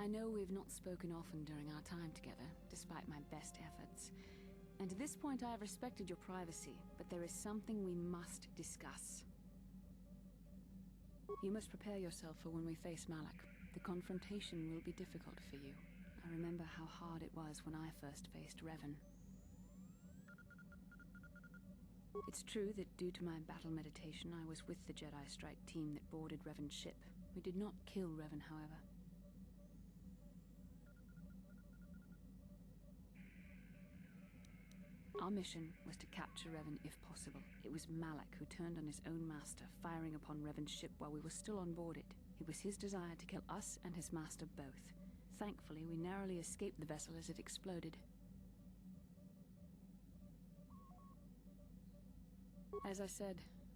I know we've not spoken often during our time together, despite my best efforts. And to this point I have respected your privacy, but there is something we must discuss. You must prepare yourself for when we face Malak. The confrontation will be difficult for you. I remember how hard it was when I first faced Revan. It's true that due to my battle meditation, I was with the Jedi strike team that boarded Revan's ship. We did not kill Revan, however. Our mission was to capture Revan if possible. It was Malak who turned on his own master, firing upon Revan's ship while we were still on board it. It was his desire to kill us and his master both. Thankfully, we narrowly escaped the vessel as it exploded. As I said,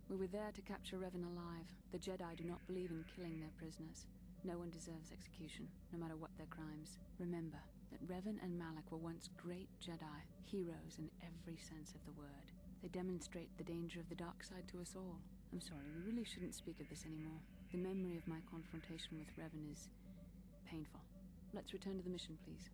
we were there to capture Revan alive. The Jedi do not believe in killing their prisoners. No one deserves execution, no matter what their crimes. Remember that Revan and Malak were once great Jedi, heroes in every sense of the word. They demonstrate the danger of the dark side to us all. I'm sorry, we really shouldn't speak of this anymore. The memory of my confrontation with Revan is painful. Let's return to the mission, please.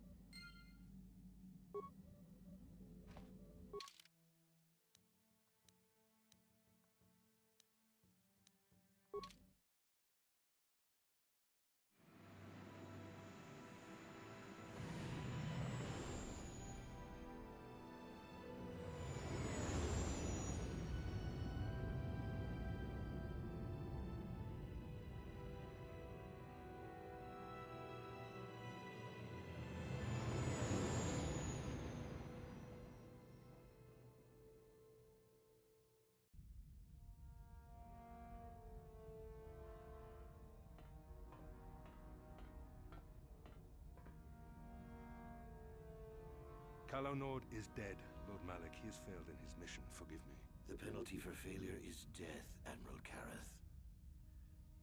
Calo Nord is dead, Lord Malak. He has failed in his mission. Forgive me. The penalty for failure is death, Admiral Kareth.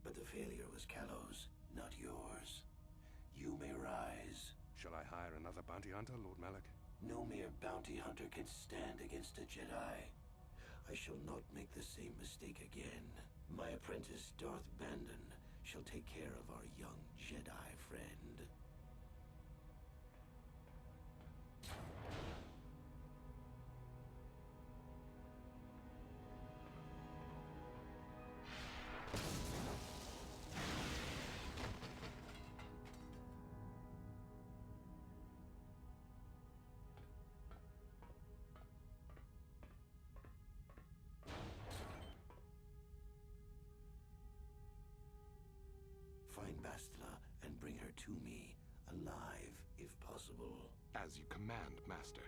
But the failure was Calo's, not yours. You may rise. Shall I hire another bounty hunter, Lord Malak? No mere bounty hunter can stand against a Jedi. I shall not make the same mistake again. My apprentice, Darth Bandon, shall take care of our young Jedi friend. Find Bastila and bring her to me, alive, if possible. As you command, Master.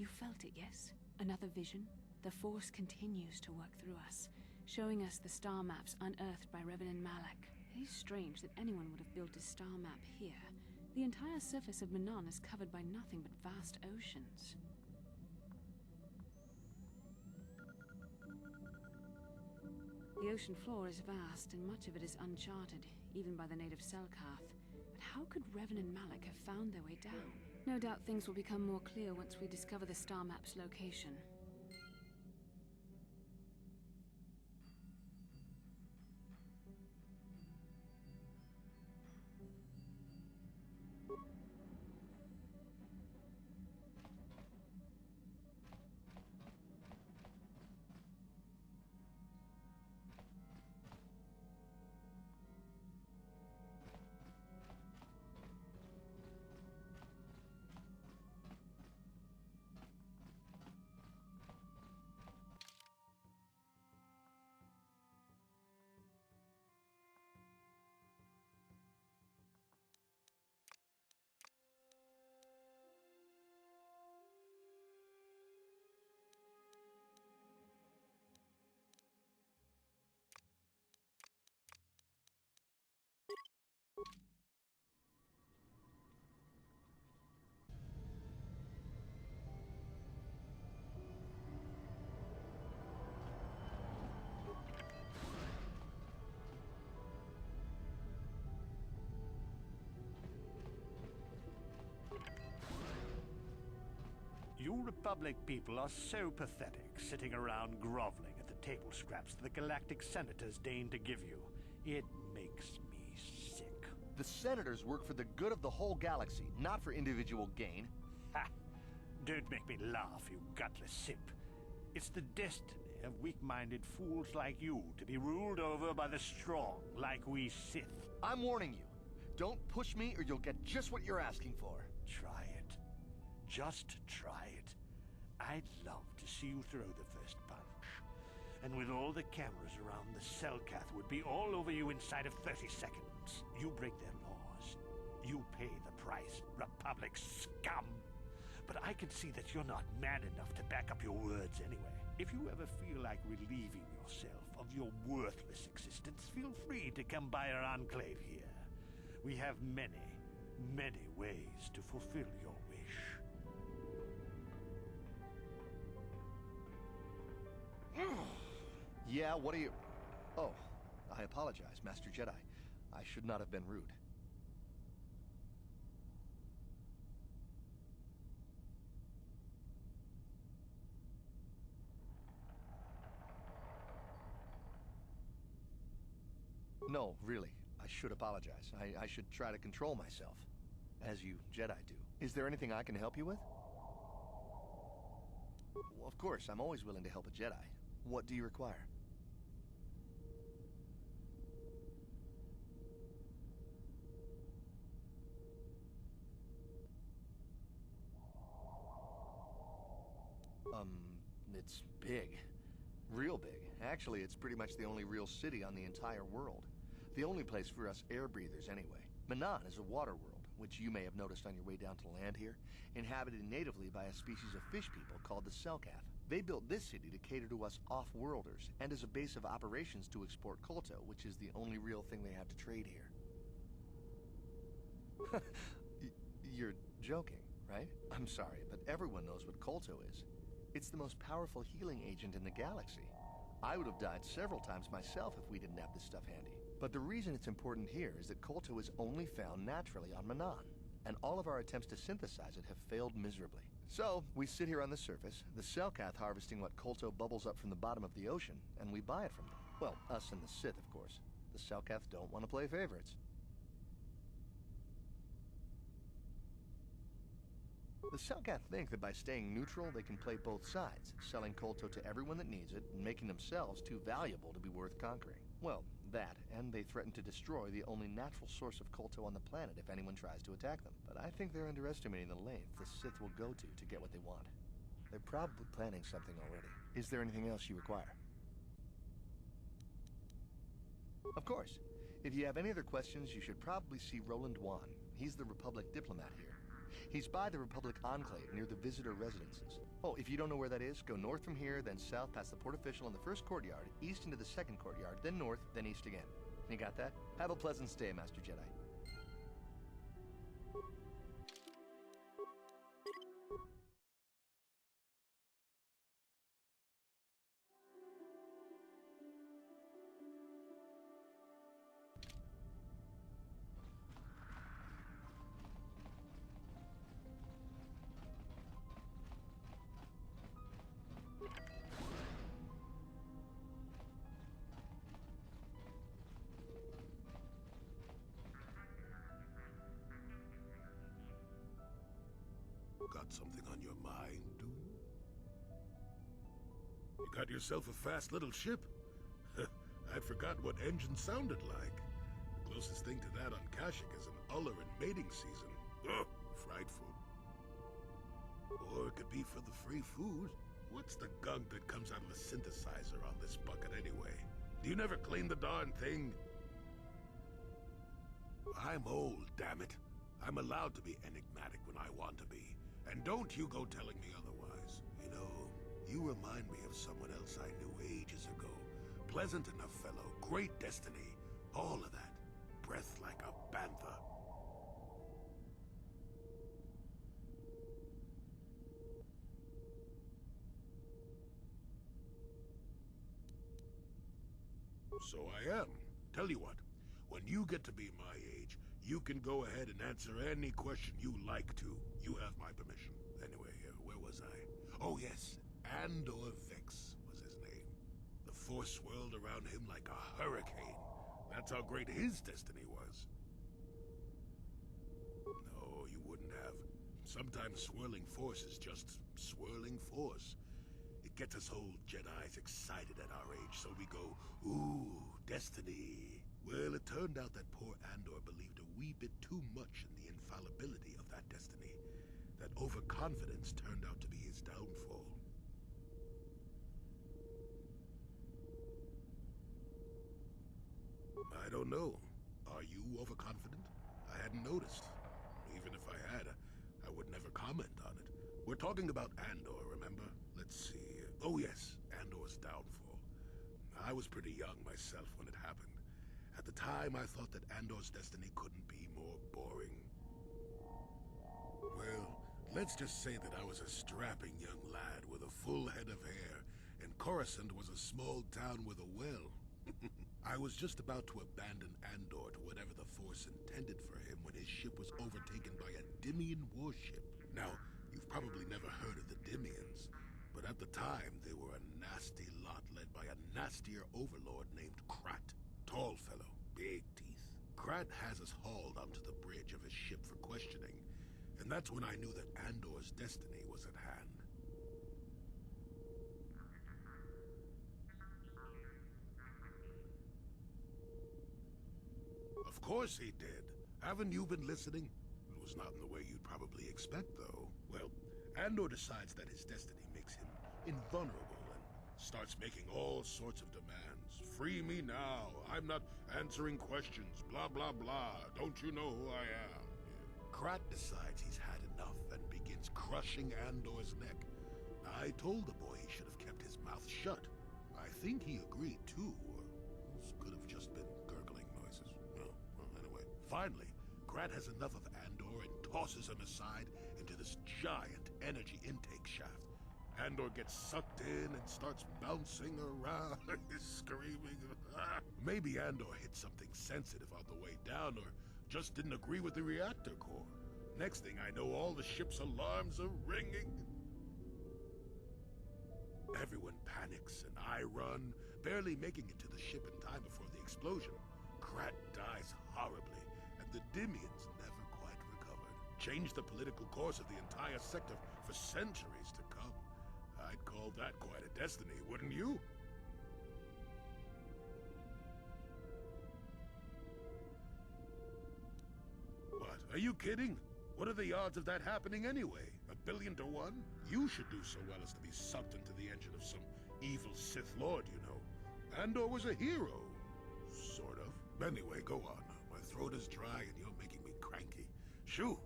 You felt it, yes? Another vision? The Force continues to work through us, showing us the star maps unearthed by Revan and Malak. It is strange that anyone would have built a star map here. The entire surface of Manaan is covered by nothing but vast oceans. The ocean floor is vast, and much of it is uncharted, even by the native Selkath. But how could Revan and Malak have found their way down? No doubt things will become more clear once we discover the star map's location. You Republic people are so pathetic, sitting around groveling at the table scraps the Galactic Senators deign to give you. It makes me sick. The Senators work for the good of the whole galaxy, not for individual gain. Ha! Don't make me laugh, you gutless simp. It's the destiny of weak-minded fools like you to be ruled over by the strong, like we Sith. I'm warning you. Don't push me or you'll get just what you're asking for. Try it. Just try it. I'd love to see you throw the first punch. And with all the cameras around, the Selkath would be all over you inside of 30 seconds. You break their laws. You pay the price, Republic scum. But I can see that you're not man enough to back up your words anyway. If you ever feel like relieving yourself of your worthless existence, feel free to come by our enclave here. We have many, many ways to fulfill your wish. Yeah, what are you... Oh, I apologize, Master Jedi. I should not have been rude. No, really. I should apologize. I should try to control myself. As you Jedi do. Is there anything I can help you with? Well, of course, I'm always willing to help a Jedi. What do you require? It's big. Real big. Actually, it's pretty much the only real city on the entire world. The only place for us air breathers, anyway. Manaan is a water world, which you may have noticed on your way down to land here, inhabited natively by a species of fish people called the Selkath. They built this city to cater to us off-worlders, and as a base of operations to export Kolto, which is the only real thing they have to trade here. You're joking, right? I'm sorry, but everyone knows what Kolto is. It's the most powerful healing agent in the galaxy. I would have died several times myself if we didn't have this stuff handy. But the reason it's important here is that Kolto is only found naturally on Manaan, and all of our attempts to synthesize it have failed miserably. So, we sit here on the surface, the Selkath harvesting what Kolto bubbles up from the bottom of the ocean, and we buy it from them. Well, us and the Sith, of course. The Selkath don't want to play favorites. The Selkath think that by staying neutral, they can play both sides, selling Kolto to everyone that needs it, and making themselves too valuable to be worth conquering. Well, that, and they threaten to destroy the only natural source of Kolto on the planet if anyone tries to attack them. But I think they're underestimating the length the Sith will go to get what they want. They're probably planning something already. Is there anything else you require? Of course. If you have any other questions, you should probably see Roland Wan. He's the Republic diplomat here. He's by the Republic Enclave near the visitor residences. Oh, if you don't know where that is, go north from here, then south past the port official in the first courtyard, east into the second courtyard, then north, then east again. You got that? Have a pleasant stay, Master Jedi. Got something on your mind, do you? You got yourself a fast little ship? I'd forgotten what engine sounded like. The closest thing to that on Kashyyyk is an Uller in mating season. Ugh, frightful. Or it could be for the free food. What's the gunk that comes out of the synthesizer on this bucket anyway? Do you never clean the darn thing? I'm old, damn it. I'm allowed to be enigmatic when I want to be. And don't you go telling me otherwise. You know, you remind me of someone else I knew ages ago. Pleasant enough fellow, great destiny, all of that. Breath like a panther. So I am. Tell you what, when you get to be my age, you can go ahead and answer any question you like to. You have my permission. Anyway, where was I? Oh yes, Andor Vex was his name. The Force swirled around him like a hurricane. That's how great his destiny was. No, you wouldn't have. Sometimes swirling force is just swirling force. It gets us old Jedis excited at our age, so we go, ooh, destiny. Well, it turned out that poor Andor believed a wee bit too much in the infallibility of that destiny. That overconfidence turned out to be his downfall. I don't know. Are you overconfident? I hadn't noticed. Even if I had, I would never comment on it. We're talking about Andor, remember? Let's see. Oh yes, Andor's downfall. I was pretty young myself when it happened. At the time, I thought that Andor's destiny couldn't be more boring. Well, let's just say that I was a strapping young lad with a full head of hair, and Coruscant was a small town with a well. I was just about to abandon Andor to whatever the Force intended for him when his ship was overtaken by a Dimian warship. Now, you've probably never heard of the Dimians, but at the time they were a nasty lot led by a nastier overlord named Krat. Tall fellow, big teeth. Krat has us hauled onto the bridge of his ship for questioning, and that's when I knew that Andor's destiny was at hand. Of course he did. Haven't you been listening? It was not in the way you'd probably expect, though. Well, Andor decides that his destiny makes him invulnerable and starts making all sorts of demands. Free me now. I'm not answering questions. Blah, blah, blah. Don't you know who I am? Krat decides he's had enough and begins crushing Andor's neck. I told the boy he should have kept his mouth shut. I think he agreed, too. This could have just been gurgling noises. Well, anyway. Finally, Krat has enough of Andor and tosses him aside into this giant energy intake shaft. Andor gets sucked in and starts bouncing around, screaming. Maybe Andor hit something sensitive on the way down, or just didn't agree with the reactor core. Next thing I know, all the ship's alarms are ringing. Everyone panics, and I run, barely making it to the ship in time before the explosion. Krat dies horribly, and the Dimians never quite recovered. Changed the political course of the entire sector for centuries to come. I'd call that quite a destiny, wouldn't you? What, are you kidding? What are the odds of that happening anyway? 1,000,000,000 to 1? You should do so well as to be sucked into the engine of some evil Sith Lord, you know. Andor was a hero. Sort of. Anyway, go on. My throat is dry and you're making me cranky. Shoo!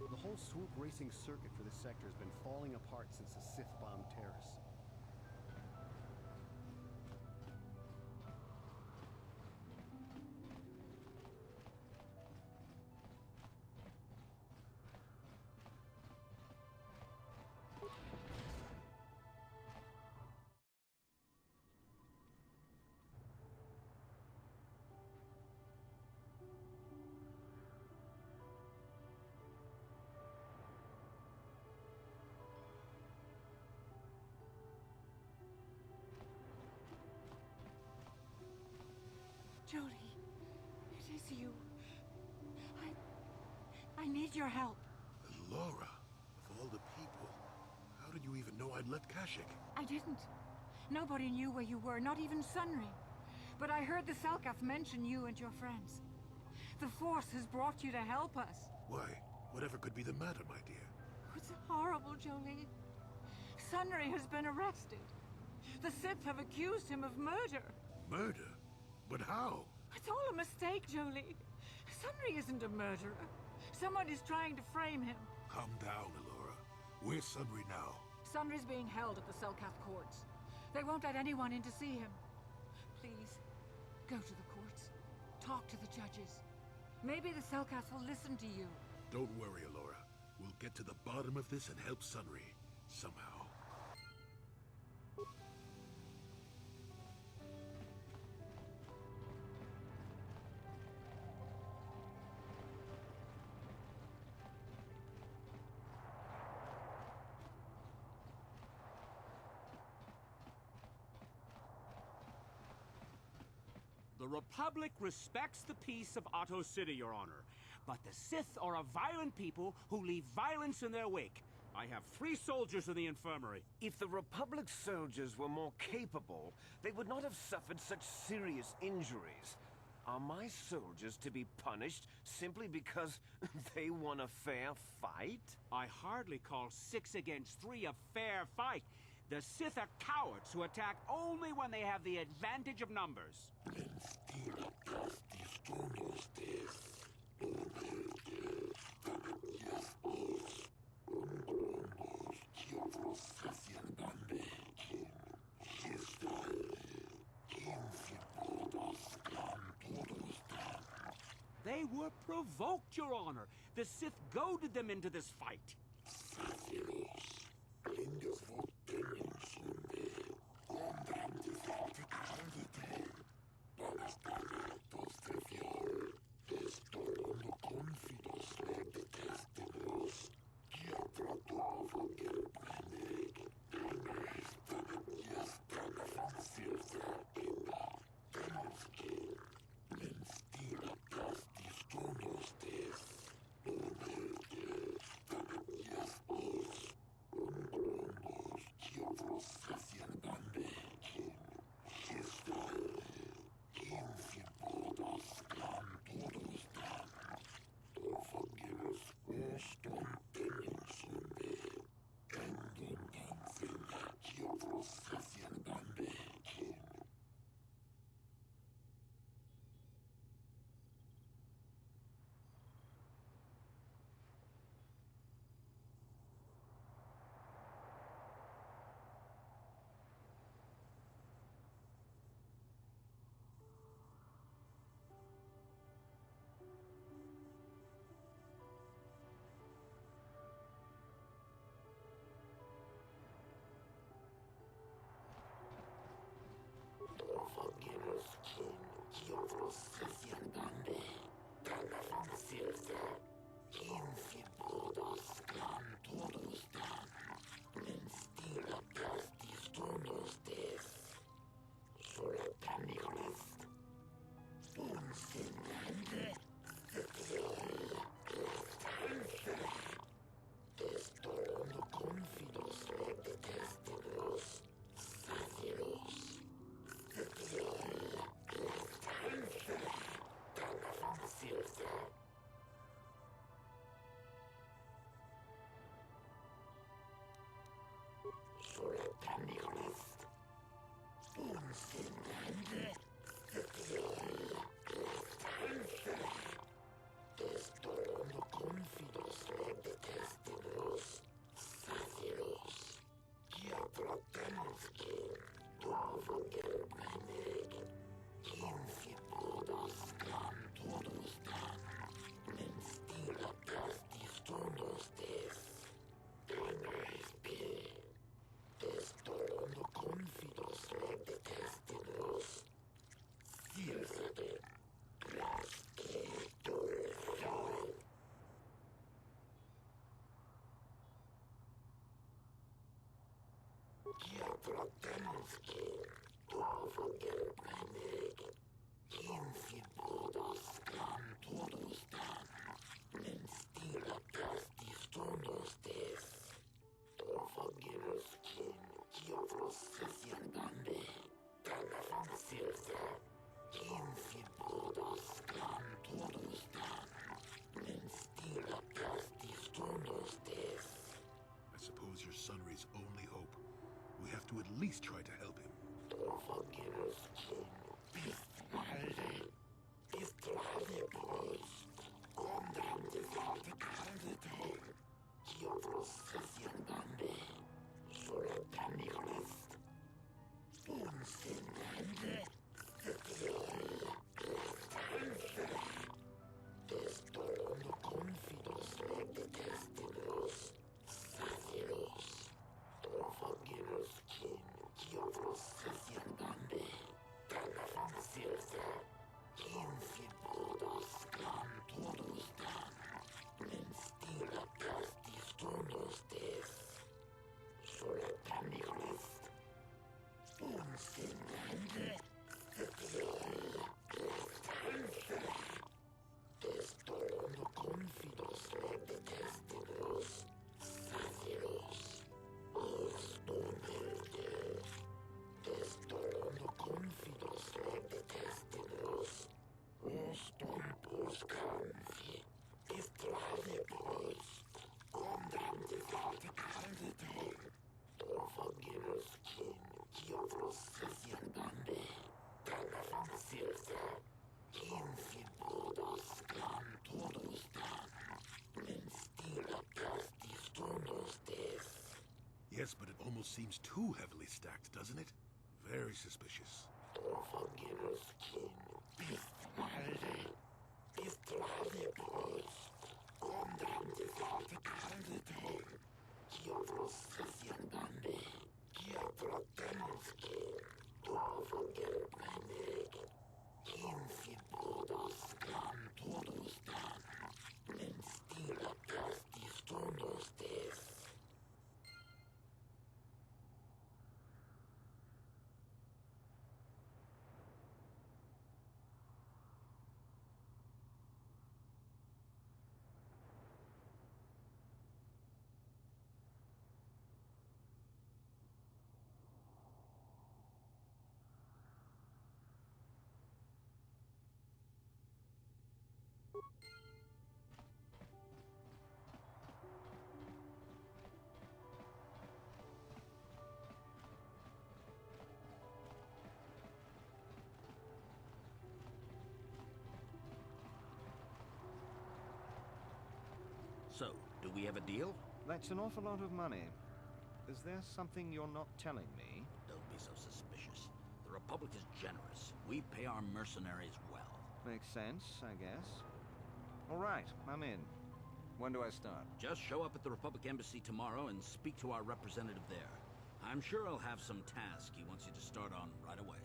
The whole swoop racing circuit for this sector has been falling apart since the Sith bombed Terrace. Jodie, it is you. I need your help. Laura, of all the people, how did you even know I'd left Kashyyyk? I didn't. Nobody knew where you were, not even Sunry. But I heard the Selkath mention you and your friends. The Force has brought you to help us. Why? Whatever could be the matter, my dear? It's horrible, Jolie. Sunry has been arrested. The Sith have accused him of murder. Murder? But how? It's all a mistake, Jolie. Sunry isn't a murderer. Someone is trying to frame him. Calm down, Alora. Where's Sunry now? Sunry's being held at the Selkath courts. They won't let anyone in to see him. Please, go to the courts. Talk to the judges. Maybe the Selkath will listen to you. Don't worry, Alora. We'll get to the bottom of this and help Sunry. Somehow. The Republic respects the peace of Otto City, Your Honor. But the Sith are a violent people who leave violence in their wake. I have 3 soldiers in the infirmary. If the Republic soldiers were more capable, they would not have suffered such serious injuries. Are my soldiers to be punished simply because they won a fair fight? I hardly call 6 against 3 a fair fight. The Sith are cowards who attack only when they have the advantage of numbers. They were provoked, Your Honor. The Sith goaded them into this fight. I suppose your Sunray's only hope. We have to at least try to help him. Yes, but it almost seems too heavily stacked, doesn't it? Very suspicious. So, do we have a deal? That's an awful lot of money. Is there something you're not telling me? Don't be so suspicious. The Republic is generous. We pay our mercenaries well. Makes sense, I guess. All right, I'm in. When do I start? Just show up at the Republic Embassy tomorrow and speak to our representative there. I'm sure he'll have some task he wants you to start on right away.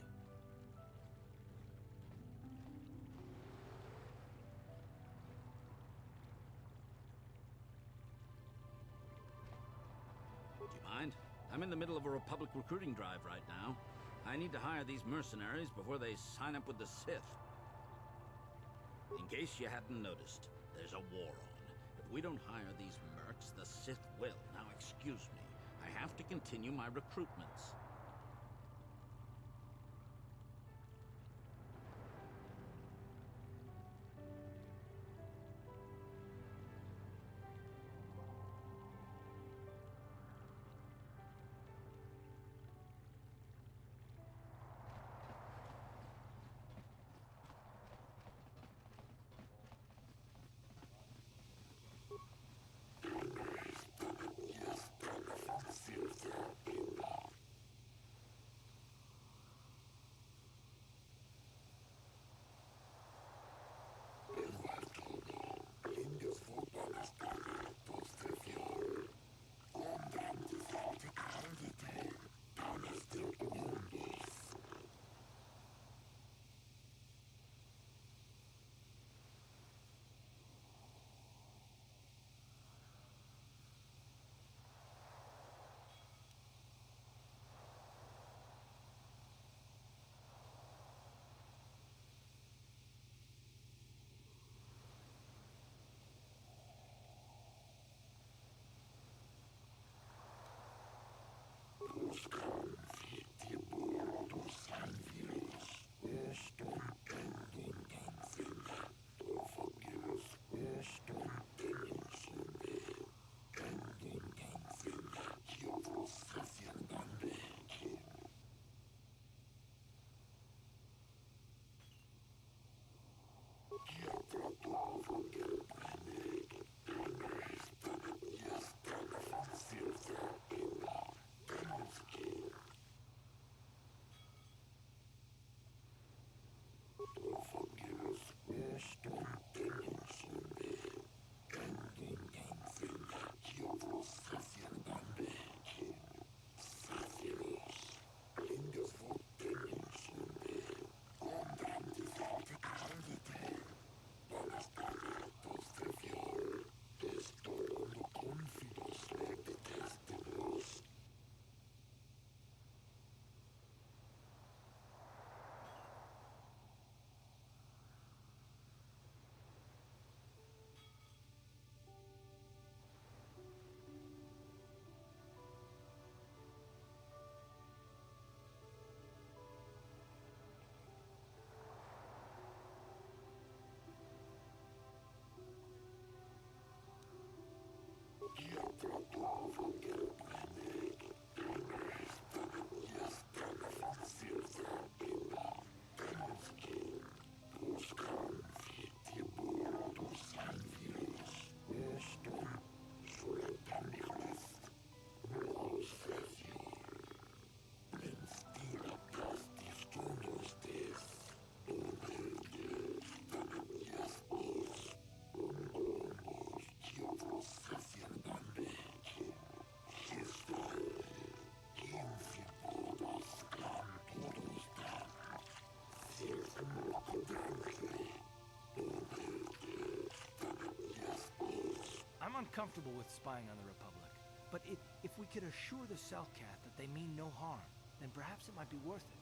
I'm in the middle of a Republic recruiting drive right now. I need to hire these mercenaries before they sign up with the Sith. In case you hadn't noticed, there's a war on. If we don't hire these mercs, the Sith will. Now, excuse me. I have to continue my recruitments. I'm uncomfortable with spying on the Republic, but if we could assure the Selkath that they mean no harm, then perhaps it might be worth it.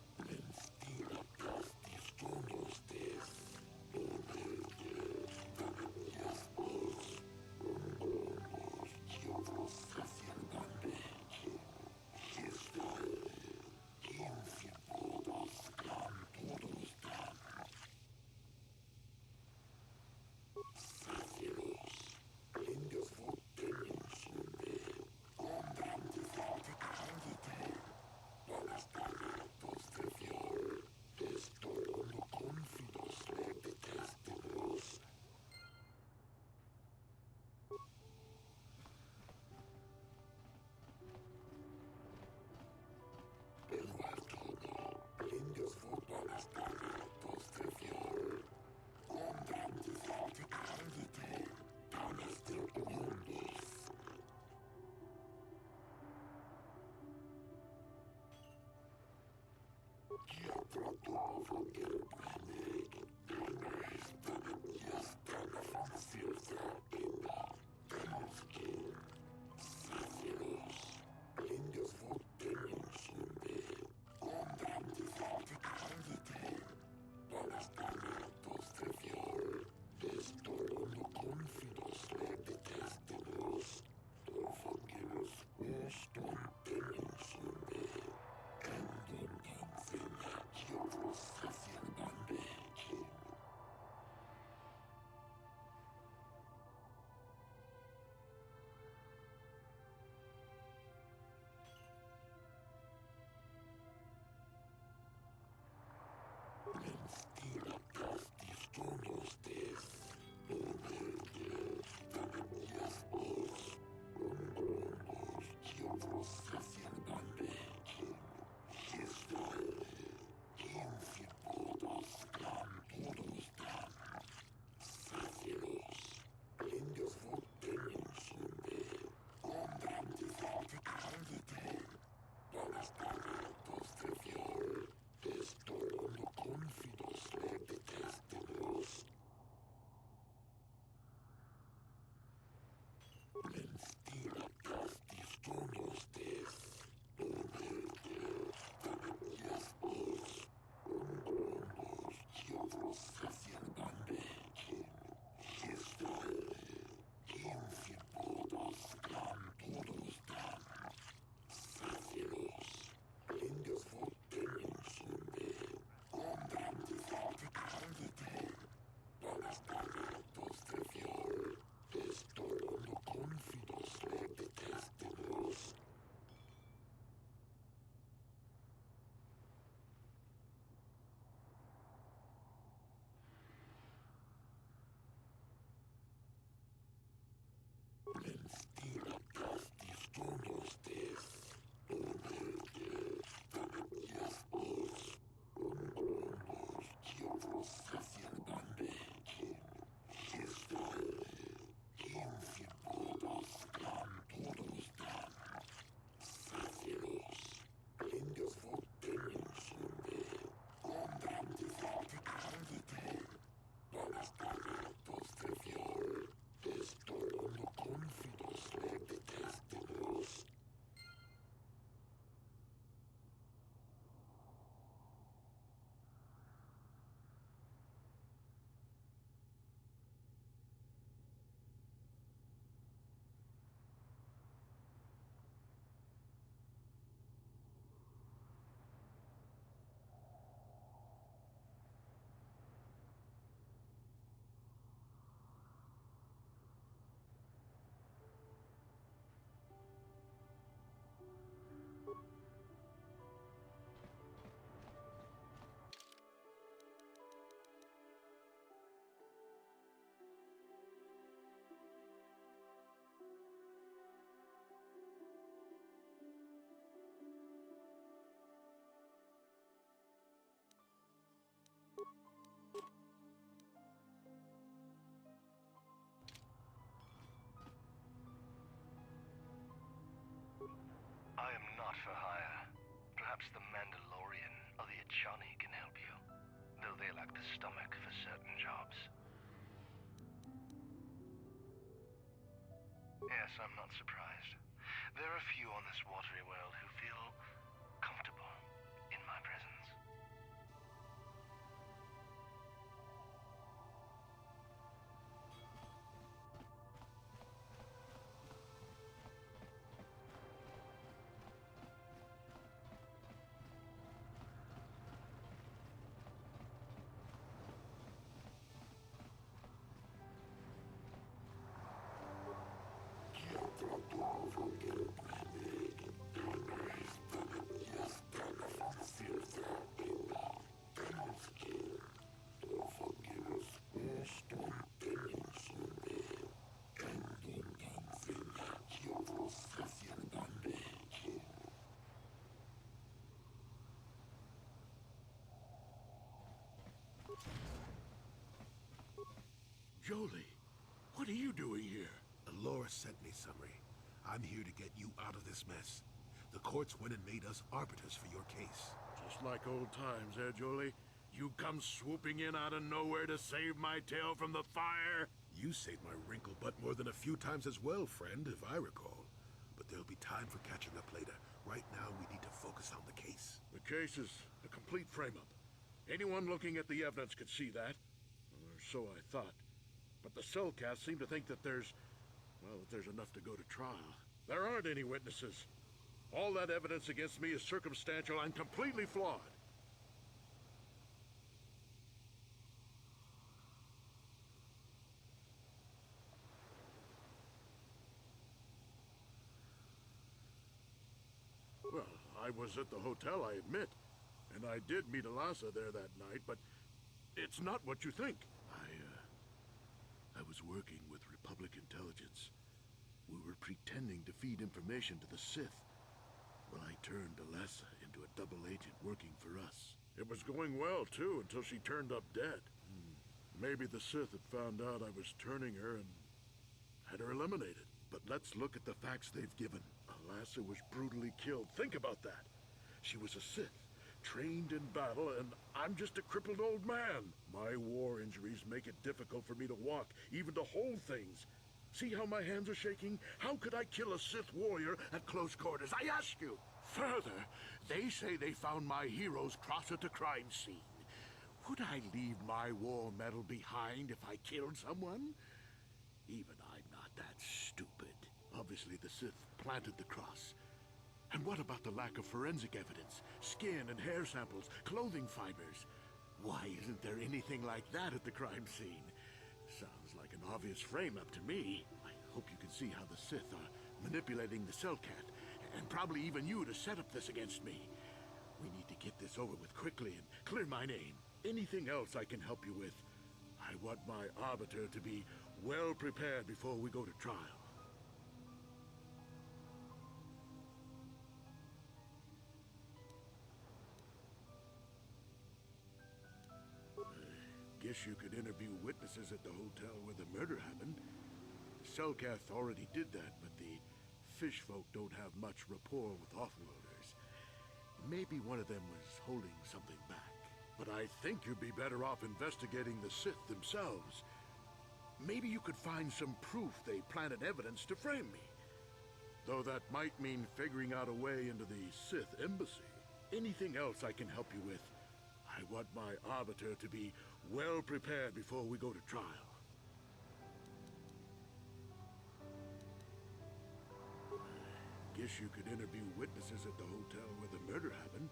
I am not for hire. Perhaps the Mandalorian or the Achani can help you, though they lack the stomach for certain jobs. Yes, I'm not surprised. There are few on this watery world who feel comfortable in my presence. Jolie, what are you doing here? Alora sent me, Summary. I'm here to get you out of this mess. The courts went and made us arbiters for your case. Just like old times, eh, Jolie? You come swooping in out of nowhere to save my tail from the fire? You saved my wrinkled butt more than a few times as well, friend, if I recall. But there'll be time for catching up later. Right now, we need to focus on the case. The case is a complete frame-up. Anyone looking at the evidence could see that. Or so I thought. But the Cellcasts seem to think that there's enough to go to trial. There aren't any witnesses. All that evidence against me is circumstantial and completely flawed. Well, I was at the hotel, I admit. And I did meet Alasa there that night, but it's not what you think. I was working with Republic intelligence. We were pretending to feed information to the Sith. Well, I turned Alessa into a double agent working for us. It was going well, too, until she turned up dead. Maybe the Sith had found out I was turning her and had her eliminated. But let's look at the facts they've given. Alessa was brutally killed. Think about that. She was a Sith, trained in battle, and I'm just a crippled old man. My war injuries make it difficult for me to walk, even to hold things. See how my hands are shaking? How could I kill a Sith warrior at close quarters? I ask you! Further, they say they found my hero's cross at the crime scene. Would I leave my war medal behind if I killed someone? Even I'm not that stupid. Obviously, the Sith planted the cross. And what about the lack of forensic evidence? Skin and hair samples, clothing fibers. Why isn't there anything like that at the crime scene? Sounds like an obvious frame-up to me. I hope you can see how the Sith are manipulating the Cellcat, and probably even you to set up this against me. We need to get this over with quickly and clear my name. Anything else I can help you with? I want my arbiter to be well prepared before we go to trial. Guess you could interview witnesses at the hotel where the murder happened. Selkath already did that, but the fish folk don't have much rapport with offworlders. Maybe one of them was holding something back. But I think you'd be better off investigating the Sith themselves. Maybe you could find some proof they planted evidence to frame me. Though that might mean figuring out a way into the Sith embassy. Anything else I can help you with? I want my arbiter to be well prepared before we go to trial. Guess you could interview witnesses at the hotel where the murder happened.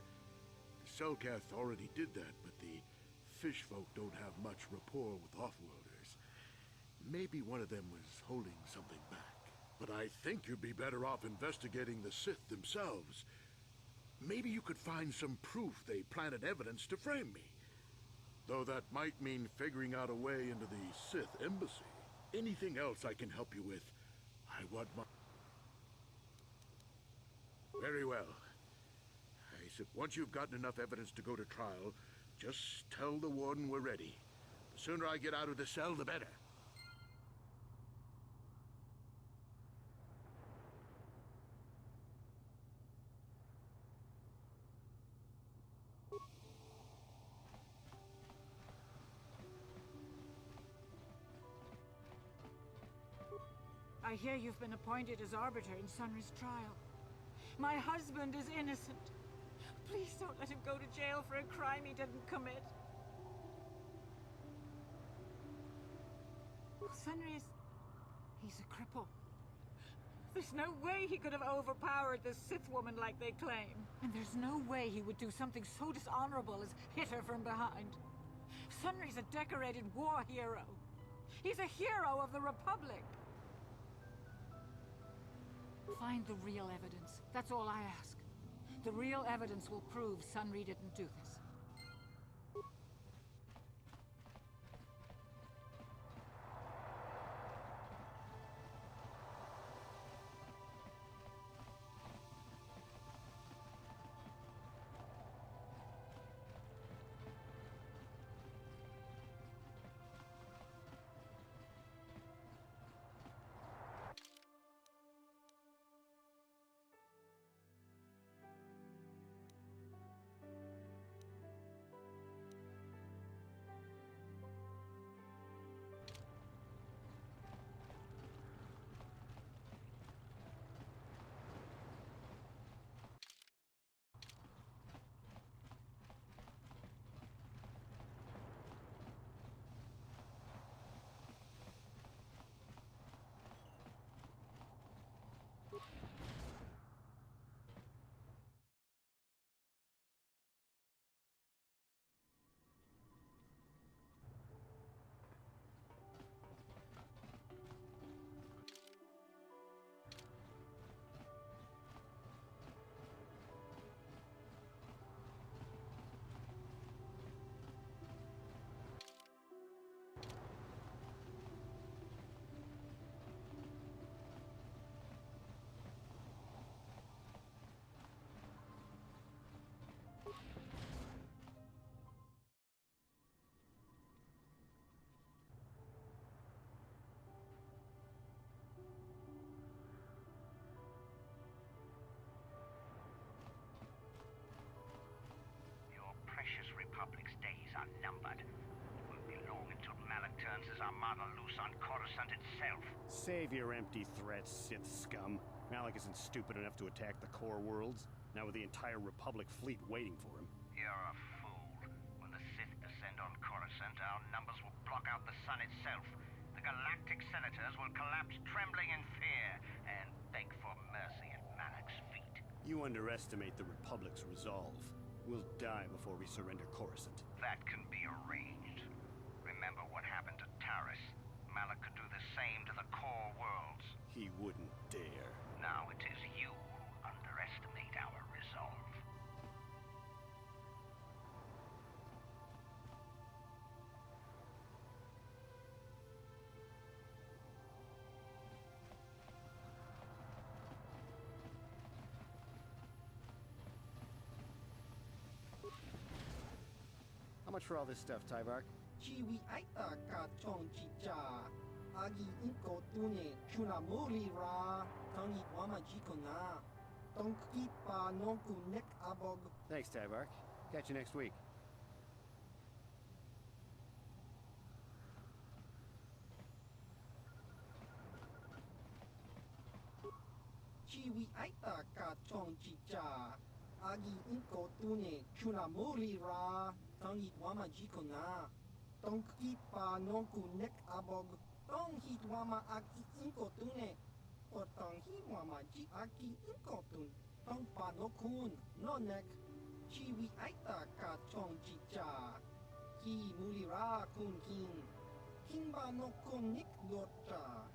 Selkath already did that, but the fish folk don't have much rapport with offworlders. Maybe one of them was holding something back. But I think you'd be better off investigating the Sith themselves. Maybe you could find some proof they planted evidence to frame me. Though that might mean figuring out a way into the Sith embassy. Anything else I can help you with? I want my... Very well. I said once you've gotten enough evidence to go to trial, just tell the warden we're ready. The sooner I get out of the cell, the better. I hear you've been appointed as arbiter in Sunry's trial. My husband is innocent. Please don't let him go to jail for a crime he didn't commit. Sunry is... he's a cripple. There's no way he could have overpowered this Sith woman like they claim. And there's no way he would do something so dishonorable as hit her from behind. Sunry's a decorated war hero. He's a hero of the Republic. Find the real evidence. That's all I ask. The real evidence will prove Sunry didn't do this. rather loose on Coruscant itself. Save your empty threats, Sith scum. Malak isn't stupid enough to attack the core worlds, now with the entire Republic fleet waiting for him. You're a fool. When the Sith descend on Coruscant, our numbers will block out the sun itself. The galactic senators will collapse trembling in fear and beg for mercy at Malak's feet. You underestimate the Republic's resolve. We'll die before we surrender Coruscant. That can be arranged. Remember what happened to Taris. Malak could do the same to the core worlds. He wouldn't dare. Now it is you who underestimate our resolve. How much for all this stuff, Tyvark? Chiwi aita ka chong chicha. Agi inko tune chuna muri ra. Tangi wama jikona. Tonki pa nonku nek abog. Thanks, Tyvark. Catch you next week. Chiwi aita ka chong chicha. Agi inko tune chuna muri ra. Tangi wama jikona. Tonki pa nonku nek abog. Tong hit wama aki inko tune. O tong hi wama ji aki inko tun. Tong pa no kun no nek. Chiwi aita ka chong chicha. Ki muri ra kun king. King ba no kun nik dota.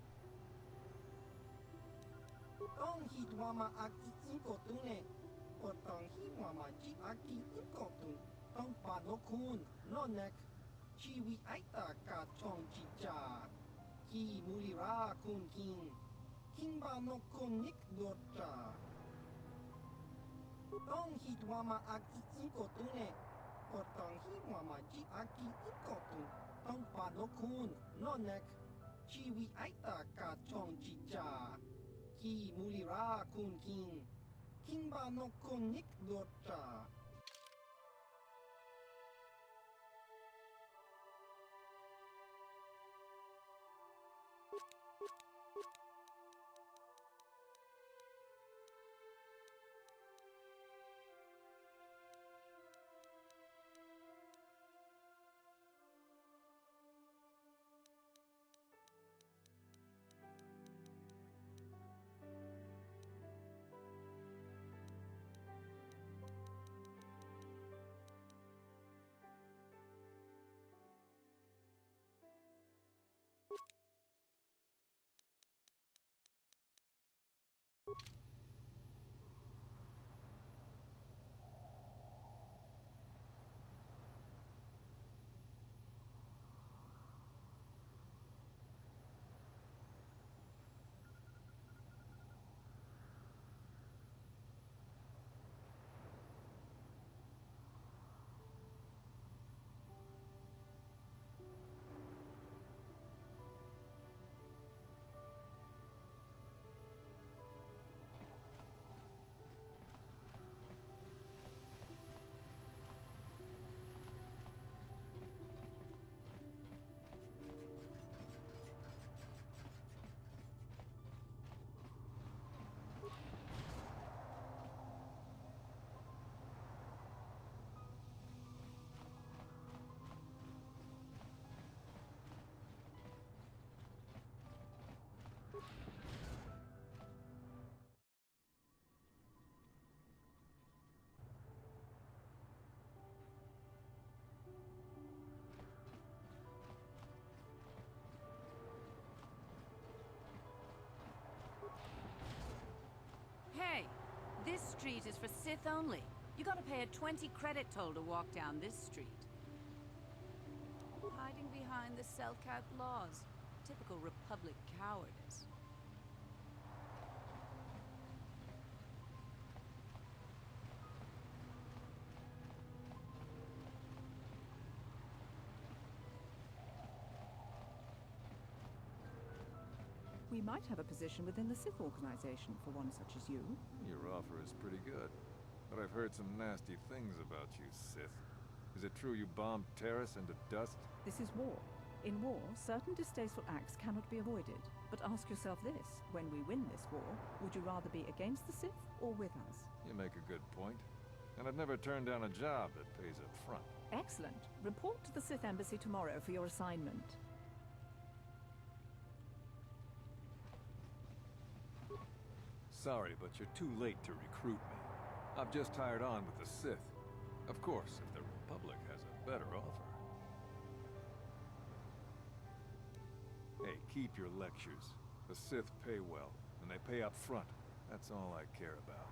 Tong hit wama aki inko tune. O tong hi wama ji aki inko tun. Tong pa no kun no nek. Chiwi aita ka chong chicha. Ki muri ra kun king. King ba no kun nik dota. Tong hit wama aki inko tune. O tong hi wama ji aki inko tun. Tong pa no kun no nek. Chiwi aita ka chong chicha. Ki muri ra kun king. King ba no kun nik dota. Hey, this street is for Sith only. You gotta pay a 20 credit toll to walk down this street. Hiding behind the Selkath laws. Typical Republic cowardice. We might have a position within the Sith organization for one such as you. Your offer is pretty good. But I've heard some nasty things about you, Sith. Is it true you bombed Taris into dust? This is war. In war, certain distasteful acts cannot be avoided. But ask yourself this, when we win this war, would you rather be against the Sith or with us? You make a good point. And I'd never turn down a job that pays up front. Excellent. Report to the Sith Embassy tomorrow for your assignment. Sorry, but you're too late to recruit me. I've just hired on with the Sith. Of course, if the Republic has a better offer. Hey, keep your lectures. The Sith pay well, and they pay up front. That's all I care about.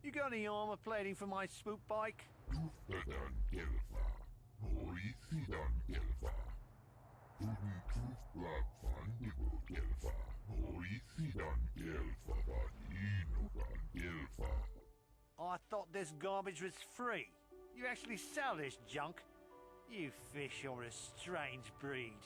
You got any armor plating for my swoop bike? I thought this garbage was free. You actually sell this junk? You fish are a strange breed.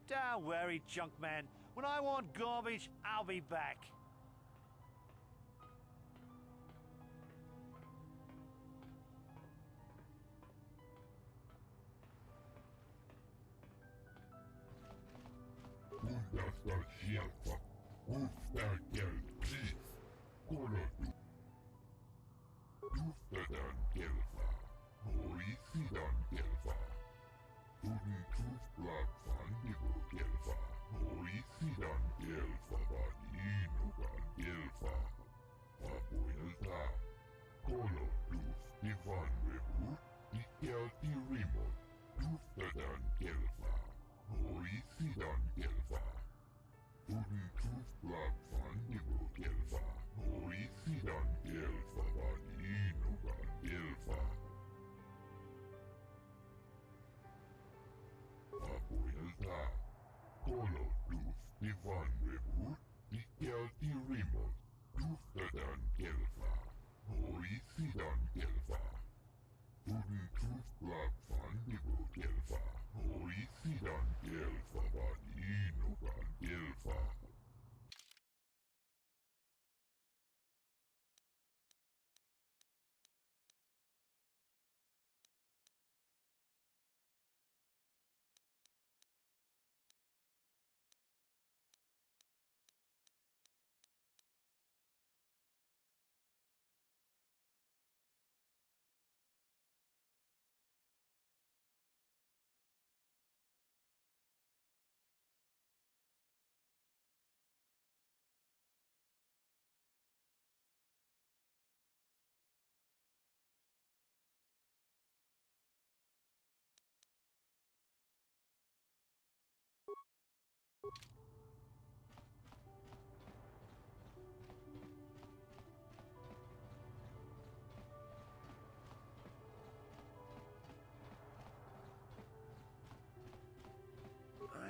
Don't worry, junk man. When I want garbage, I'll be back.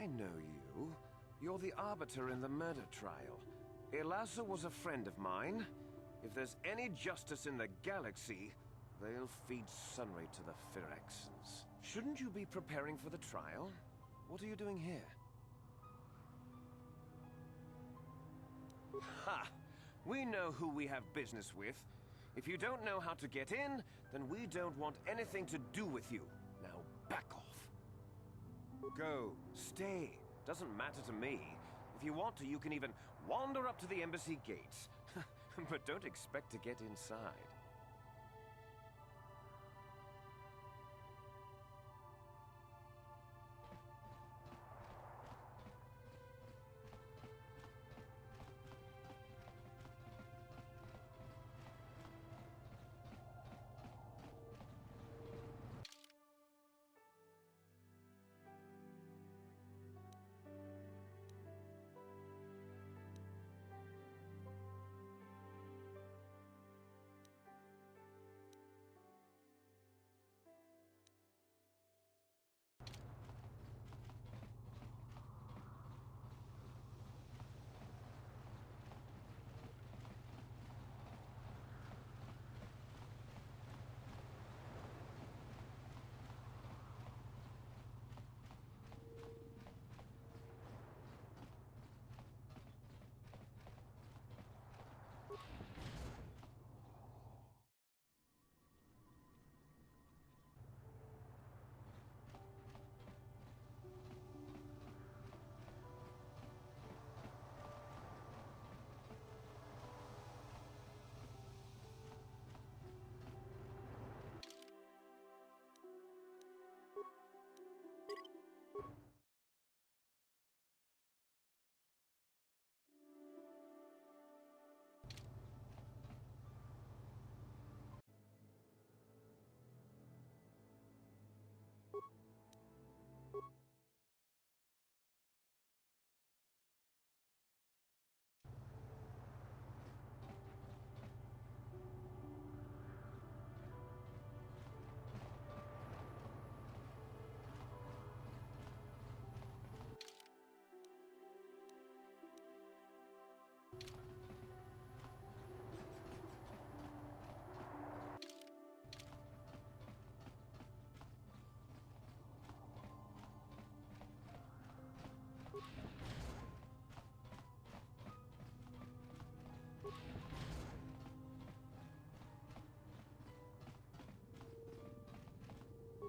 I know you. You're the arbiter in the murder trial. Elasa was a friend of mine. If there's any justice in the galaxy, they'll feed sunray to the Phyrexians. Shouldn't you be preparing for the trial? What are you doing here? Ha! We know who we have business with. If you don't know how to get in, then we don't want anything to do with you. Now back off. Go. Stay. Doesn't matter to me. If you want to, you can even wander up to the embassy gates. But don't expect to get inside.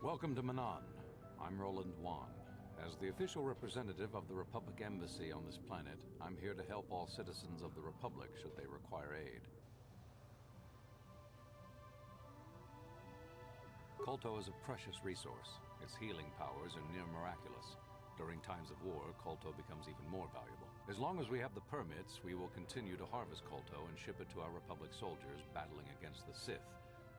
Welcome to Manaan. I'm Roland Wan. As the official representative of the Republic Embassy on this planet, I'm here to help all citizens of the Republic should they require aid. Kolto is a precious resource. Its healing powers are near miraculous. During times of war, Kolto becomes even more valuable. As long as we have the permits, we will continue to harvest Kolto and ship it to our Republic soldiers battling against the Sith.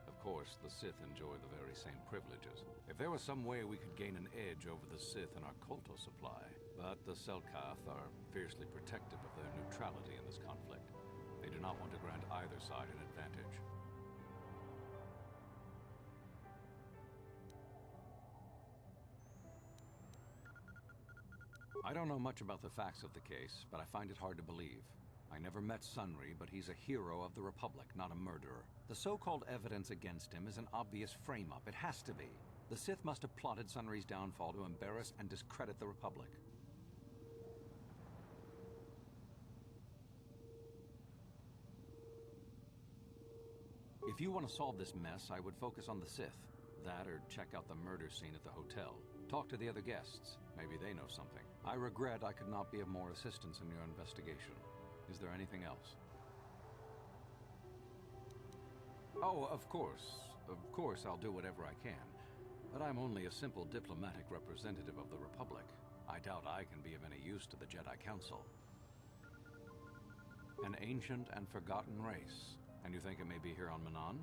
Of course, the Sith enjoy the very same privileges. If there was some way we could gain an edge over the Sith in our Kolto supply, but the Selkath are fiercely protective of their neutrality in this conflict. They do not want to grant either side an advantage. I don't know much about the facts of the case, but I find it hard to believe. I never met Sunry, but he's a hero of the Republic, not a murderer. The so-called evidence against him is an obvious frame-up. It has to be. The Sith must have plotted Sunry's downfall to embarrass and discredit the Republic. If you want to solve this mess, I would focus on the Sith. That or check out the murder scene at the hotel. Talk to the other guests. Maybe they know something. I regret I could not be of more assistance in your investigation. Is there anything else? Oh, of course. Of course I'll do whatever I can. But I'm only a simple diplomatic representative of the Republic. I doubt I can be of any use to the Jedi Council. An ancient and forgotten race. And you think it may be here on Manaan?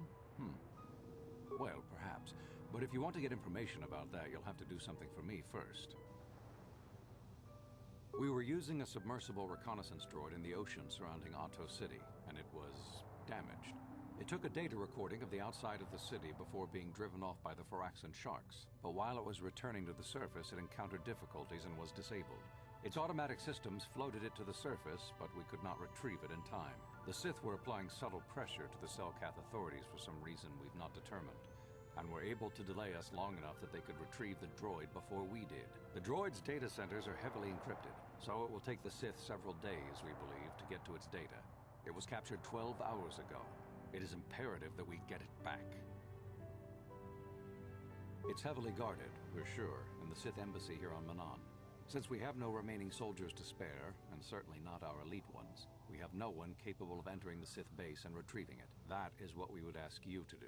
Well, perhaps. But if you want to get information about that, you'll have to do something for me first. We were using a submersible reconnaissance droid in the ocean surrounding Otto City, and it was damaged. It took a data recording of the outside of the city before being driven off by the Faraxan sharks, but while it was returning to the surface, it encountered difficulties and was disabled. Its automatic systems floated it to the surface, but we could not retrieve it in time. The Sith were applying subtle pressure to the Selkath authorities for some reason we've not determined, and were able to delay us long enough that they could retrieve the droid before we did. The droid's data centers are heavily encrypted, so it will take the Sith several days, we believe, to get to its data. It was captured 12 hours ago. It is imperative that we get it back. It's heavily guarded, we're sure, in the Sith embassy here on Manaan. Since we have no remaining soldiers to spare, and certainly not our elite ones, we have no one capable of entering the Sith base and retrieving it. That is what we would ask you to do.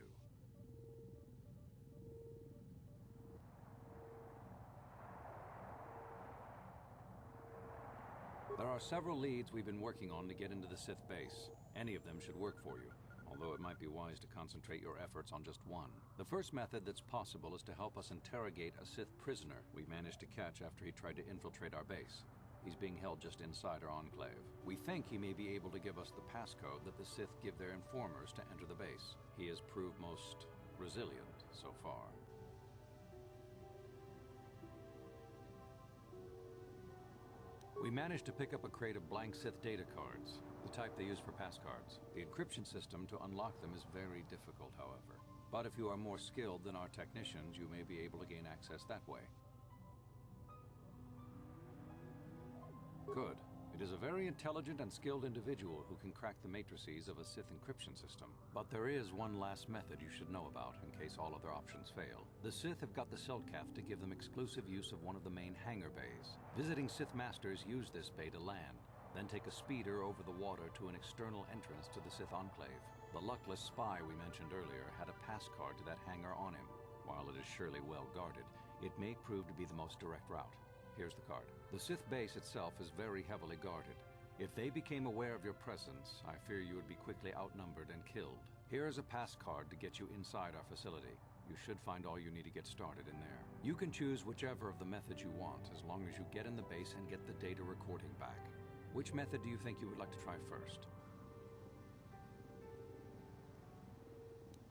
There are several leads we've been working on to get into the Sith base. Any of them should work for you, although it might be wise to concentrate your efforts on just one. The first method that's possible is to help us interrogate a Sith prisoner we managed to catch after he tried to infiltrate our base. He's being held just inside our enclave. We think he may be able to give us the passcode that the Sith give their informers to enter the base. He has proved most resilient so far. We managed to pick up a crate of blank Sith data cards, the type they use for passcards. The encryption system to unlock them is very difficult, however. But if you are more skilled than our technicians, you may be able to gain access that way. Good. It is a very intelligent and skilled individual who can crack the matrices of a Sith encryption system. But there is one last method you should know about in case all other options fail. The Sith have got the Selkath to give them exclusive use of one of the main hangar bays. Visiting Sith masters use this bay to land, then take a speeder over the water to an external entrance to the Sith enclave. The luckless spy we mentioned earlier had a pass card to that hangar on him. While it is surely well guarded, it may prove to be the most direct route. Here's the card. The Sith base itself is very heavily guarded. If they became aware of your presence, I fear you would be quickly outnumbered and killed. Here is a pass card to get you inside our facility. You should find all you need to get started in there. You can choose whichever of the methods you want, as long as you get in the base and get the data recording back. Which method do you think you would like to try first?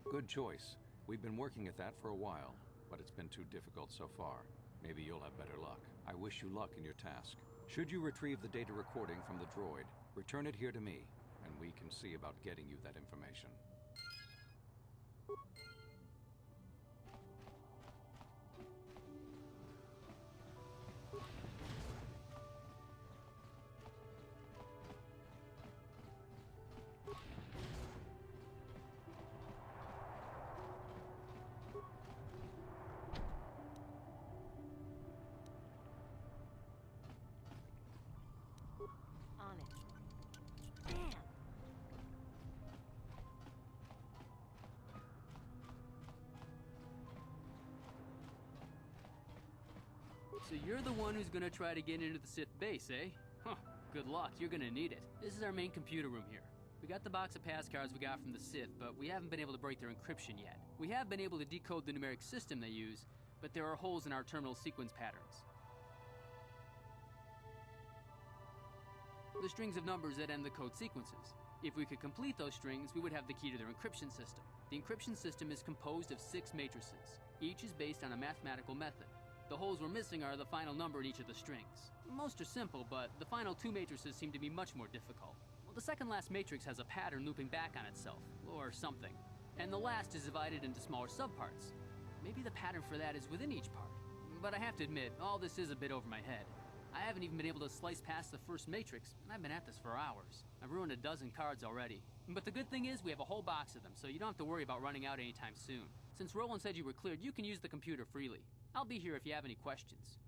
Good choice. We've been working at that for a while, but it's been too difficult so far. Maybe you'll have better luck. I wish you luck in your task. Should you retrieve the data recording from the droid, return it here to me, and we can see about getting you that information. On it. Damn! So you're the one who's gonna try to get into the Sith base, eh? Huh, good luck, you're gonna need it. This is our main computer room here. We got the box of pass cards we got from the Sith, but we haven't been able to break their encryption yet. We have been able to decode the numeric system they use, but there are holes in our terminal sequence patterns. The strings of numbers that end the code sequences. If we could complete those strings, we would have the key to their encryption system. The encryption system is composed of 6 matrices. Each is based on a mathematical method. The holes we're missing are the final number in each of the strings. Most are simple, but the final 2 matrices seem to be much more difficult. Well, the second last matrix has a pattern looping back on itself, or something. And the last is divided into smaller subparts. Maybe the pattern for that is within each part. But I have to admit, all this is a bit over my head. I haven't even been able to slice past the first matrix, and I've been at this for hours. I've ruined a dozen cards already. But the good thing is we have a whole box of them, so you don't have to worry about running out anytime soon. Since Roland said you were cleared, you can use the computer freely. I'll be here if you have any questions.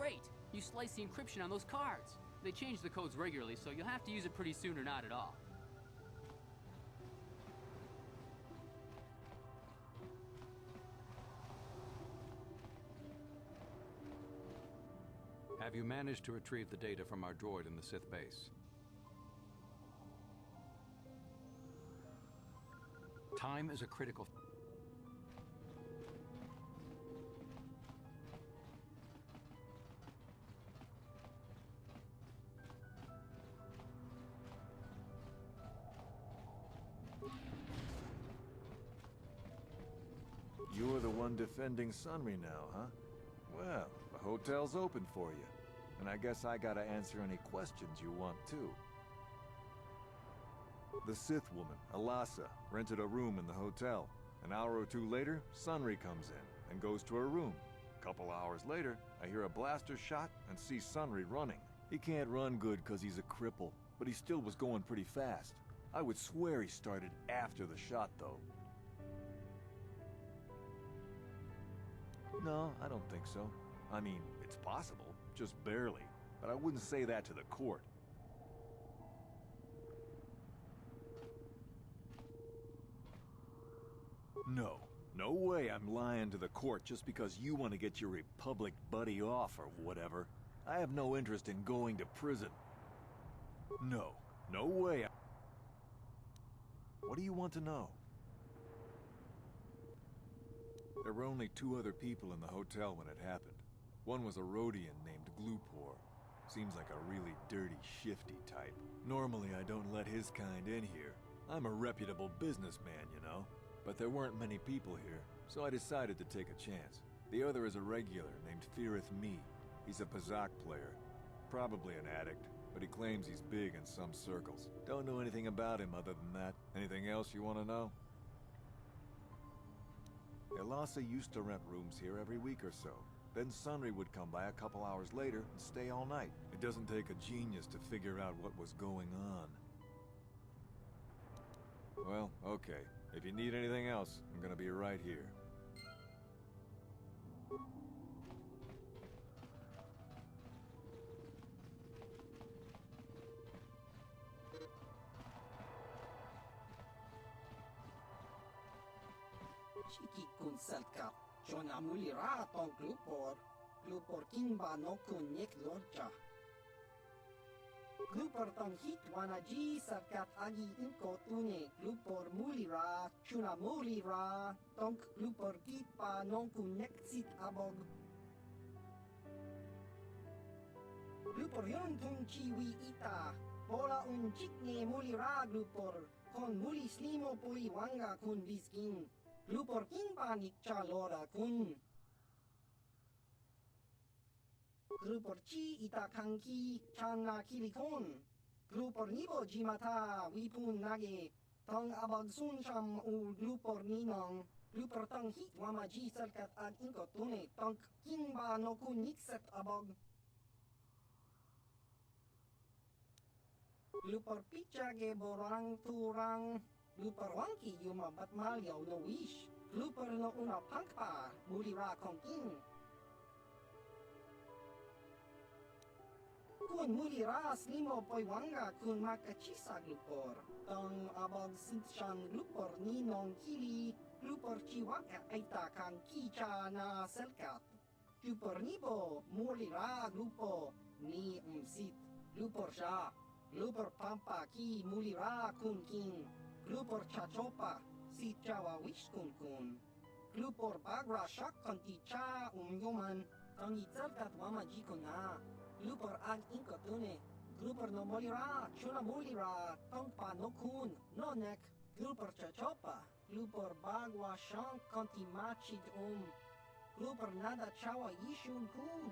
great. You slice the encryption on those cards. They change the codes regularly, so you'll have to use it pretty soon or not at all. Have you managed to retrieve the data from our droid in the Sith base? Time is a critical... You're the one defending Sunry now, huh? Well, the hotel's open for you. And I guess I gotta answer any questions you want, too. The Sith woman, Alasa, rented a room in the hotel. An hour or two later, Sunry comes in and goes to her room. A couple hours later, I hear a blaster shot and see Sunry running. He can't run good because he's a cripple, but he still was going pretty fast. I would swear he started after the shot, though. No, I don't think so. I mean, it's possible, just barely. But I wouldn't say that to the court. No. No way I'm lying to the court just because you want to get your Republic buddy off or whatever. I have no interest in going to prison. No. No way. What do you want to know? There were only 2 other people in the hotel when it happened. One was a Rhodian named Glupor. Seems like a really dirty, shifty type. Normally I don't let his kind in here. I'm a reputable businessman, you know. But there weren't many people here, so I decided to take a chance. The other is a regular named Feareth Me. He's a Pazak player. Probably an addict, but he claims he's big in some circles. Don't know anything about him other than that. Anything else you want to know? Elasa used to rent rooms here every week or so. Then Sunry would come by a couple hours later and stay all night. It doesn't take a genius to figure out what was going on. Well, okay. If you need anything else, I'm gonna be right here. Chiki kun salkat, Jona mulira ton glupor kimba no kun nek lorcha. Glupor ton hit wanaji salkat agi inko tune, glupor mulira, chuna mulira, tonk glupor gipa non kun nek sit abog. Glupor yon tun chiwi ita, bola un chikne mulira glupor, kon muli slimo pui wanga kun viskin. Glupor kimba nikcha lora kun. Glupor chi ita kanki chana kilikon. Glupor nibo jimata wipun nage. Tong abag sunsham u glupor ninong. Glupor tong hit wamaji salkat ag inkotune. Tong kimba no kun nikset abog. Glupor pichage borang turang. Glupor wangki yuma batmalyaw no wish. Glupor no una pangpa, mulira kongking. Kun mulira slimo poi wanga kun makachisa glupor. Tong abog sinshan glupor ninong kili. Glupor chiwaka aita kang kicha na selkat. Glupor nibo, mulira glupo, ni umsit. Glupor siya. Glupor pampa ki mulira kun king. Glupor chachopa, si chawa wish kun. Glupor bagra shak konti cha yoman, tangi tsalkat wama jiko na. Glupor ag inkotune, glupor no molira, chuna molira, tongpa no kun, no nek. Glupor chachopa, glupor bagwa shank konti machid Glupor nada chawa yishun kun.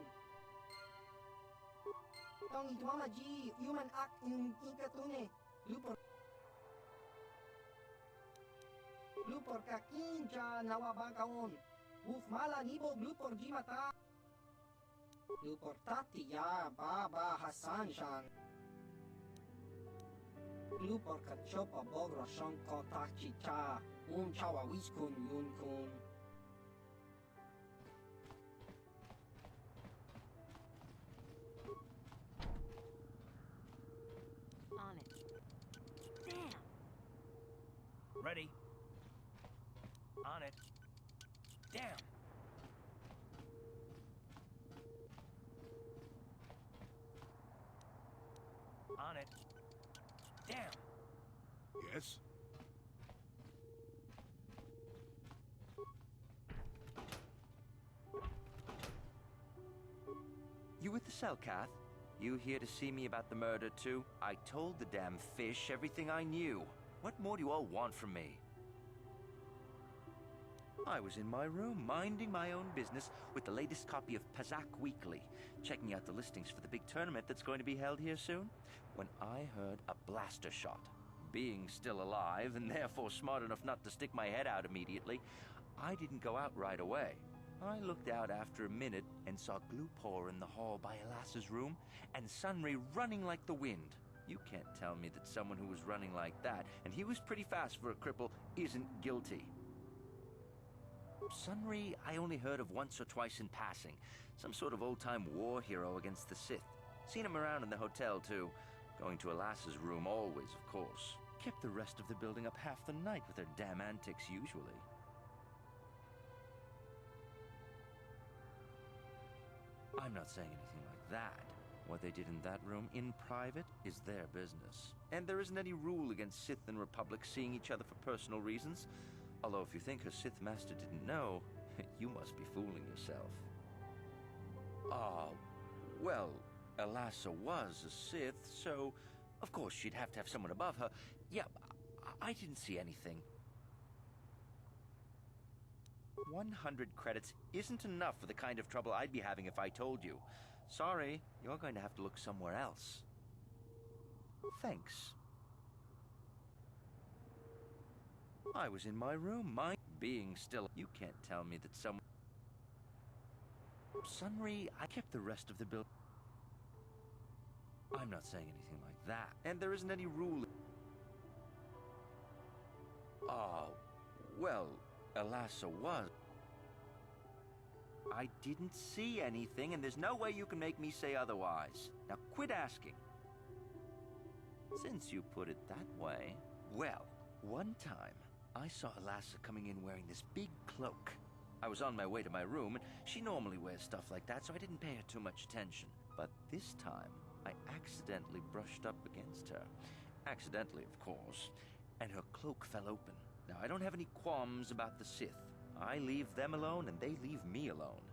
Tangi wama ji, human ak inkotune, glupor Glupor kakinja nawabagaon. Uf mala nibo glupor jimata. Glupor tatiya baba Hasan shan. Glupor kachopa bogra shan kontakchi cha. Chawa wiskun yun kun. Ready. On it. Damn! On it. Damn! Yes? You with the Selkath? You here to see me about the murder, too? I told the damn fish everything I knew. What more do you all want from me? I was in my room, minding my own business with the latest copy of Pazak Weekly, checking out the listings for the big tournament that's going to be held here soon, when I heard a blaster shot. Being still alive, and therefore smart enough not to stick my head out immediately, I didn't go out right away. I looked out after a minute and saw Glupor in the hall by Elas's room, and Sunray running like the wind. You can't tell me that someone who was running like that, and he was pretty fast for a cripple, isn't guilty. Sunray I only heard of once or twice in passing. Some sort of old-time war hero against the Sith. Seen him around in the hotel, too. Going to Elas's room always, of course. Kept the rest of the building up half the night with their damn antics usually. I'm not saying anything like that. What they did in that room in private is their business. And there isn't any rule against Sith and Republic seeing each other for personal reasons. Although if you think her Sith master didn't know, you must be fooling yourself. Well, Elassa was a Sith, so of course she'd have to have someone above her. Yeah, I didn't see anything. 100 credits isn't enough for the kind of trouble I'd be having if I told you. Sorry, you're going to have to look somewhere else. Thanks. I was in my room, being still. You can't tell me that someone... Sunray, I kept the rest of the bill. I'm not saying anything like that. And there isn't any rule... Well, Elassa was. I didn't see anything, and there's no way you can make me say otherwise. Now quit asking. Since you put it that way... Well, one time, I saw Elassa coming in wearing this big cloak. I was on my way to my room, and she normally wears stuff like that, so I didn't pay her too much attention. But this time, I accidentally brushed up against her. Accidentally, of course. And her cloak fell open. Now, I don't have any qualms about the Sith. I leave them alone, and they leave me alone.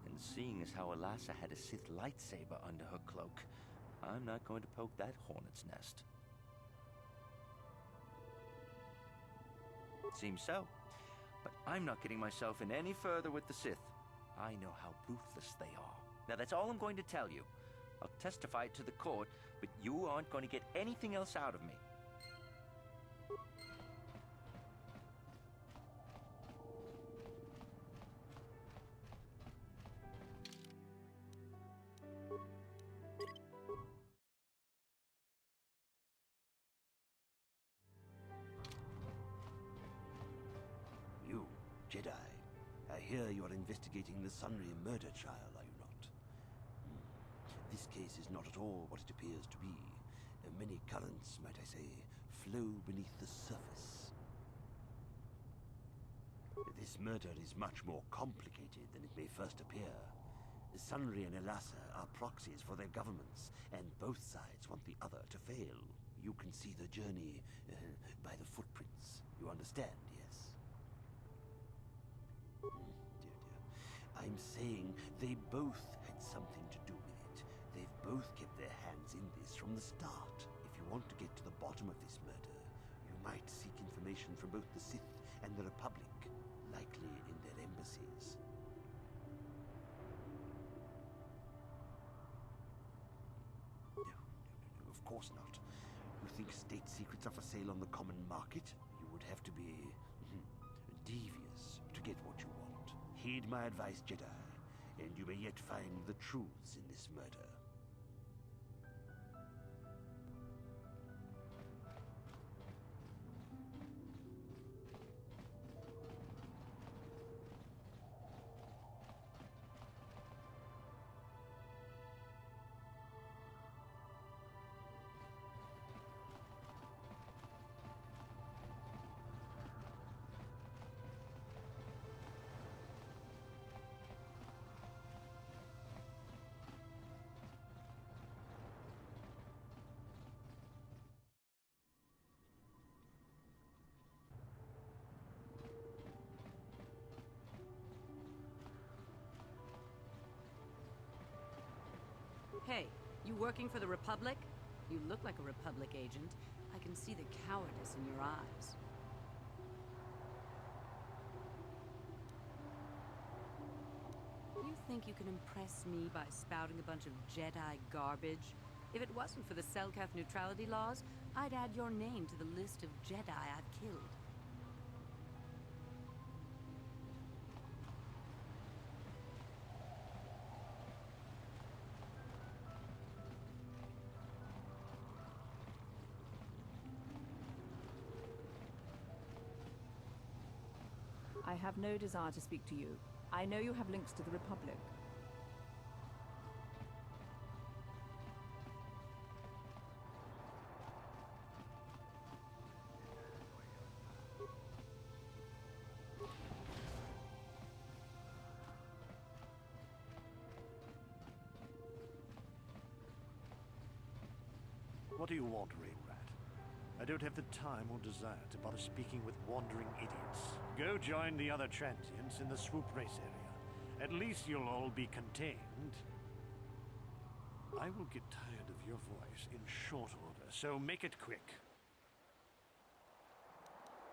And seeing as how Elassa had a Sith lightsaber under her cloak, I'm not going to poke that hornet's nest. Seems so. But I'm not getting myself in any further with the Sith. I know how ruthless they are. Now, that's all I'm going to tell you. I'll testify it to the court, but you aren't going to get anything else out of me. You, Jedi. I hear you're investigating the Sunray murder trial, are you not? This case is not at all what it appears to be. Many currents, might I say, flow beneath the surface. This murder is much more complicated than it may first appear. Sunray and Elassa are proxies for their governments, and both sides want the other to fail. You can see the journey by the footprints. You understand, yes? Dear. I'm saying they both had something to do with it. They've both kept their hands in this from the start. If you want to get to the bottom of this murder, you might seek information from both the Sith and the Republic, likely in their embassies. No, of course not. You think state secrets are for sale on the common market? You would have to be devious to get what you want. Heed my advice, Jedi, and you may yet find the truths in this murder. Hey, you working for the Republic? You look like a Republic agent. I can see the cowardice in your eyes. You think you can impress me by spouting a bunch of Jedi garbage? If it wasn't for the Selkath neutrality laws, I'd add your name to the list of Jedi I've killed. I have no desire to speak to you. I know you have links to the Republic. What do you want, Rain Rat? I don't have the time or desire to bother speaking with wandering idiots. Go join the other transients in the swoop race area. At least you'll all be contained. I will get tired of your voice in short order, so make it quick.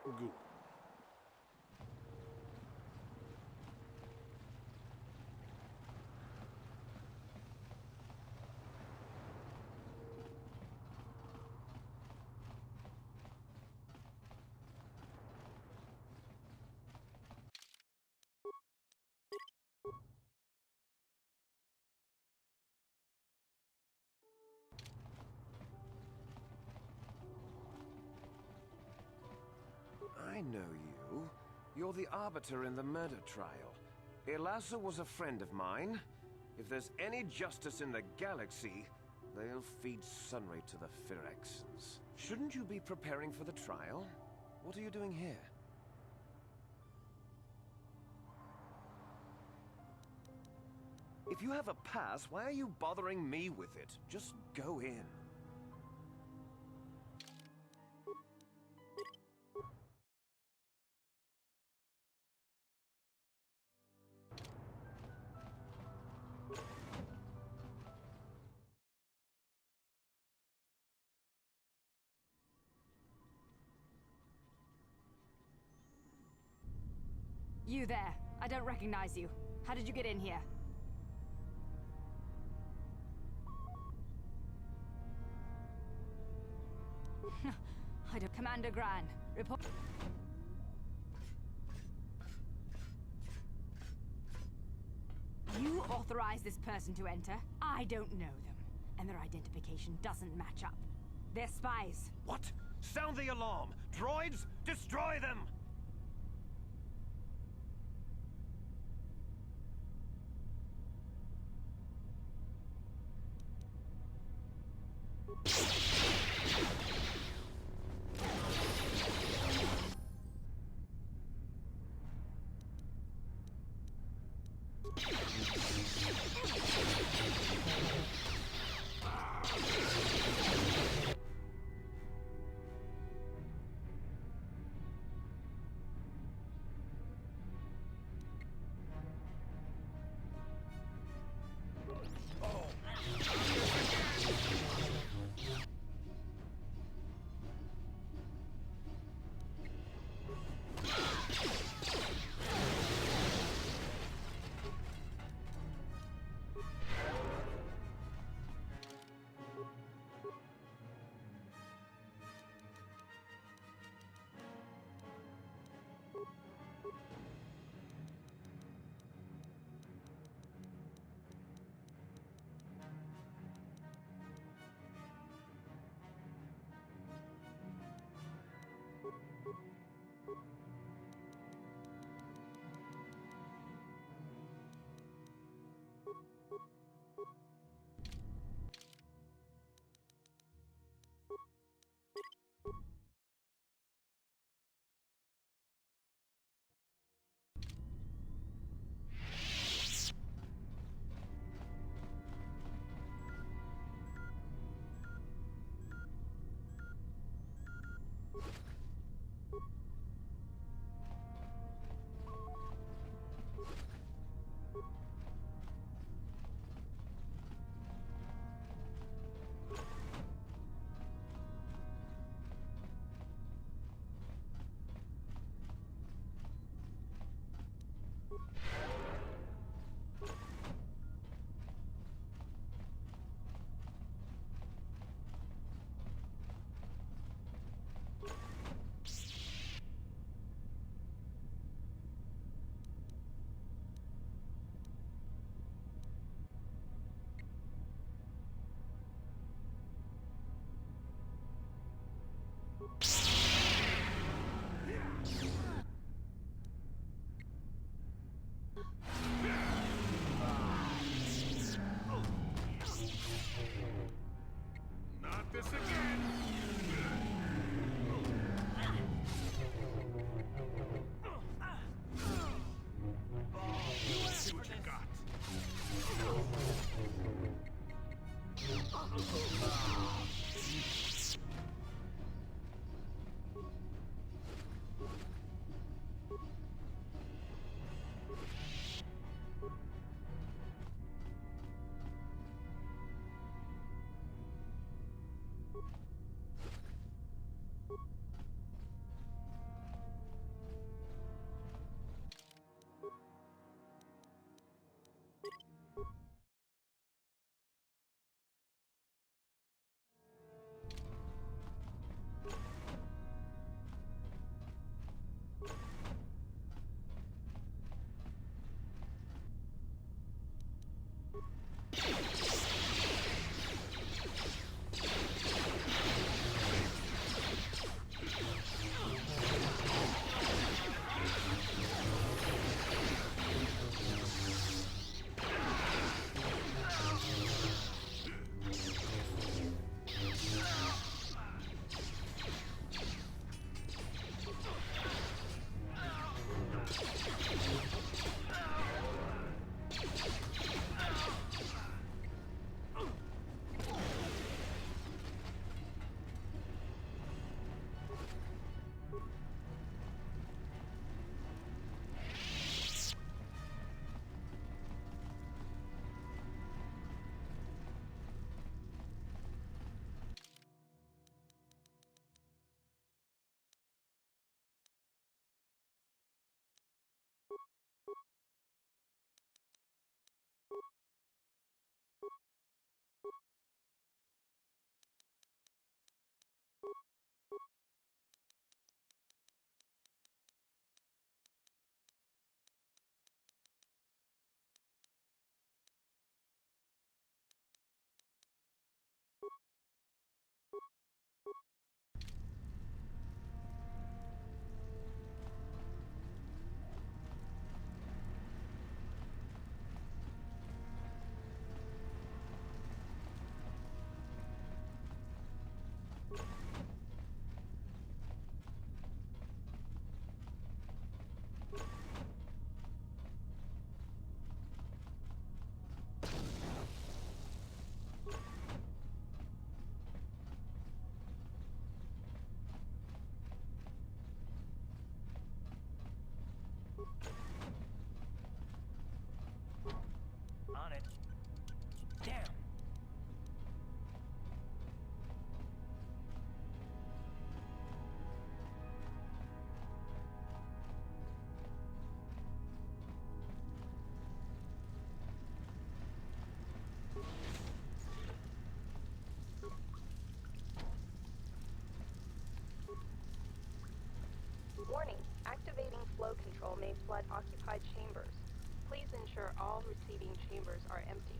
Good. I know you. You're the arbiter in the murder trial. Elasa was a friend of mine. If there's any justice in the galaxy, they'll feed sunray to the Phyrexians. Shouldn't you be preparing for the trial? What are you doing here? If you have a pass, why are you bothering me with it? Just go in. You there. I don't recognize you. How did you get in here? I don't... Commander Gran, report... You authorized this person to enter? I don't know them, and their identification doesn't match up. They're spies. What? Sound the alarm! Droids, destroy them! Not this again! See what you got. On it. Damn. Warning. Activating flow control may flood occupied chambers. Please ensure all receiving chambers are empty.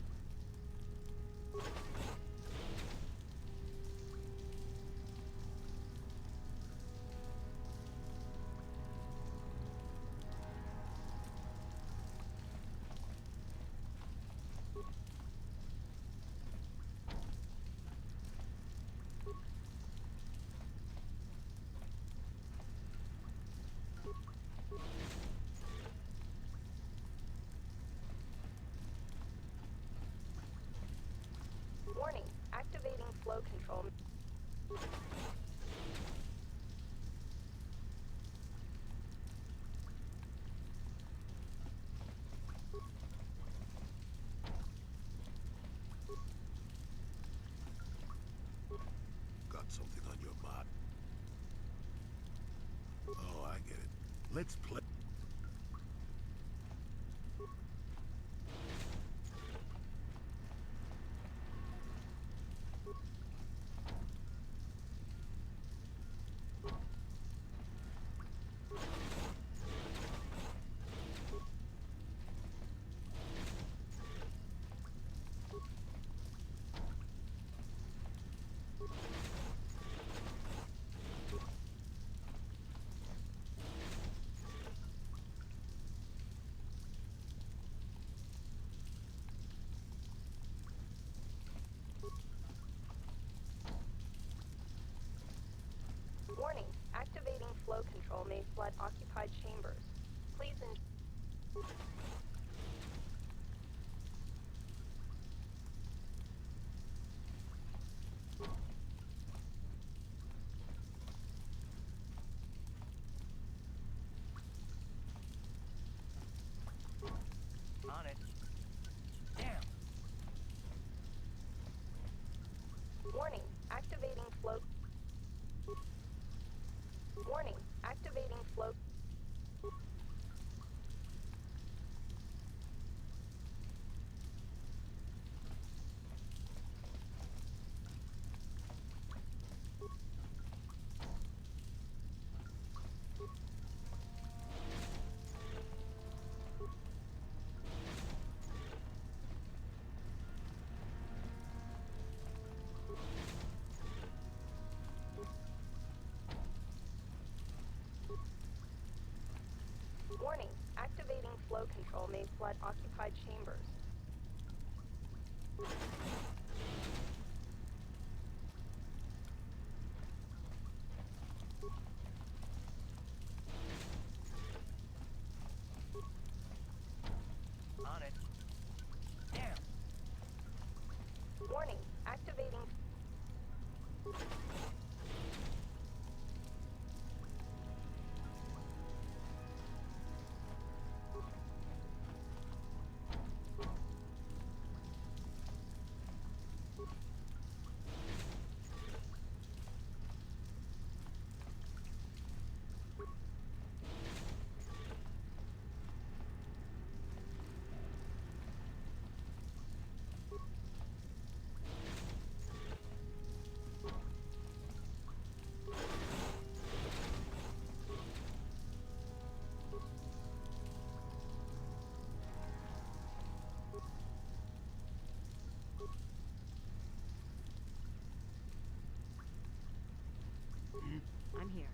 Warning. Activating flow control. Got something on your mind? Oh, I get it. Let's play. flow control may flood occupied chambers. Please ensure... On it. Damn. Warning, activating flow... Warning, activating flow... Warning, activating flow control may flood occupied chambers. On it. Damn. Warning, activating... I'm here.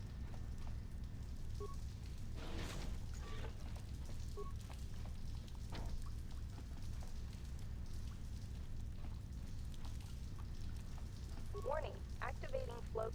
Warning, activating flow...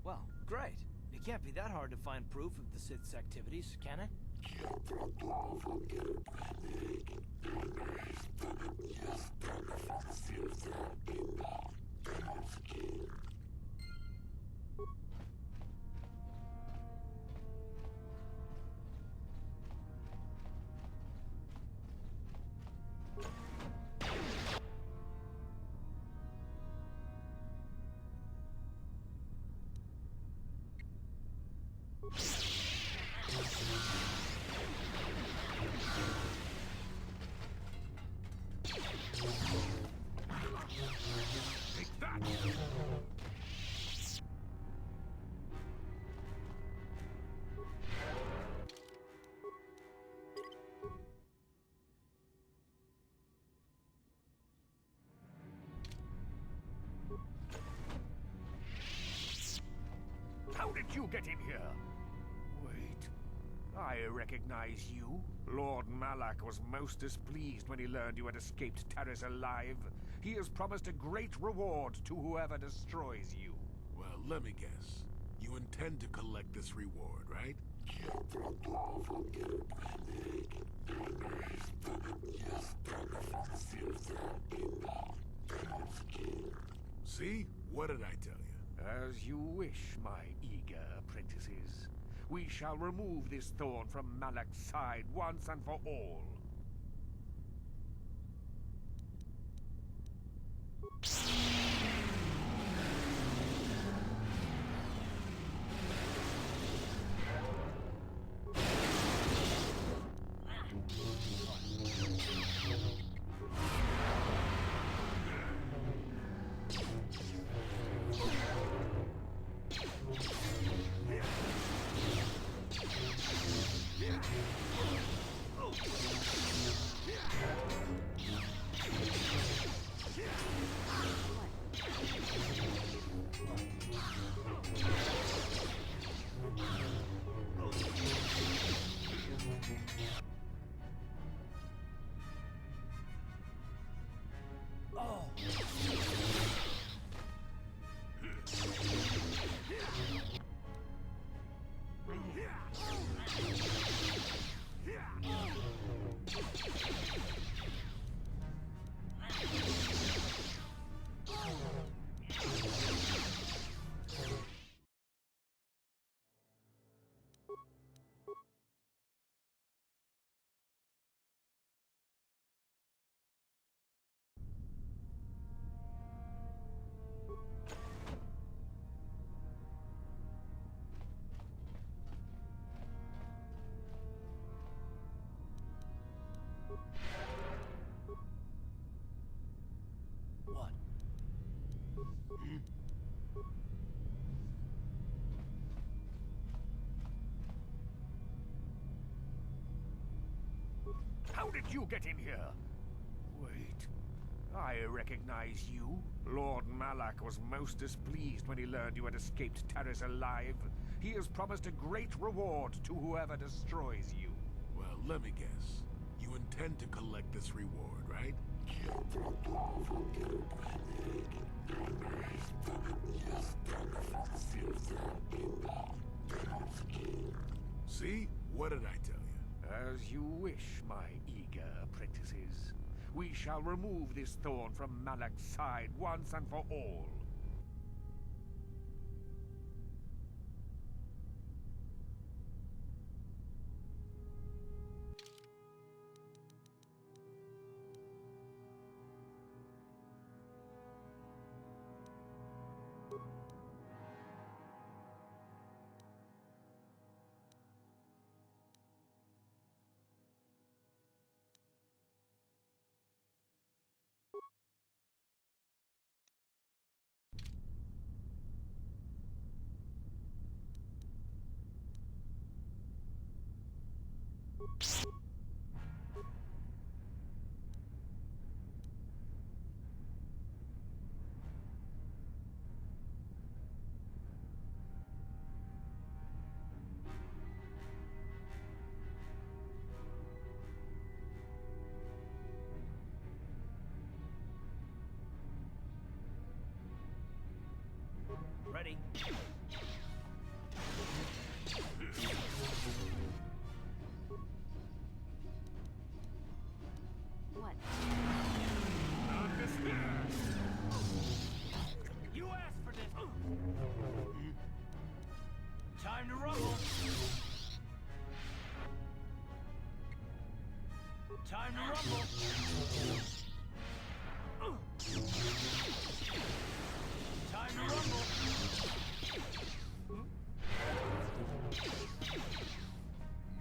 Well, great. It can't be that hard to find proof of the Sith's activities, can it? Take that! How did you get in here? Wait, I recognize you. Lord Malak was most displeased when he learned you had escaped Terrace alive. He has promised a great reward to whoever destroys you. Well, let me guess. You intend to collect this reward, right? See? What did I tell you? As you wish, my eager apprentices. We shall remove this thorn from Malak's side once and for all. did you get in here? Wait, I recognize you. Lord Malak was most displeased when he learned you had escaped Terrace alive. He has promised a great reward to whoever destroys you. Well, let me guess. You intend to collect this reward, right? See? What did I tell you? As you wish, my eager apprentices. We shall remove this thorn from Malak's side once and for all. Ready? What? You asked for this! Time to rumble! Time to rumble! Time to rumble!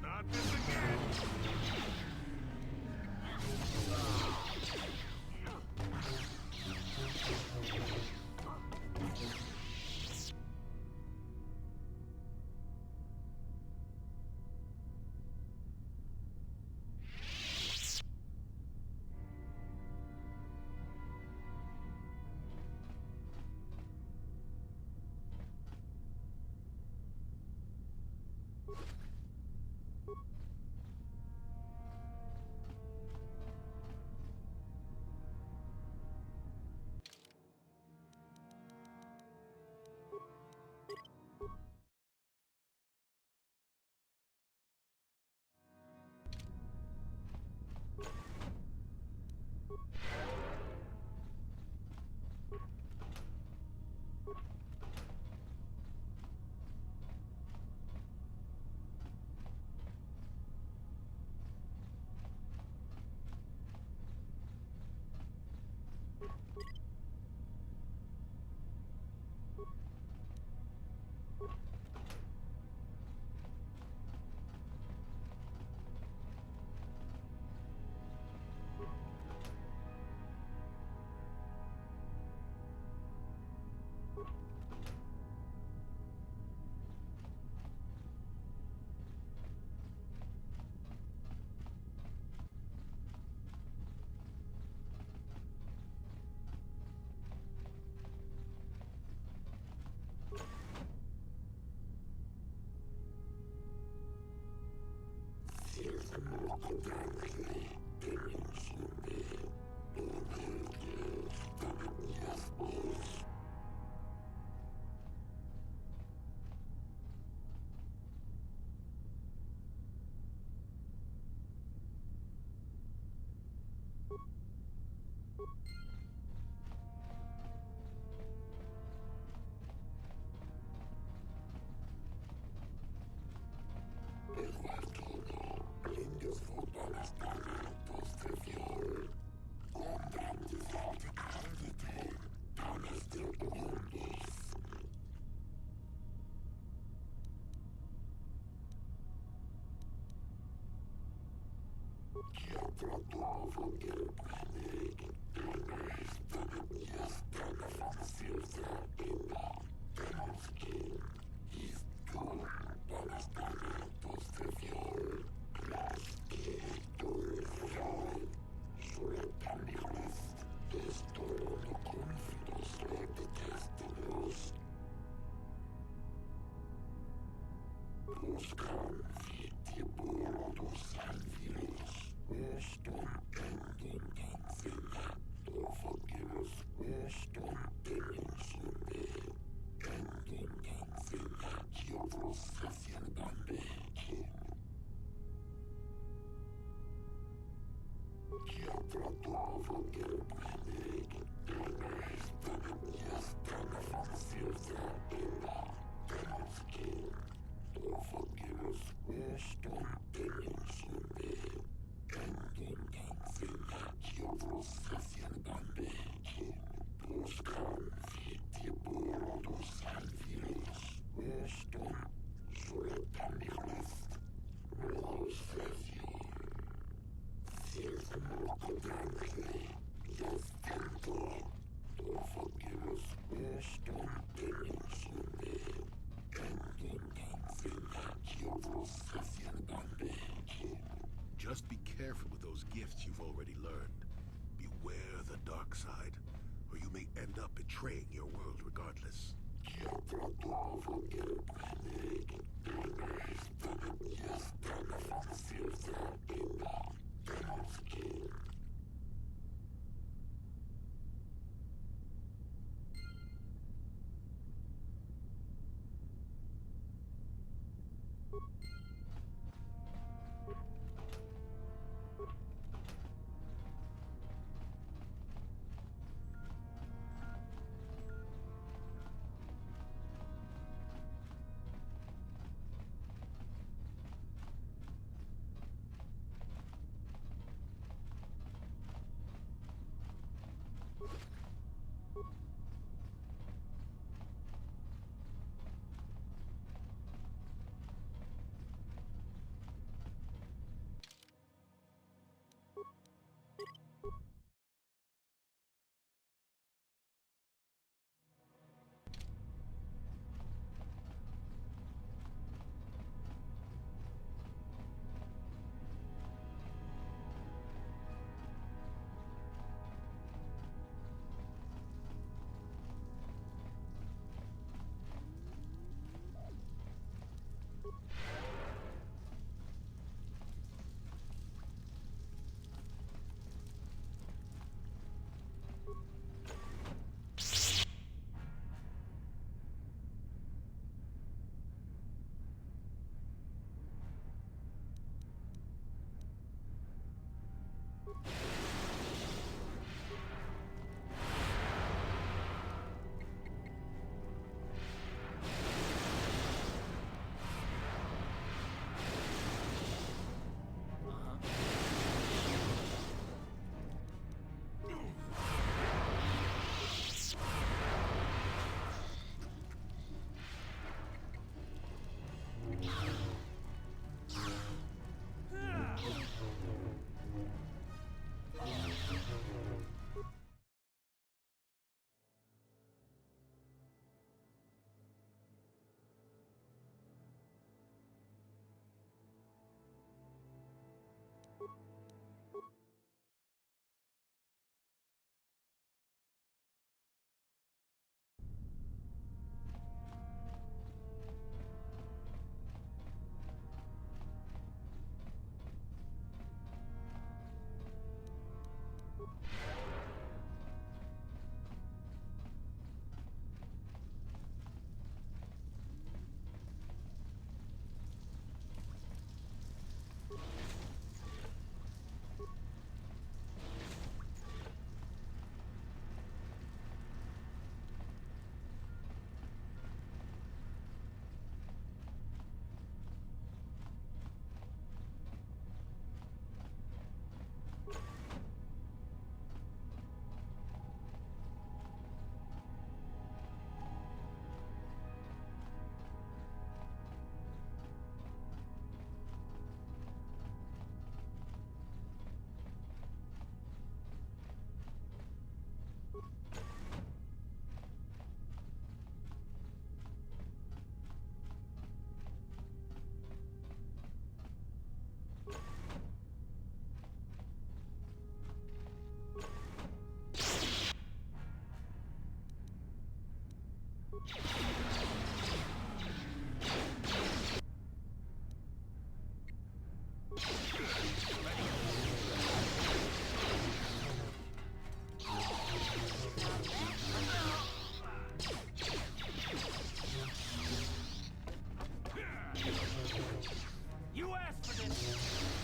Not this again! Just be careful with those gifts you've already learned. Beware the dark side, or you may end up betraying your world regardless. You asked for this!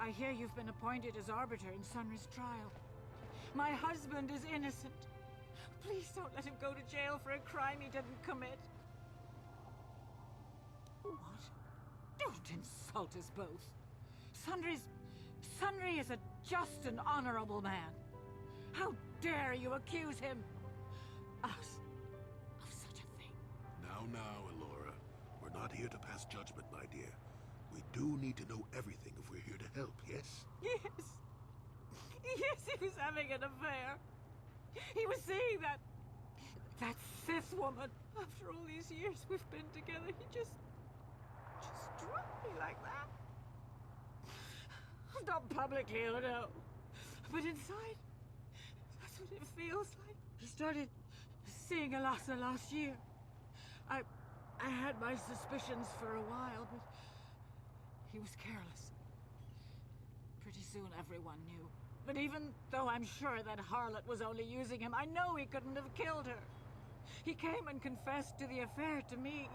I hear you've been appointed as arbiter in Sunry's trial. My husband is innocent. Please don't let him go to jail for a crime he didn't commit. What? Don't insult us both. Sunry is a just and honorable man. How dare you accuse him? Us of such a thing. Now, Elora. We're not here to pass judgment, my dear. We do need to know everything if we're here to help, yes? Yes. Yes, he was having an affair. He was seeing that Sith woman. After all these years we've been together, he just dropped me like that. Not publicly, oh no. But inside, that's what it feels like. He started seeing Alasa last year. I had my suspicions for a while, but he was careless. Pretty soon everyone knew. But even though I'm sure that harlot was only using him, I know he couldn't have killed her. He came and confessed to the affair to me.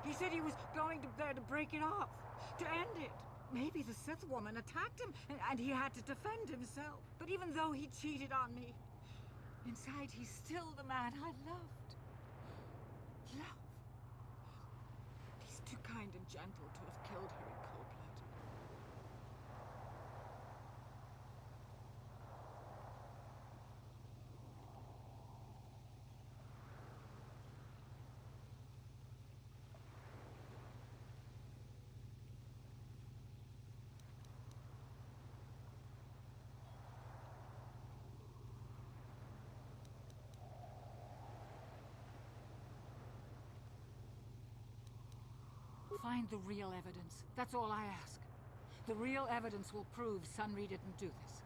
He said he was going there to break it off, to end it. Maybe the Sith woman attacked him, and he had to defend himself. But even though he cheated on me, inside he's still the man I loved. Love. He's too kind and gentle to have killed her in cold blood. Find the real evidence. That's all I ask. The real evidence will prove Sunry didn't do this.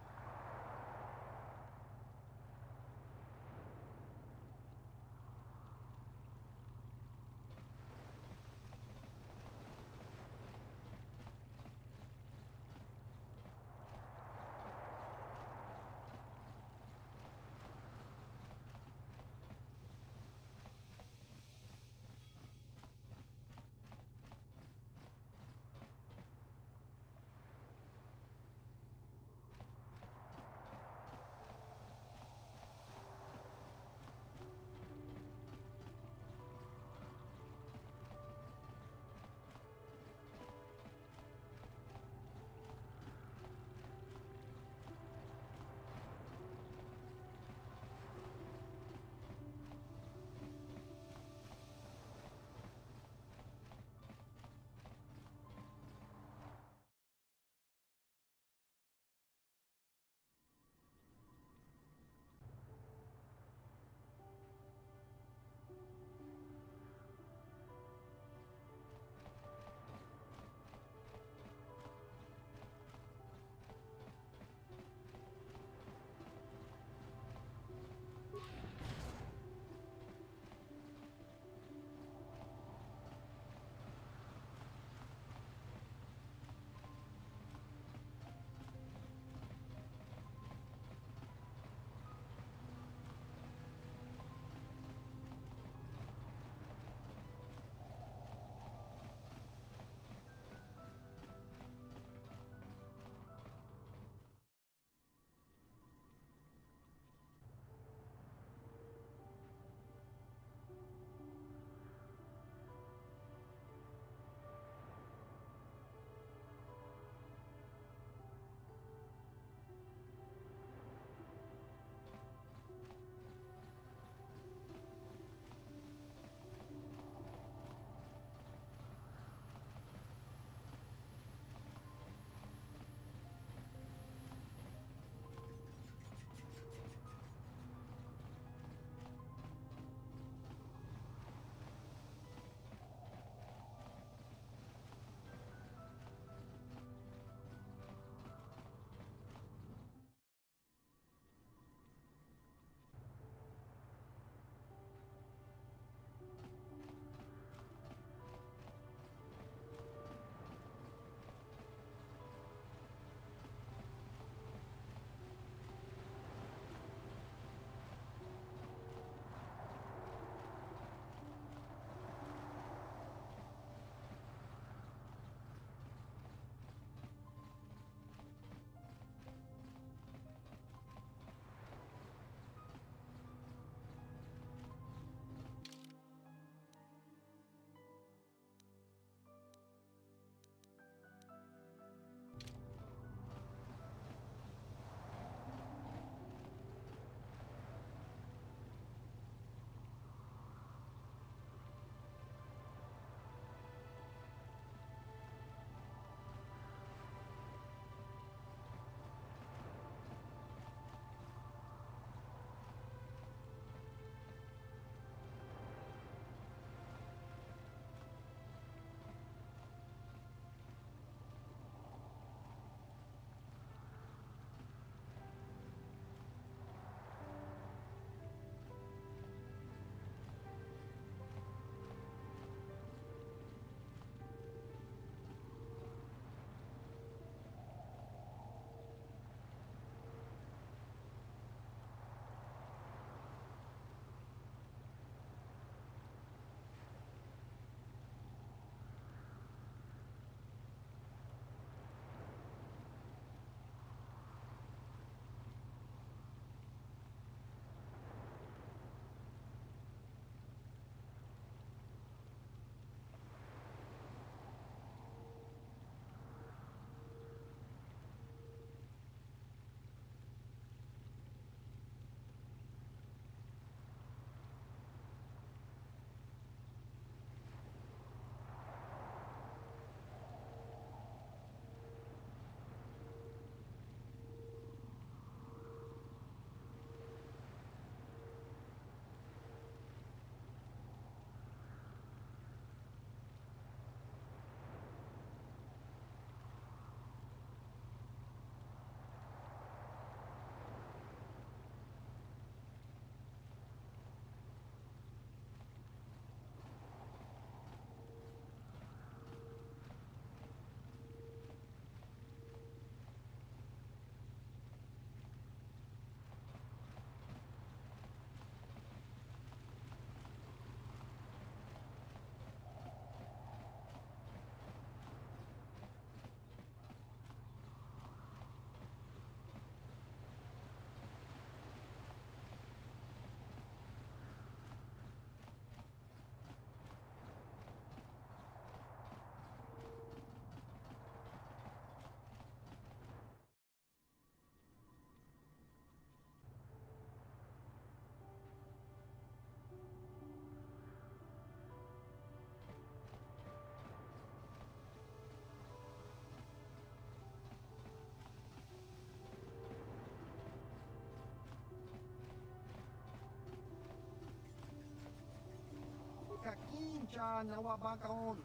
kakinja nawabakaon.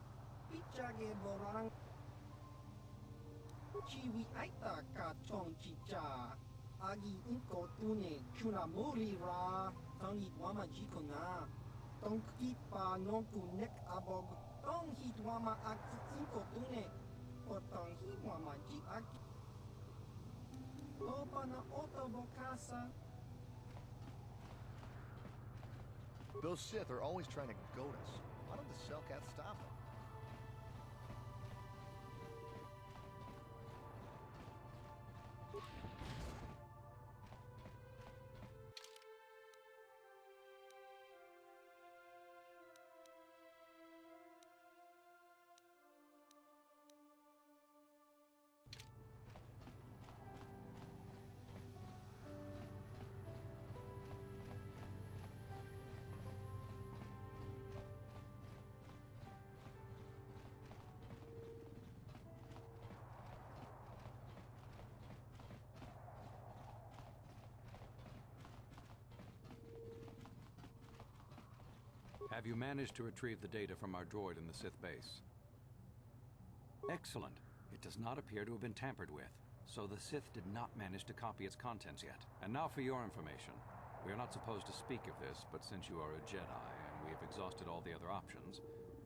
Pichage borang. Chiwi aita ka chong chicha. Agi inko tune chunamuri ra. Tangi wama jikona. Tong kipa nonku nek abog. Tong hit wama aki inko tune. Potong hi wama ji aki. Opa na otobokasa. Those Sith are always trying to goad us. Why don't the Selkath stop them? Have you managed to retrieve the data from our droid in the Sith base? Excellent. It does not appear to have been tampered with, so the Sith did not manage to copy its contents yet. And now for your information. We are not supposed to speak of this, but since you are a Jedi and we have exhausted all the other options,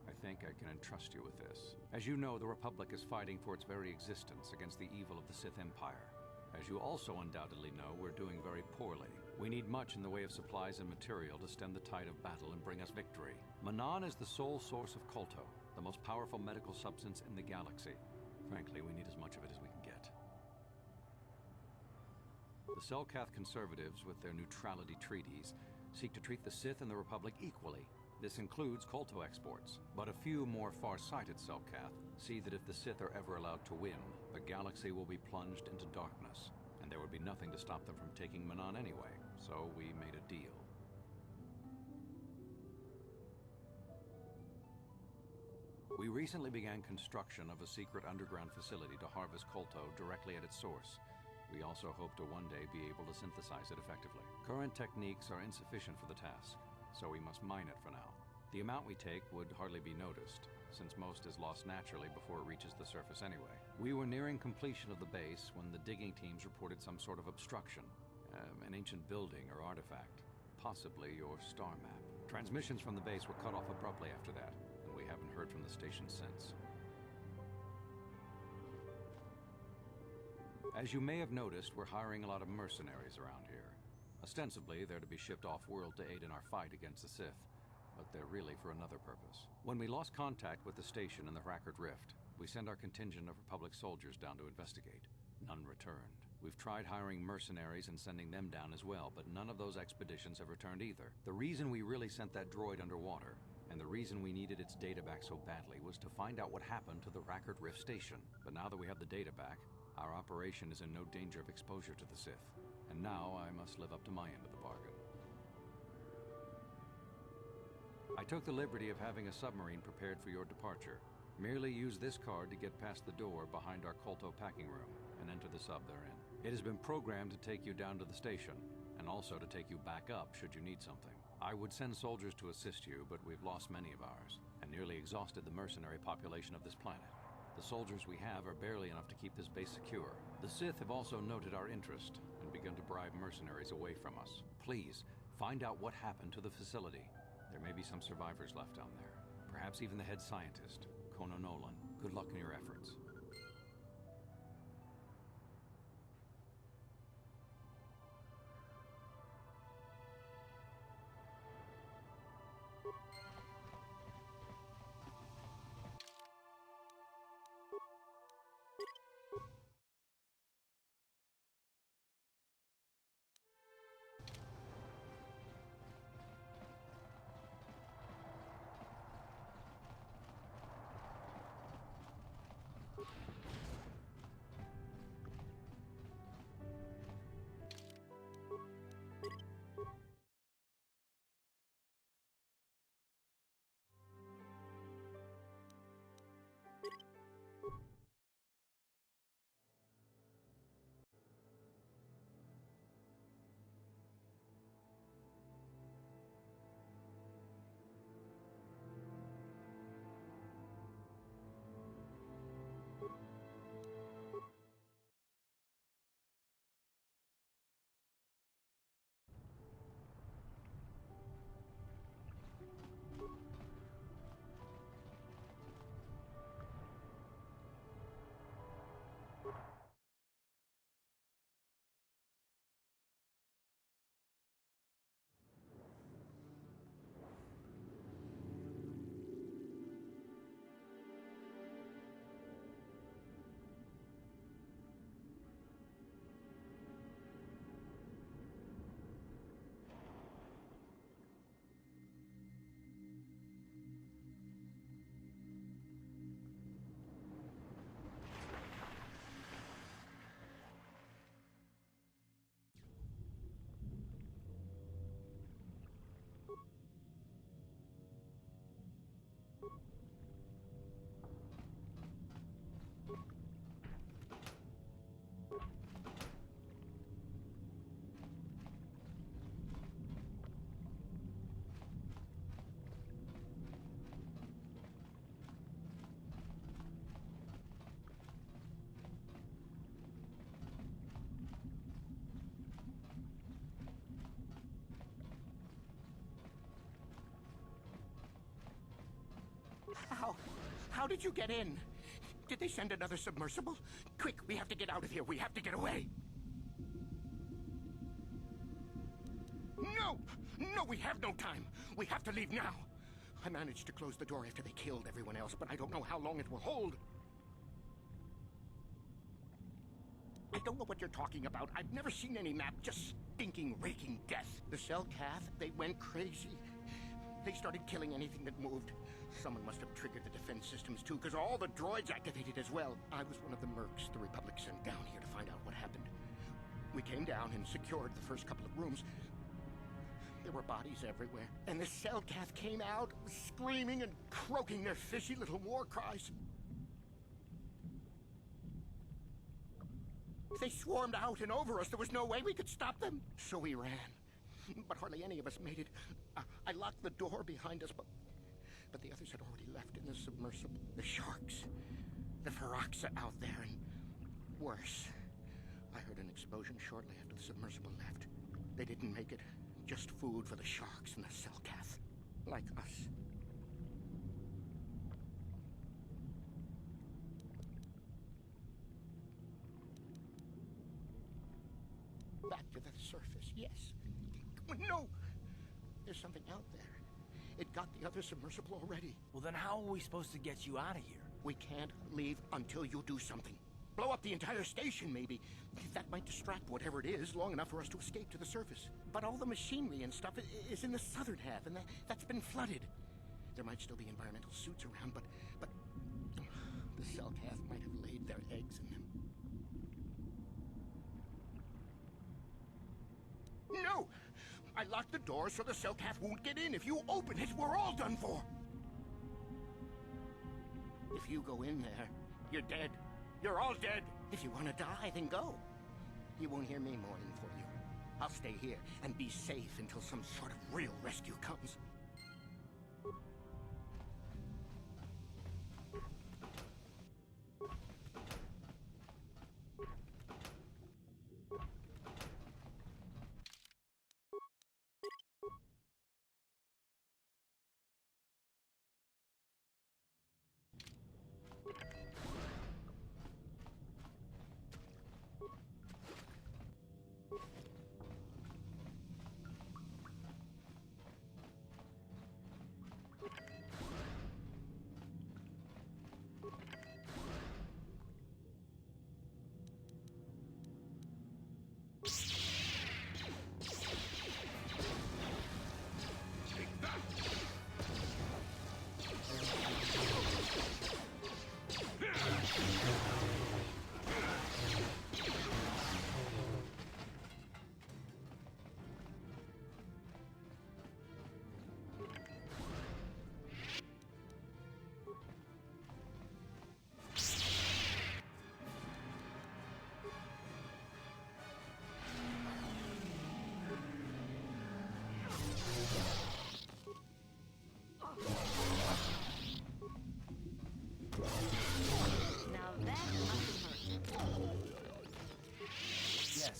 I think I can entrust you with this. As you know, the Republic is fighting for its very existence against the evil of the Sith Empire. As you also undoubtedly know, we're doing very poorly. We need much in the way of supplies and material to stem the tide of battle and bring us victory. Manaan is the sole source of Kolto, the most powerful medical substance in the galaxy. Frankly, we need as much of it as we can get. The Selkath conservatives, with their neutrality treaties, seek to treat the Sith and the Republic equally. This includes Kolto exports, but a few more far-sighted Selkath see that if the Sith are ever allowed to win, the galaxy will be plunged into darkness, and there would be nothing to stop them from taking Manaan anyway, so we made a deal. We recently began construction of a secret underground facility to harvest Kolto directly at its source. We also hope to one day be able to synthesize it effectively. Current techniques are insufficient for the task, so we must mine it for now. The amount we take would hardly be noticed, since most is lost naturally before it reaches the surface anyway. We were nearing completion of the base when the digging teams reported some sort of obstruction. An ancient building or artifact, possibly your star map. Transmissions from the base were cut off abruptly after that, and we haven't heard from the station since. As you may have noticed, we're hiring a lot of mercenaries around here. Ostensibly, they're to be shipped off-world to aid in our fight against the Sith, but they're really for another purpose. When we lost contact with the station in the Rackard Rift, we sent our contingent of Republic soldiers down to investigate. None returned. We've tried hiring mercenaries and sending them down as well, but none of those expeditions have returned either. The reason we really sent that droid underwater, and the reason we needed its data back so badly, was to find out what happened to the Rackard Rift station. But now that we have the data back, our operation is in no danger of exposure to the Sith. And now I must live up to my end of the bargain. I took the liberty of having a submarine prepared for your departure. Merely use this card to get past the door behind our Kolto packing room and enter the sub therein. It has been programmed to take you down to the station, and also to take you back up should you need something. I would send soldiers to assist you, but we've lost many of ours, and nearly exhausted the mercenary population of this planet. The soldiers we have are barely enough to keep this base secure. The Sith have also noted our interest and begun to bribe mercenaries away from us. Please, find out what happened to the facility. There may be some survivors left down there. Perhaps even the head scientist, Kono Nolan. Good luck in your efforts. How did you get in? Did they send another submersible? Quick, we have to get out of here. We have to get away. No! No, we have no time. We have to leave now. I managed to close the door after they killed everyone else, but I don't know how long it will hold. I don't know what you're talking about. I've never seen any map. Just stinking, raking death. The Selkath, they went crazy. They started killing anything that moved. Someone must have triggered the defense systems too, because all the droids activated as well. I was one of the mercs the Republic sent down here to find out what happened. We came down and secured the first couple of rooms. There were bodies everywhere, and the Selkath came out, screaming and croaking their fishy little war cries. They swarmed out and over us. There was no way we could stop them. So we ran. But hardly any of us made it. I locked the door behind us, but the others had already left in the submersible. The sharks. The Ferox are out there, and worse. I heard an explosion shortly after the submersible left. They didn't make it. Just food for the sharks and the Selkath. Like us. Back to the surface, yes. No! There's something out there. It got the other submersible already. Well, then how are we supposed to get you out of here? We can't leave until you do something. Blow up the entire station, maybe. That might distract whatever it is long enough for us to escape to the surface. But all the machinery and stuff is in the southern half, and that's been flooded. There might still be environmental suits around, but the Selkath might have laid their eggs in them. No! I locked the door so the Selkath won't get in. If you open it, we're all done for. If you go in there, you're dead. You're all dead. If you want to die, then go. You won't hear me mourning for you. I'll stay here and be safe until some sort of real rescue comes.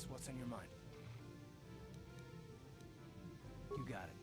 What's on your mind? You got it.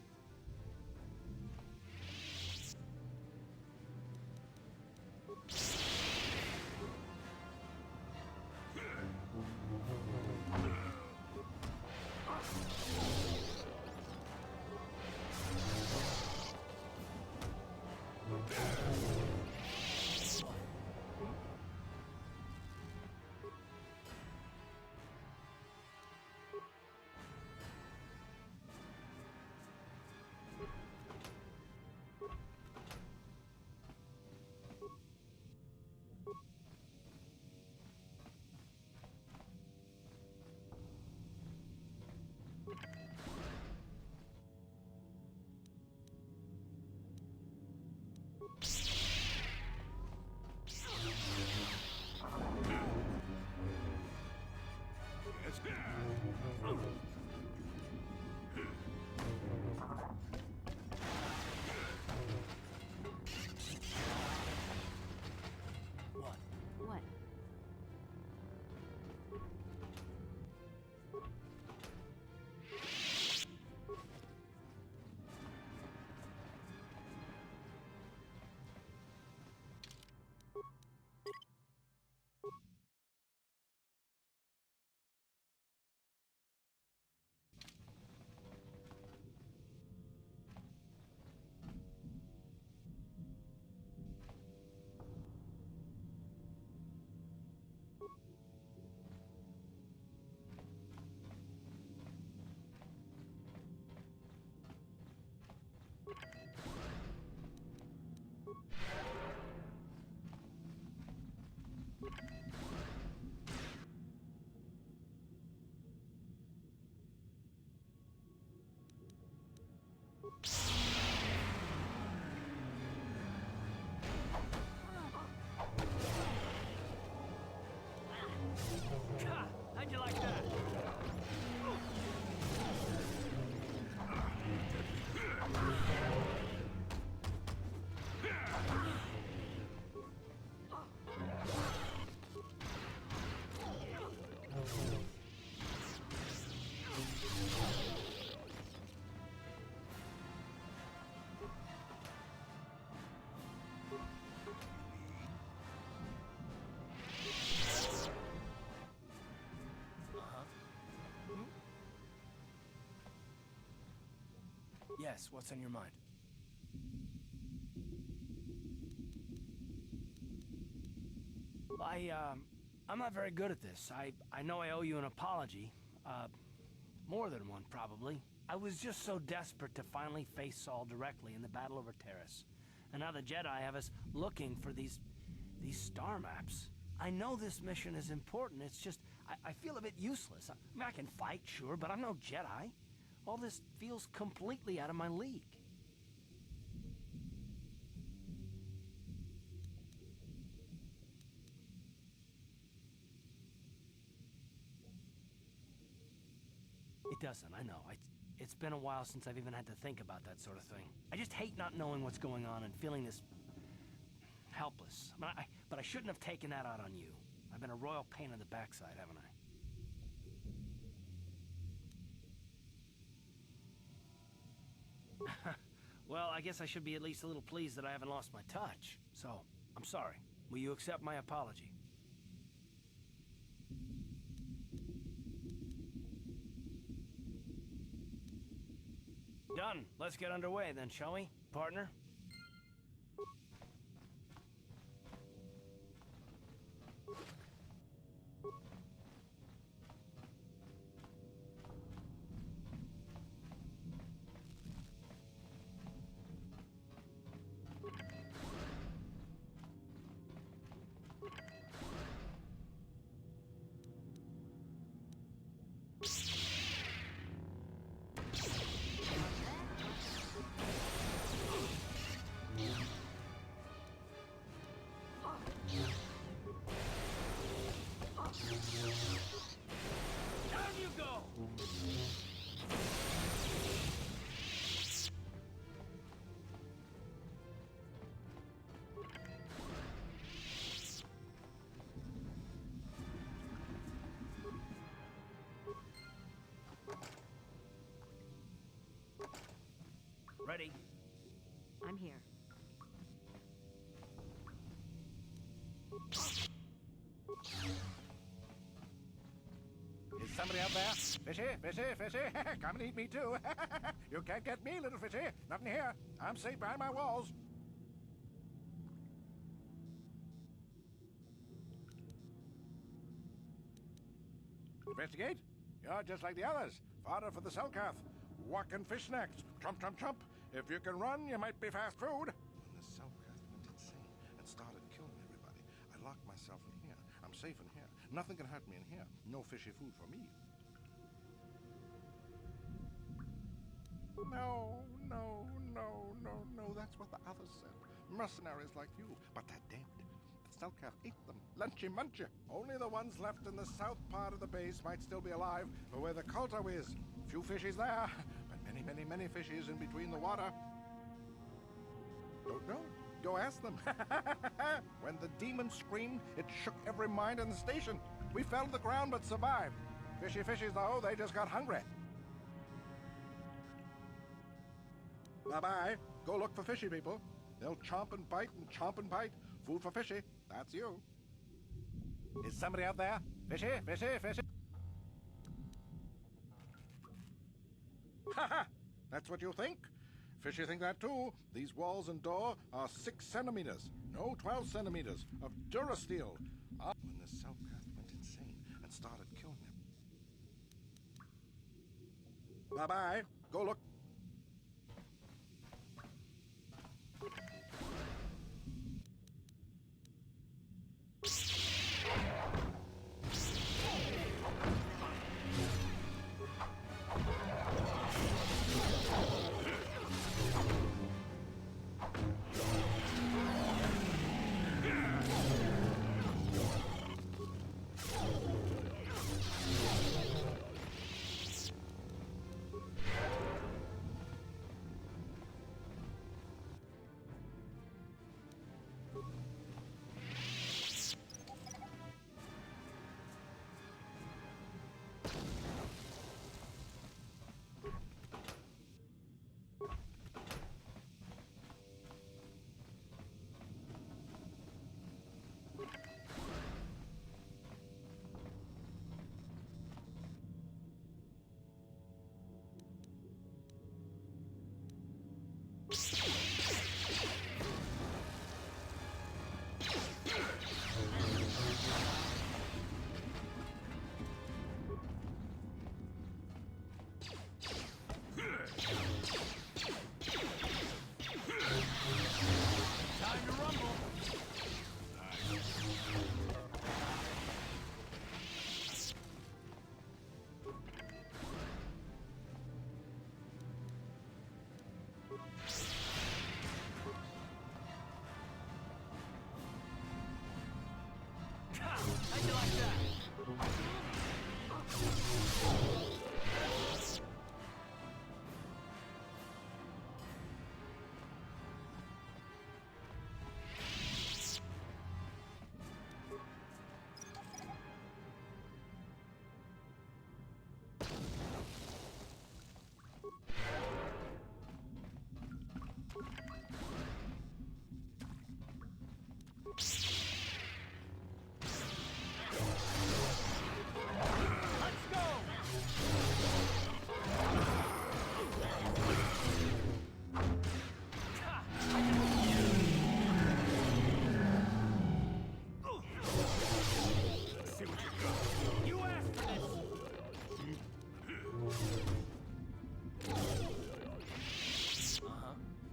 What? How'd you like that? Yes, what's on your mind? I'm not very good at this. I know I owe you an apology. More than one, probably. I was just so desperate to finally face Saul directly in the battle over Terrace. And now the Jedi have us looking for these star maps. I know this mission is important, it's just, I feel a bit useless. I mean, I can fight, sure, but I'm no Jedi. All this feels completely out of my league. It doesn't, I know. It's been a while since I've even had to think about that sort of thing. I just hate not knowing what's going on and feeling this helpless. But I shouldn't have taken that out on you. I've been a royal pain in the backside, haven't I? Well, I guess I should be at least a little pleased that I haven't lost my touch. So, I'm sorry. Will you accept my apology? Done. Let's get underway then, shall we, partner? Down you go! Ready? I'm here. Is somebody out there? Fishy, fishy, fishy! Come and eat me too! You can't get me, little fishy! Nothing here! I'm safe behind my walls! Investigate? You're just like the others. Fodder for the Selkath. Walking fish snacks. Trump, trump, trump. If you can run, you might be fast food. When the Selkath went insane and started killing everybody, I locked myself in here. I'm safe in here. Nothing can hurt me in here. No fishy food for me. No, no, no, no, no. That's what the others said. Mercenaries like you. But they're dead. The Selkath ate them. Lunchy munchy. Only the ones left in the south part of the base might still be alive, for where the Kulta is. Few fishies there, but many, many, many fishies in between the water. Don't know. Go ask them. When the demon screamed, it shook every mind in the station. We fell to the ground but survived. Fishy fishies, though, they just got hungry. Bye-bye. Go look for fishy people. They'll chomp and bite and chomp and bite. Food for fishy. That's you. Is somebody out there? Fishy, fishy, fishy. Ha ha! That's what you think? Fishy think that too. These walls and door are 6 centimeters, no 12 centimeters, of durasteel. When the Selkath went insane and started killing them. Bye-bye. Go look.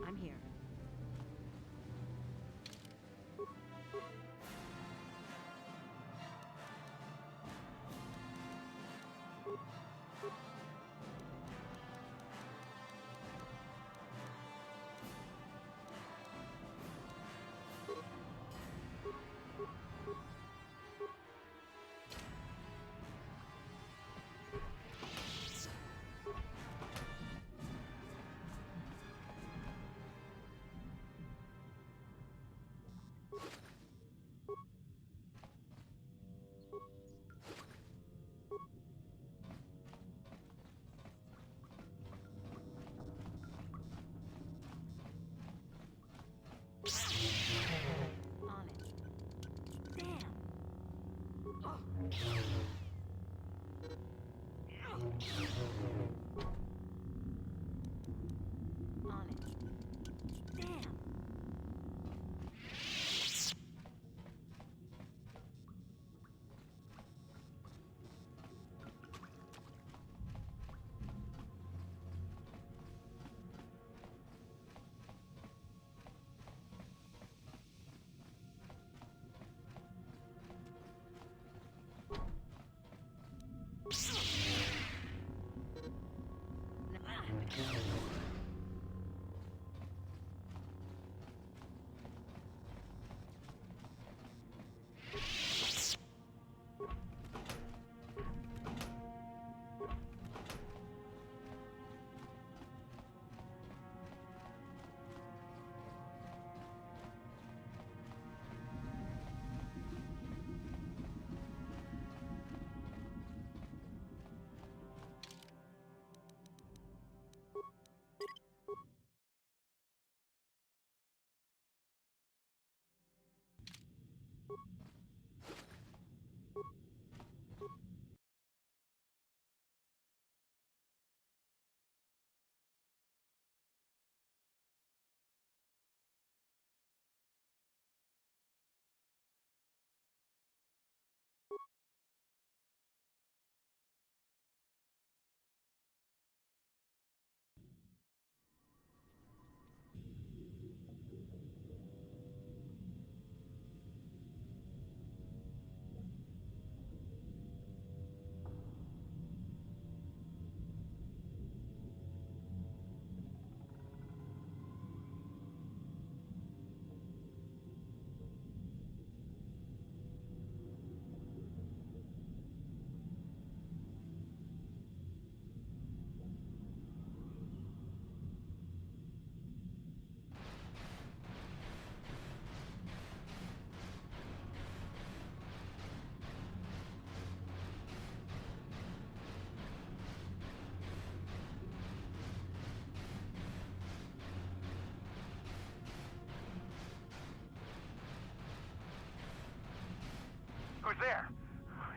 I'm here. On it. Damn. On it. Damn. Who's there?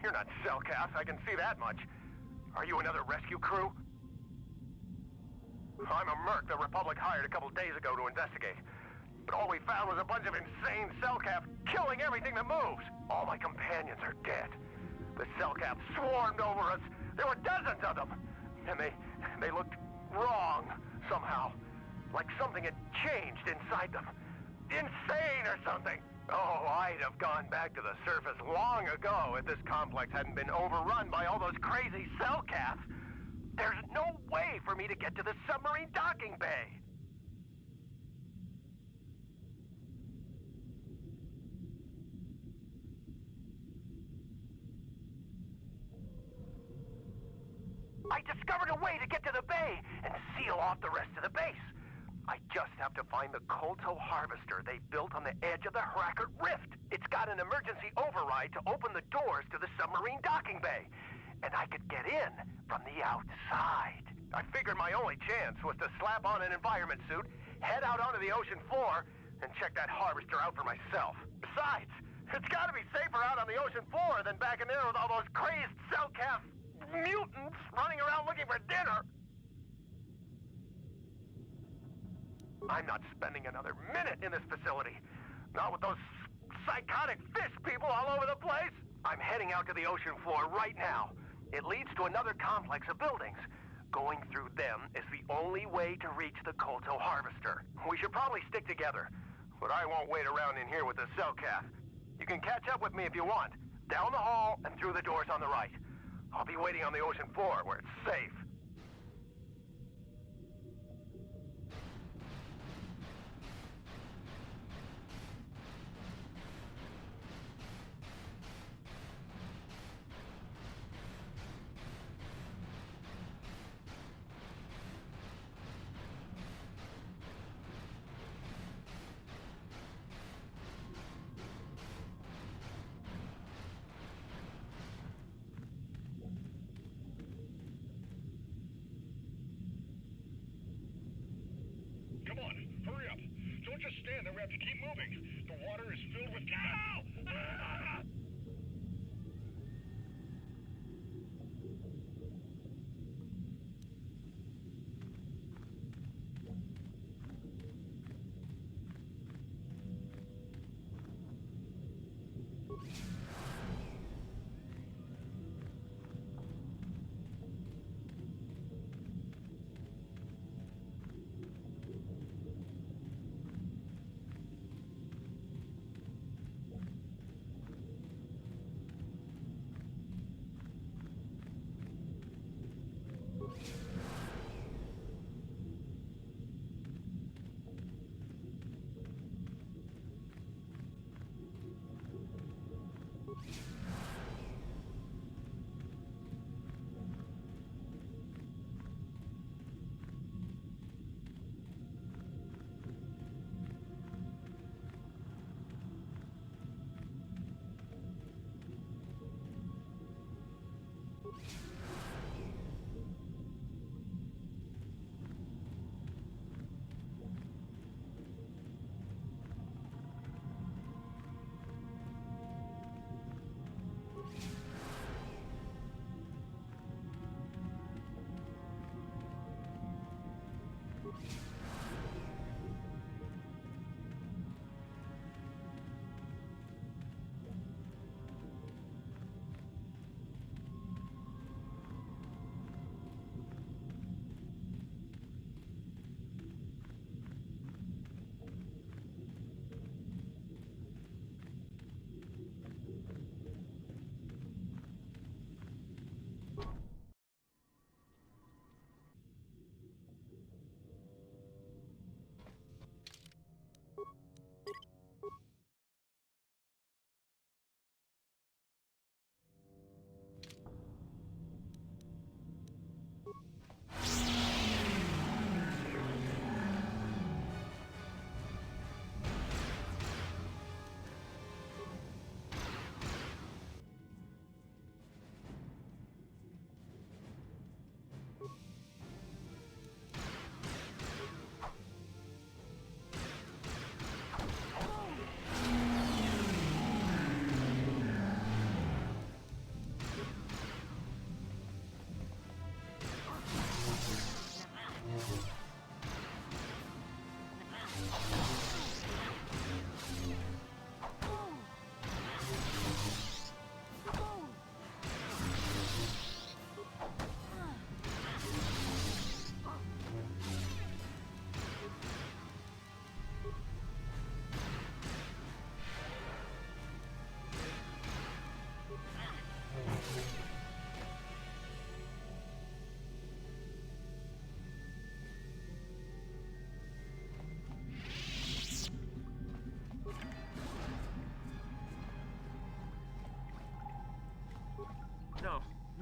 You're not Cellcath, I can see that much. Are you another rescue crew? I'm a merc the Republic hired a couple days ago to investigate. But all we found was a bunch of insane Cellcath killing everything that moves. All my companions are dead. The Cellcath swarmed over us. There were dozens of them. And they looked wrong, somehow. Like something had changed inside them. Insane or something. Oh, I'd have gone back to the surface long ago if this complex hadn't been overrun by all those crazy Cellcaths. There's no way for me to get to the submarine docking bay. I discovered a way to get to the bay and seal off the rest of the base. I just have to find the Kolto harvester they built on the edge of the Hrackert Rift. It's got an emergency override to open the doors to the submarine docking bay. And I could get in from the outside. I figured my only chance was to slap on an environment suit, head out onto the ocean floor, and check that harvester out for myself. Besides, it's gotta be safer out on the ocean floor than back in there with all those crazed cell-calf mutants running around looking for dinner. I'm not spending another minute in this facility. Not with those psychotic fish people all over the place. I'm heading out to the ocean floor right now. It leads to another complex of buildings. Going through them is the only way to reach the Kolto harvester. We should probably stick together, but I won't wait around in here with the cell calf. You can catch up with me if you want. Down the hall and through the doors on the right. I'll be waiting on the ocean floor where it's safe. Come on, hurry up. Don't just stand there, we have to keep moving. The water is filled with... Ow! Ah!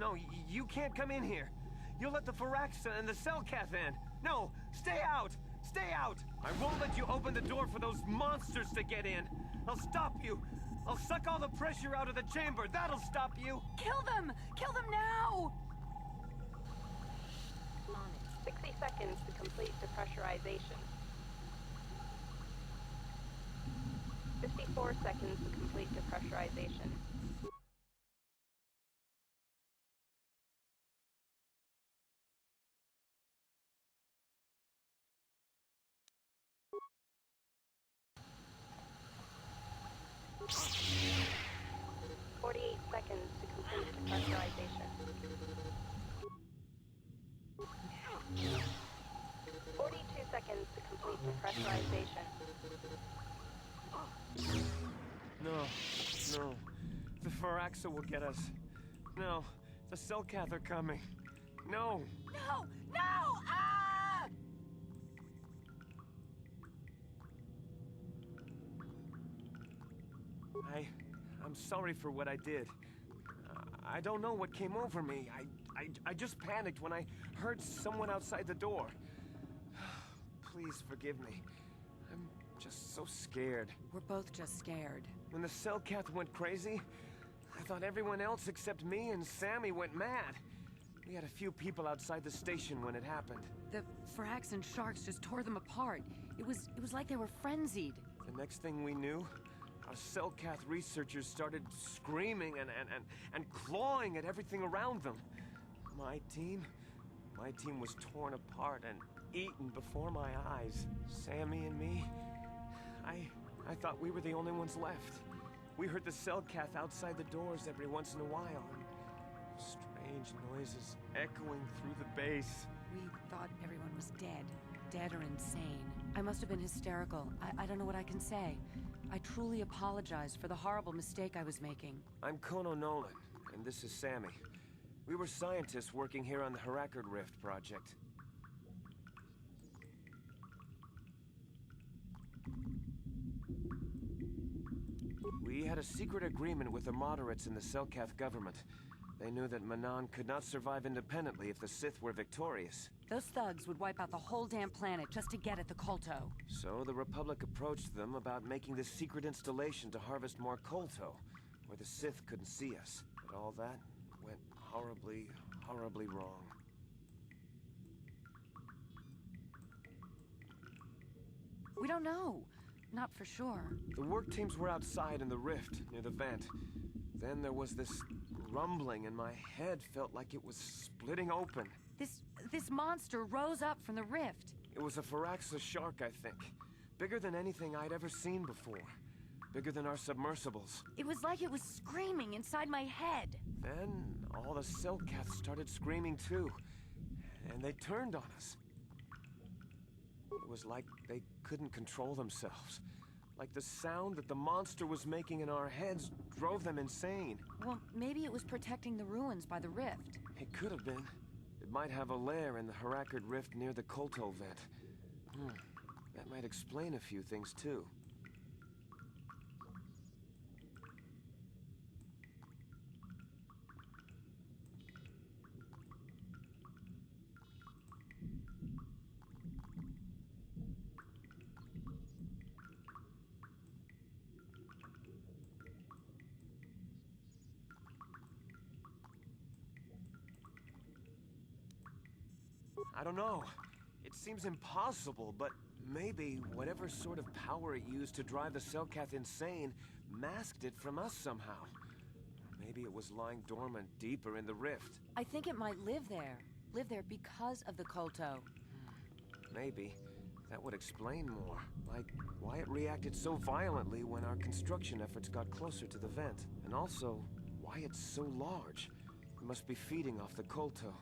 No, you can't come in here. You'll let the Firaxa and the Cellcath in. No, stay out! Stay out! I won't let you open the door for those monsters to get in. I'll stop you. I'll suck all the pressure out of the chamber. That'll stop you. Kill them! Kill them now! 60 seconds to complete depressurization. 4 seconds to complete depressurization. Seconds to complete depressurization. 42 seconds to complete depressurization. No. The Faraxa will get us. No. The Selkath are coming. No! No! No! Ah! I'm sorry for what I did. I don't know what came over me. I just panicked when I heard someone outside the door. Please forgive me. I'm just so scared. We're both just scared. When the Selkath went crazy, I thought everyone else except me and Sammy went mad. We had a few people outside the station when it happened. The Faraxan sharks just tore them apart. It was like they were frenzied. The next thing we knew, our Selkath researchers started screaming and clawing at everything around them. My team was torn apart and eaten before my eyes. Sammy and me, I thought we were the only ones left. We heard the Selkath outside the doors every once in a while. Strange noises echoing through the base. We thought everyone was dead or insane. I must have been hysterical. I don't know what I can say. I truly apologize for the horrible mistake I was making. I'm Kono Nolan, and this is Sammy. We were scientists working here on the Harakard Rift project. We had a secret agreement with the moderates in the Selkath government. They knew that Manaan could not survive independently if the Sith were victorious. Those thugs would wipe out the whole damn planet just to get at the Kolto. So the Republic approached them about making this secret installation to harvest more Kolto, where the Sith couldn't see us. But all that went horribly, horribly wrong. We don't know. Not for sure. The work teams were outside in the rift, near the vent. Then there was this rumbling, and my head felt like it was splitting open. This monster rose up from the rift. It was a Faraxa shark, I think. Bigger than anything I'd ever seen before. Bigger than our submersibles. It was like it was screaming inside my head. Then all the Selkaths started screaming too. And they turned on us. It was like they couldn't control themselves. Like the sound that the monster was making in our heads drove them insane. Well, maybe it was protecting the ruins by the rift. It could have been. It might have a lair in the Harakard Rift near the Kolto vent. That might explain a few things too. I don't know. It seems impossible, but maybe whatever sort of power it used to drive the Selkath insane masked it from us somehow. Or maybe it was lying dormant deeper in the rift. I think it might live there. Live there because of the Kolto. Maybe. That would explain more. Like why it reacted so violently when our construction efforts got closer to the vent. And also, why it's so large. It must be feeding off the Kolto.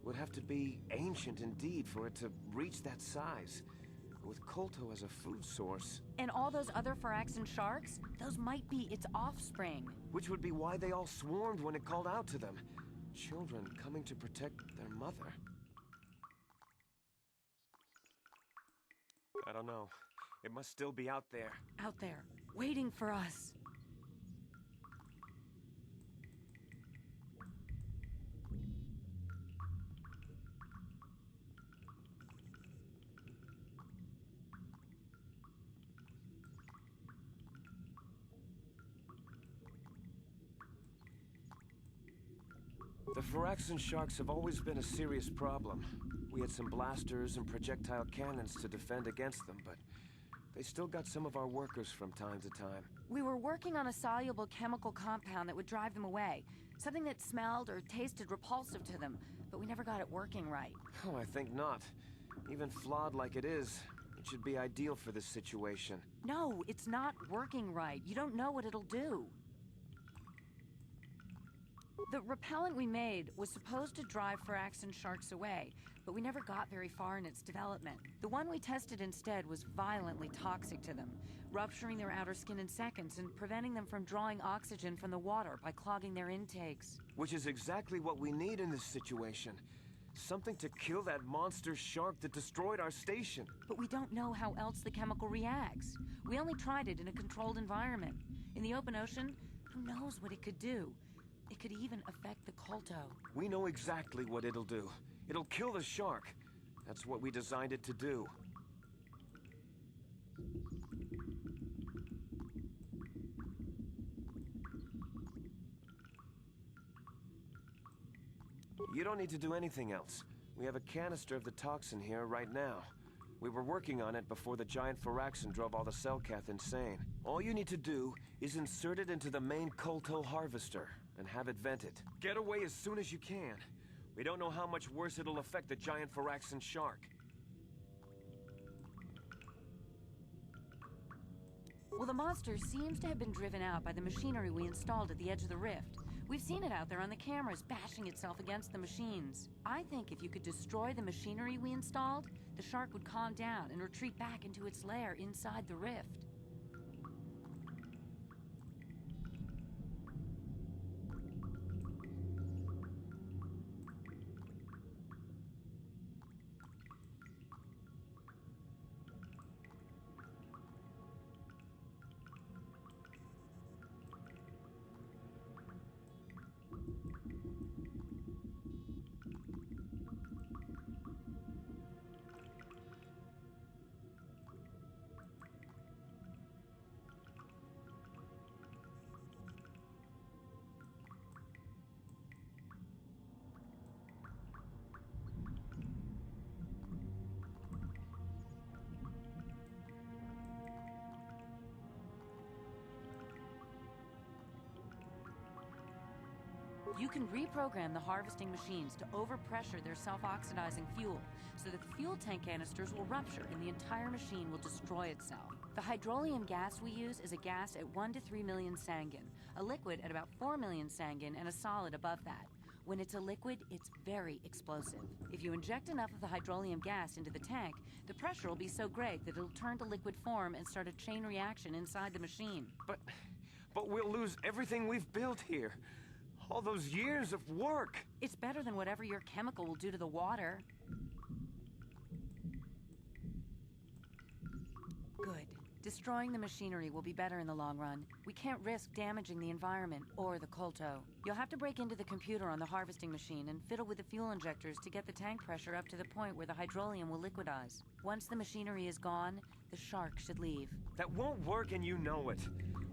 Would have to be ancient indeed for it to reach that size. With Kolto as a food source. And all those other Faraxan sharks? Those might be its offspring. Which would be why they all swarmed when it called out to them. Children coming to protect their mother. I don't know. It must still be out there. Out there, waiting for us. The Faraxan sharks have always been a serious problem. We had some blasters and projectile cannons to defend against them, but They still got some of our workers from time to time. We were working on a soluble chemical compound that would drive them away. Something that smelled or tasted repulsive to them, but we never got it working right. Oh, I think not. Even flawed like it is, it should be ideal for this situation. No, it's not working right. You don't know what it'll do. The repellent we made was supposed to drive Firaxan sharks away, but we never got very far in its development. The one we tested instead was violently toxic to them, rupturing their outer skin in seconds and preventing them from drawing oxygen from the water by clogging their intakes. Which is exactly what we need in this situation. Something to kill that monster shark that destroyed our station. But we don't know how else the chemical reacts. We only tried it in a controlled environment. In the open ocean, who knows what it could do? It could even affect the Kolto. We know exactly what it'll do. It'll kill the shark. That's what we designed it to do. You don't need to do anything else. We have a canister of the toxin here right now. We were working on it before the giant Firaxan drove all the Selkath insane. All you need to do is insert it into the main Kolto harvester and have it vented. Get away as soon as you can. We don't know how much worse it'll affect the giant Firaxan shark. Well, the monster seems to have been driven out by the machinery we installed at the edge of the rift. We've seen it out there on the cameras, bashing itself against the machines. I think if you could destroy the machinery we installed, the shark would calm down and retreat back into its lair inside the rift. You can reprogram the harvesting machines to overpressure their self-oxidizing fuel so that the fuel tank canisters will rupture and the entire machine will destroy itself. The hydrolium gas we use is a gas at 1 to 3 million sangin, a liquid at about 4 million sangin, and a solid above that. When it's a liquid, it's very explosive. If you inject enough of the hydrolium gas into the tank, the pressure will be so great that it'll turn to liquid form and start a chain reaction inside the machine. But we'll lose everything we've built here. All those years of work! It's better than whatever your chemical will do to the water. Good. Destroying the machinery will be better in the long run. We can't risk damaging the environment or the Kolto. You'll have to break into the computer on the harvesting machine and fiddle with the fuel injectors to get the tank pressure up to the point where the hydrolium will liquidize. Once the machinery is gone, the shark should leave. That won't work and you know it.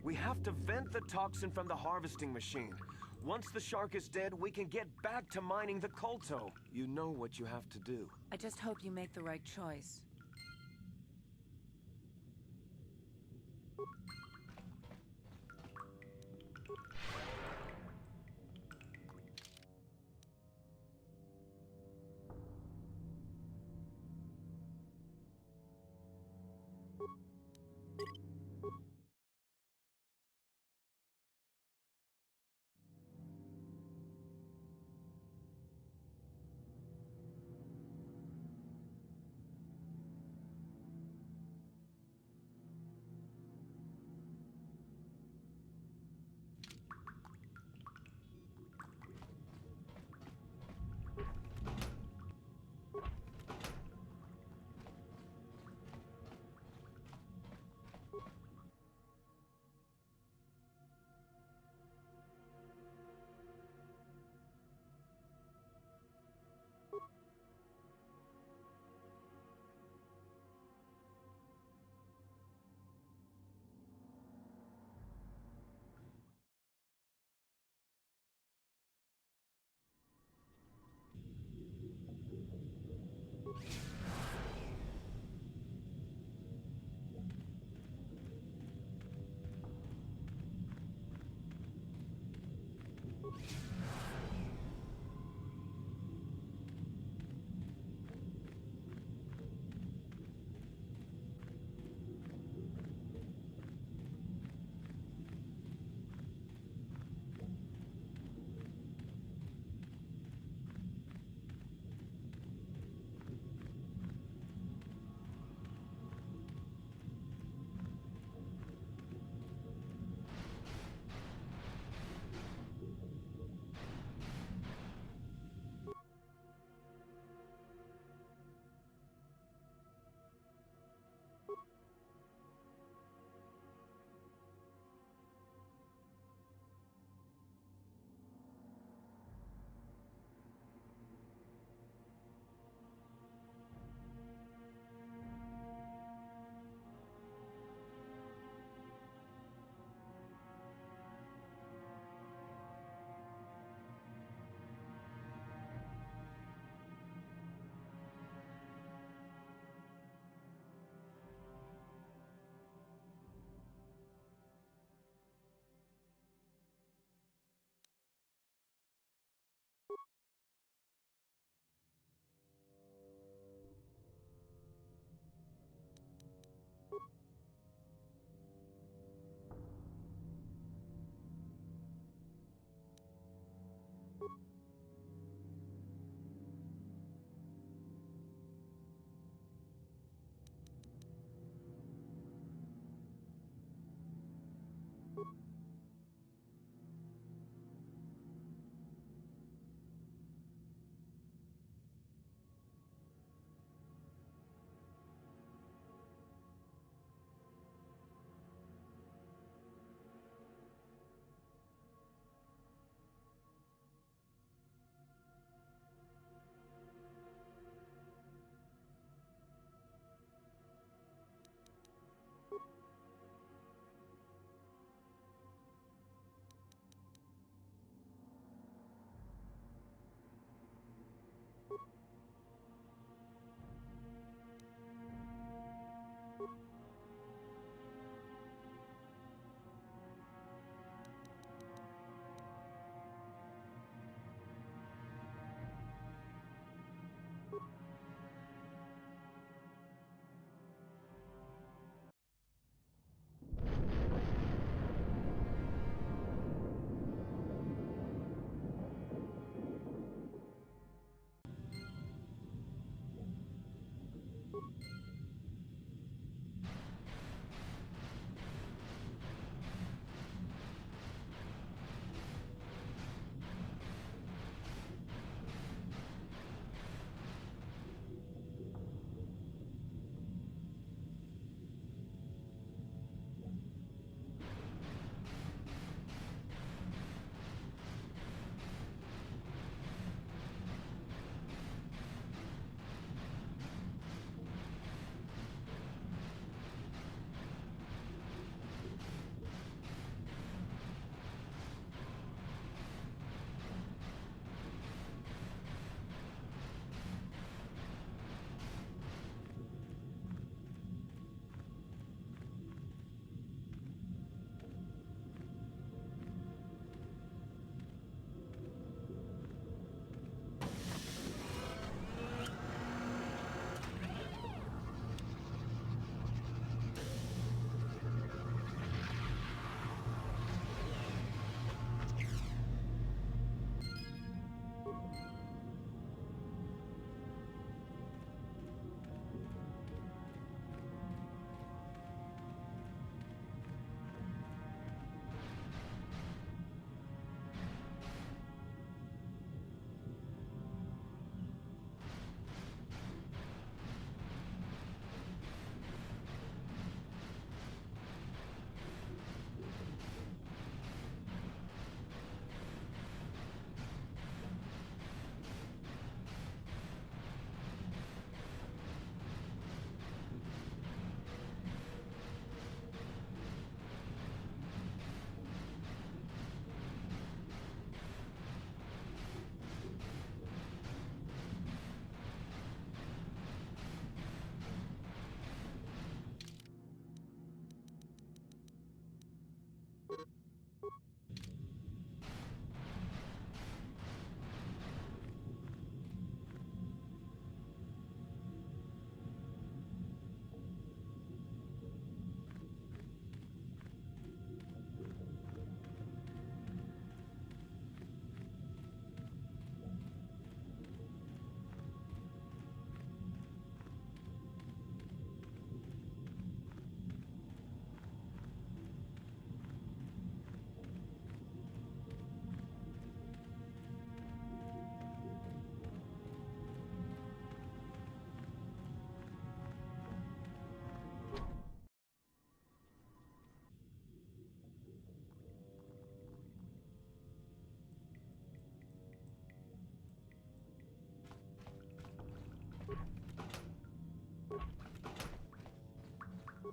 We have to vent the toxin from the harvesting machine. Once the shark is dead, we can get back to mining the Kolto. You know what you have to do. I just hope you make the right choice.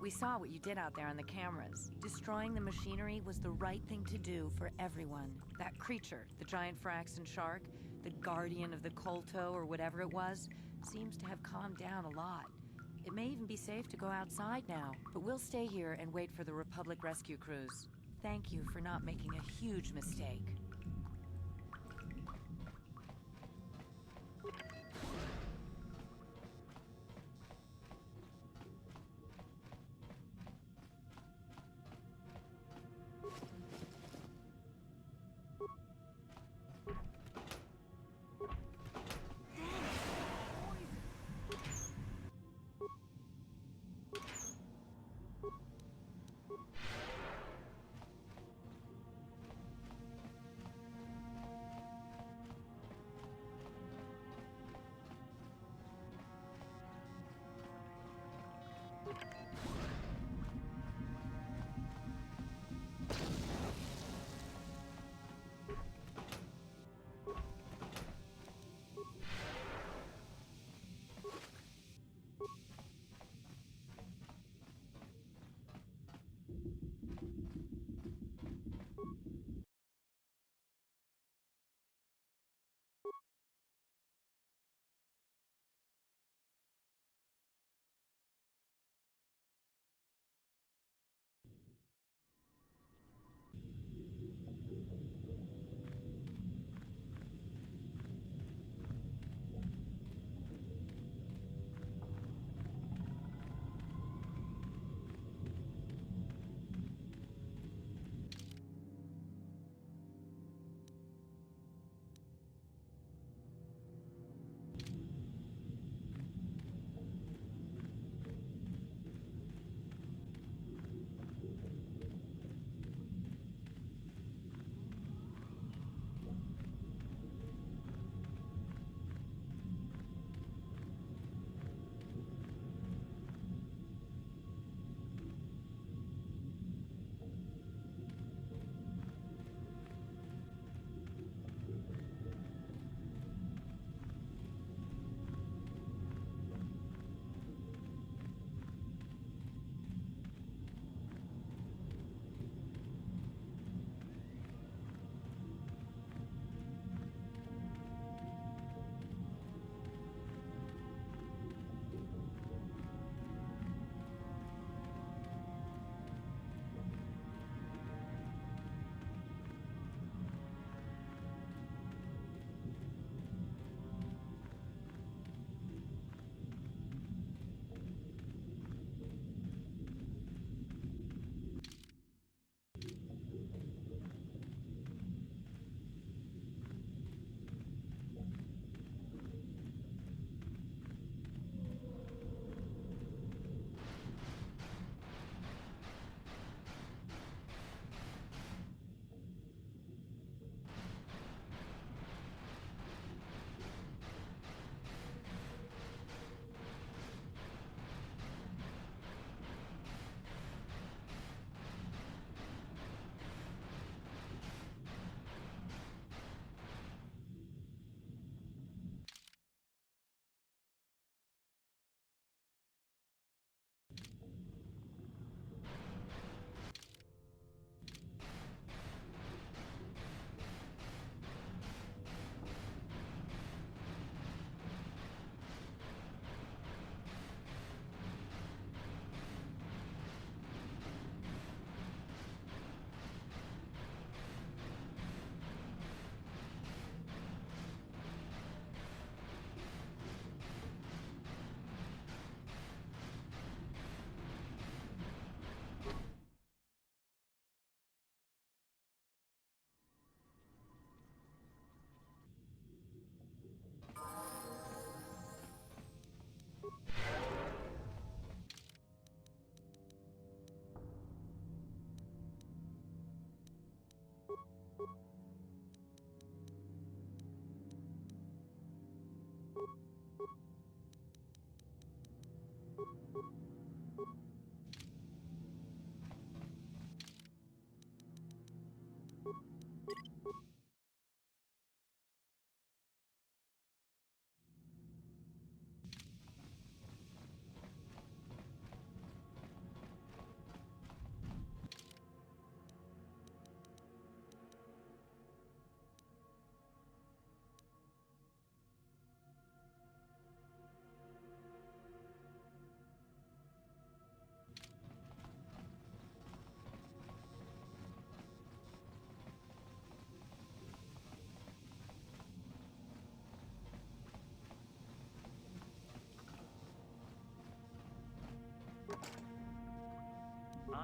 We saw what you did out there on the cameras. Destroying the machinery was the right thing to do for everyone. That creature, the giant Firaxan shark, the guardian of the Kolto or whatever it was, seems to have calmed down a lot. It may even be safe to go outside now, but we'll stay here and wait for the Republic rescue crews. Thank you for not making a huge mistake.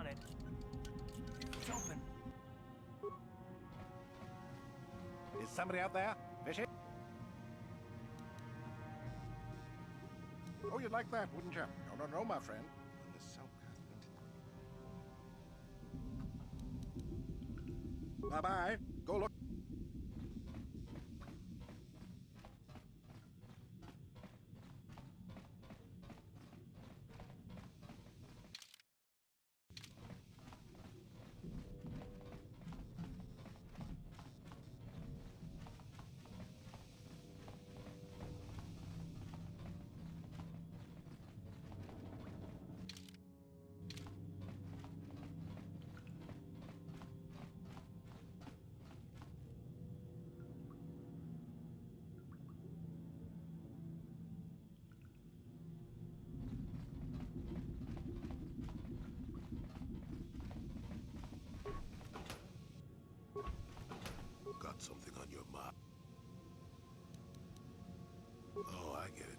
On it. It's open. Is somebody out there? Fishing? Oh, you'd like that, wouldn't you? No, no, no, my friend. When the Selkath went... Bye-bye. Go look. Got something on your mind. Oh, I get it.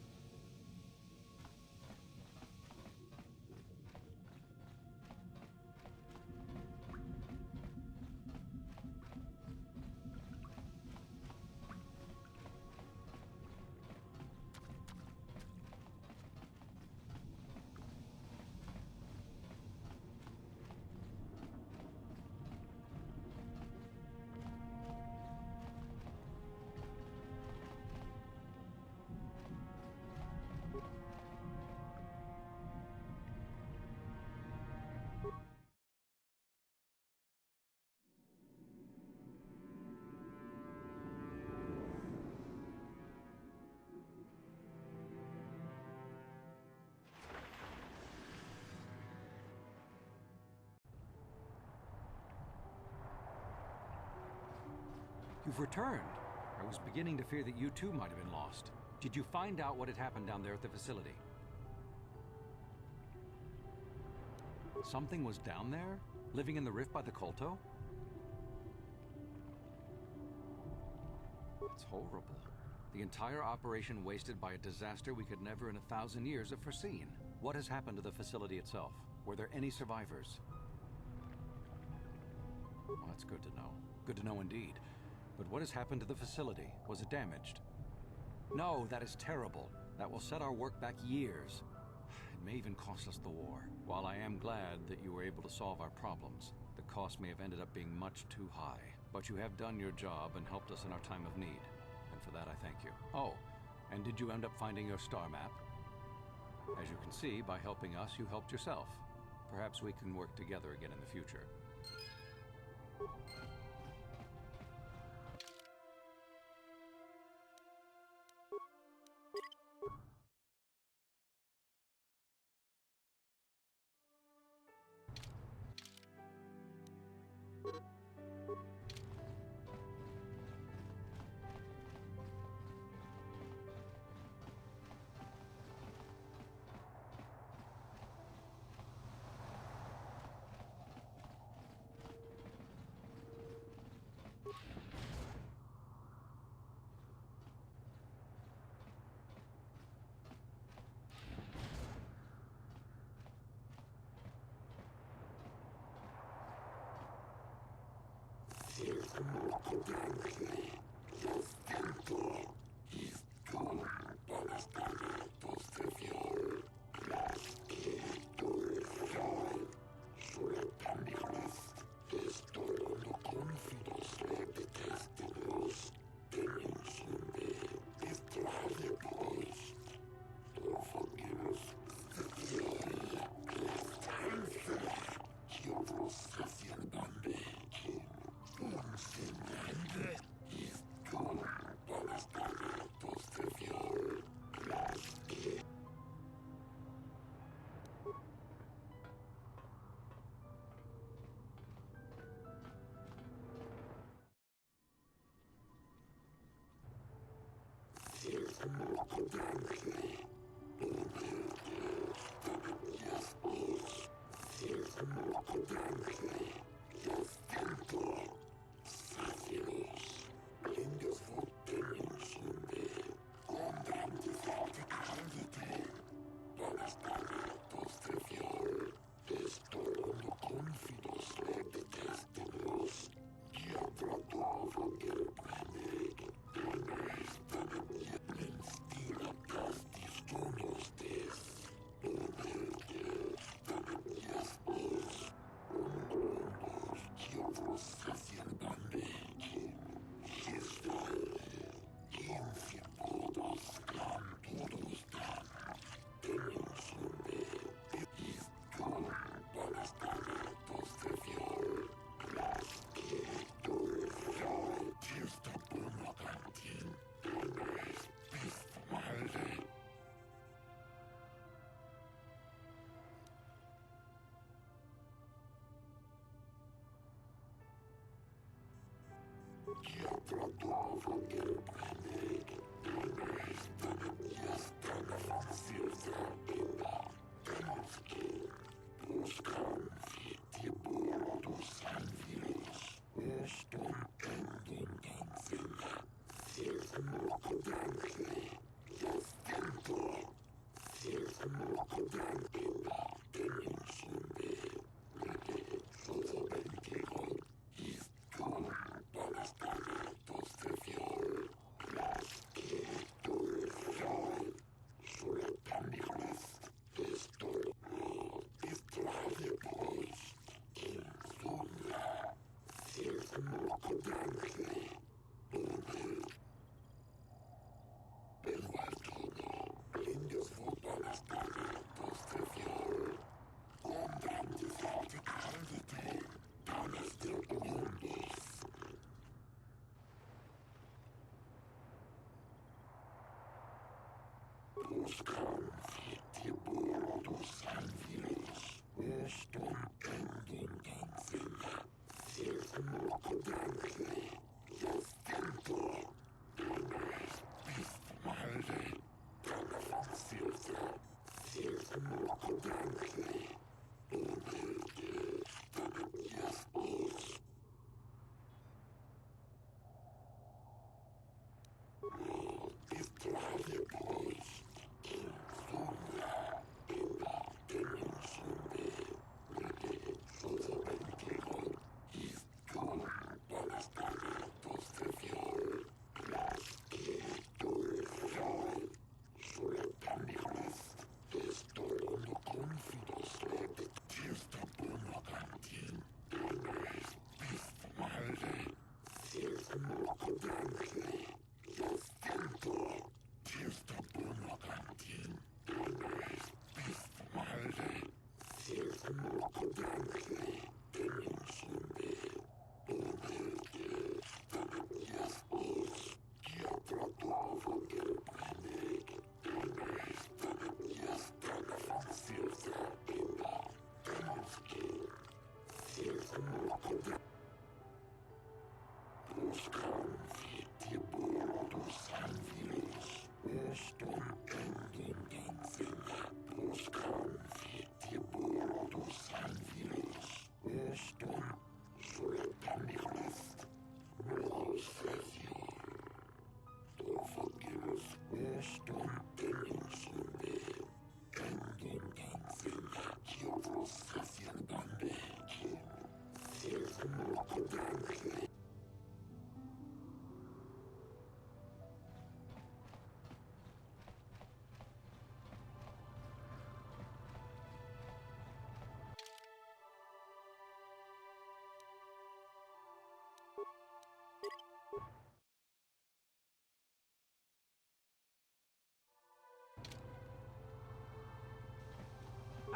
You've returned. I was beginning to fear that you too might have been lost. Did you find out what had happened down there at the facility? Something was down there? Living in the rift by the Kolto? It's horrible. The entire operation wasted by a disaster we could never in 1,000 years have foreseen. What has happened to the facility itself? Were there any survivors? Well, that's good to know. Good to know indeed. But what has happened to the facility? Was it damaged? No, that is terrible. That will set our work back years. It may even cost us the war. While I am glad that you were able to solve our problems, the cost may have ended up being much too high. But you have done your job and helped us in our time of need. And for that, I thank you. Oh, and did you end up finding your star map? As you can see, by helping us, you helped yourself. Perhaps we can work together again in the future.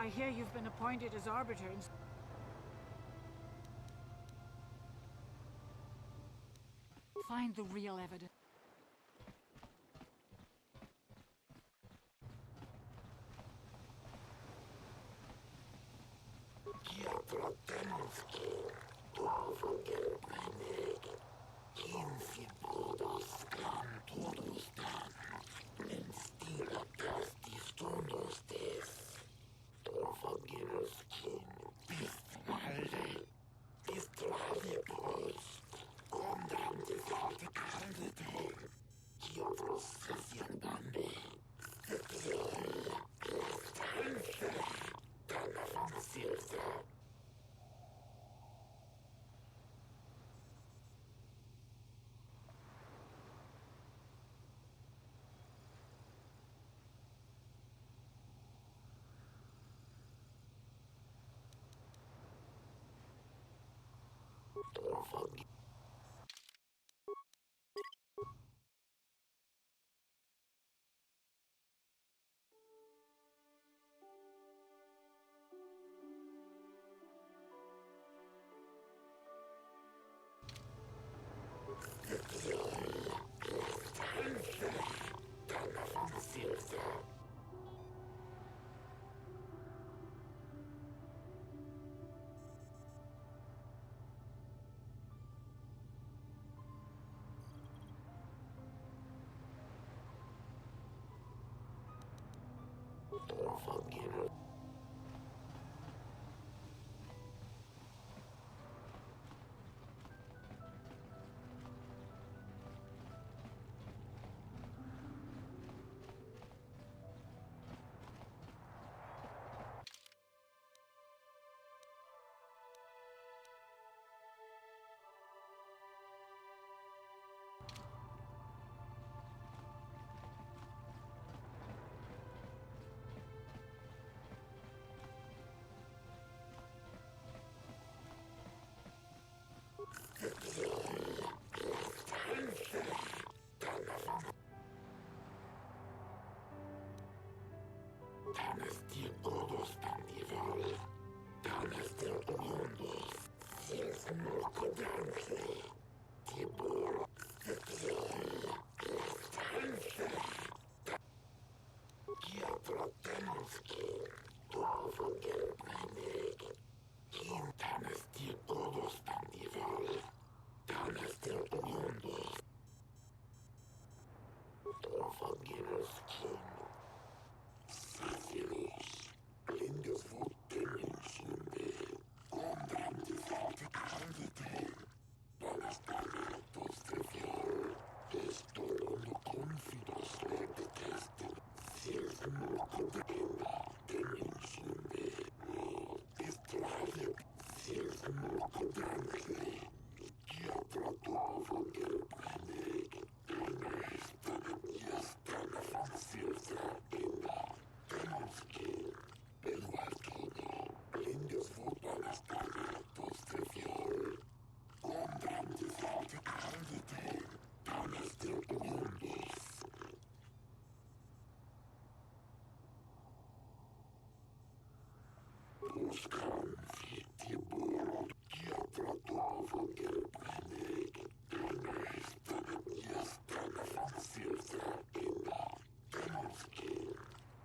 I hear you've been appointed as arbiter in... Find the real evidence.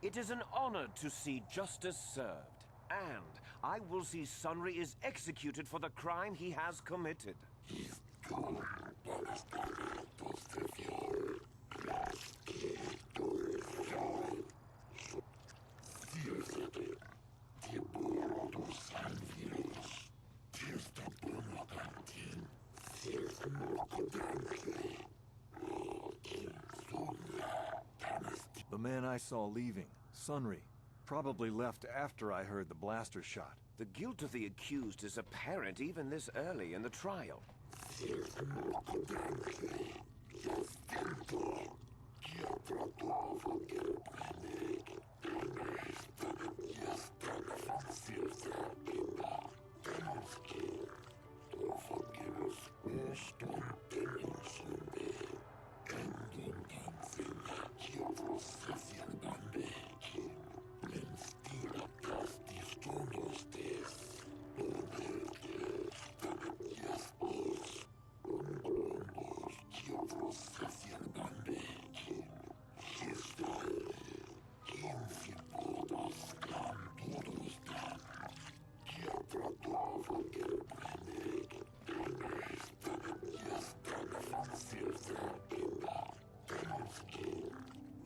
It is an honor to see justice served, and I will see Sunry is executed for the crime he has committed. The man I saw leaving, Sunry, probably left after I heard the blaster shot. The guilt of the accused is apparent even this early in the trial.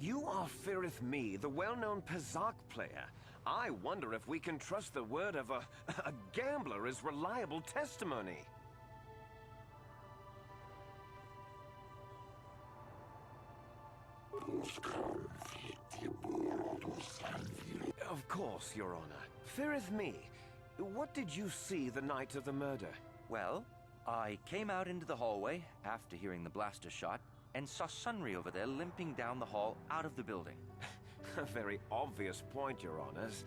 You are Firith Me, the well-known Pazak player. I wonder if we can trust the word of a gambler as reliable testimony. Of course, Your Honor. Firith Me, what did you see the night of the murder? Well, I came out into the hallway after hearing the blaster shot and saw Sunry over there limping down the hall out of the building. A very obvious point, Your Honors.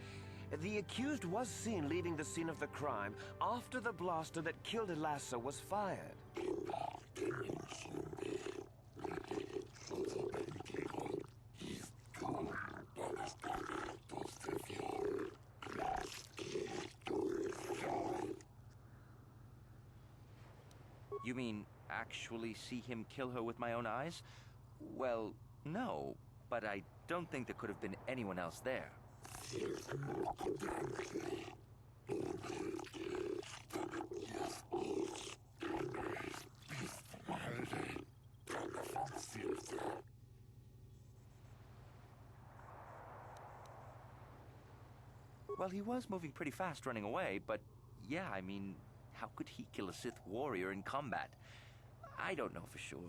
The accused was seen leaving the scene of the crime after the blaster that killed Elasa was fired. You mean actually see him kill her with my own eyes? Well, no, but I don't think there could have been anyone else there. Well, he was moving pretty fast running away, but yeah, I mean, how could he kill a Sith warrior in combat? I don't know for sure.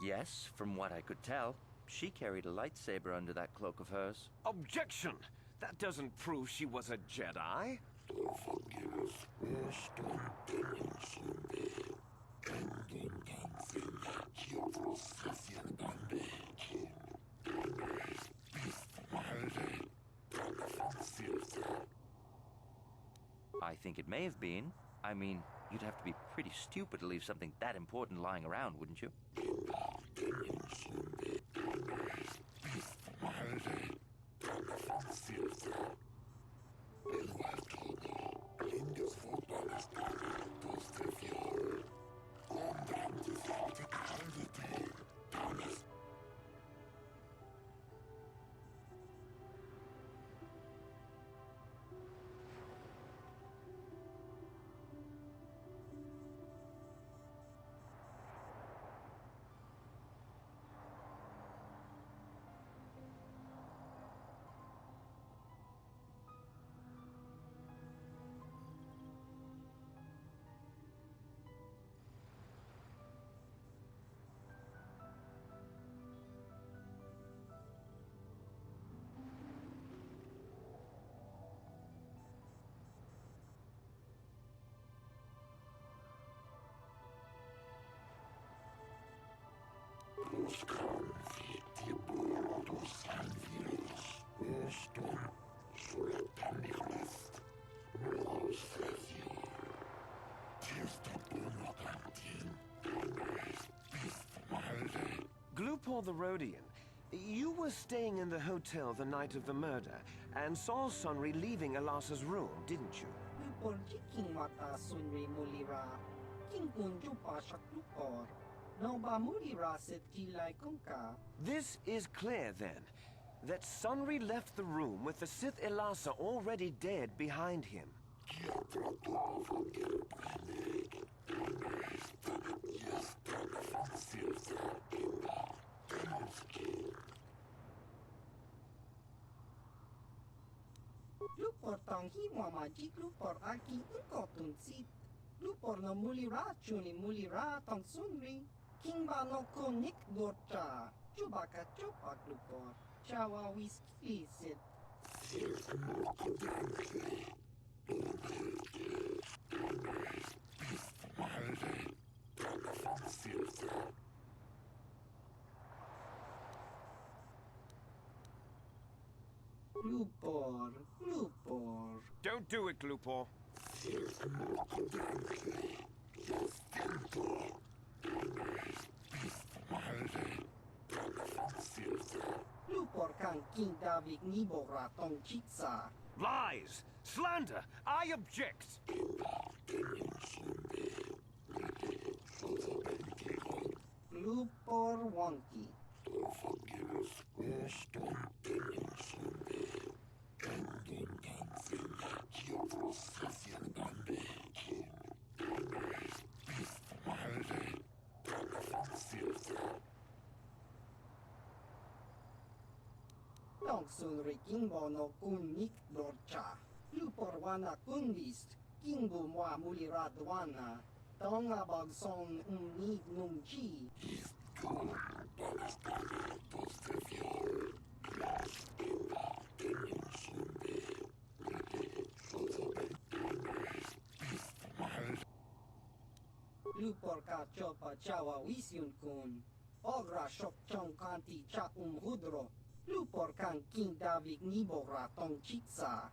Yes, from what I could tell. She carried a lightsaber under that cloak of hers. Objection! That doesn't prove she was a Jedi. I think it may have been. I mean, you'd have to be pretty stupid to leave something that important lying around, wouldn't you? Glupor the Rhodian, you were staying in the hotel the night of the murder and saw Sunry leaving Alasa's room, didn't you? King mata Sunri mulira. King kunju pashak lupor. No ba mulira set kilai kunka. This is clear, then, that Sunry left the room with the Sith Elasa already dead behind him. Lupor tong hi mamajik lupor aki unkotun sit. Lupor no mulira chuni mulira tong Sunri. King ba no konik dorcha. Chubaka chopak lupor. Chawa whisky sit. Glupor, Glupor. Don't do it, Glupor. Glupor kan King David Nibora tong chitsa. Lies! Slander! I object! Glupor wonky. Tong Sunri Kingbo no kunik dorcha. Lupor wana kundist. Kingbu mwa mulira dwana. Tong abag son need nungchi. Lupor ka chopa chawa wisyun kun. Ogra shok chong kanti cha hudro. Lupor kan King David Nibora tong chitsa.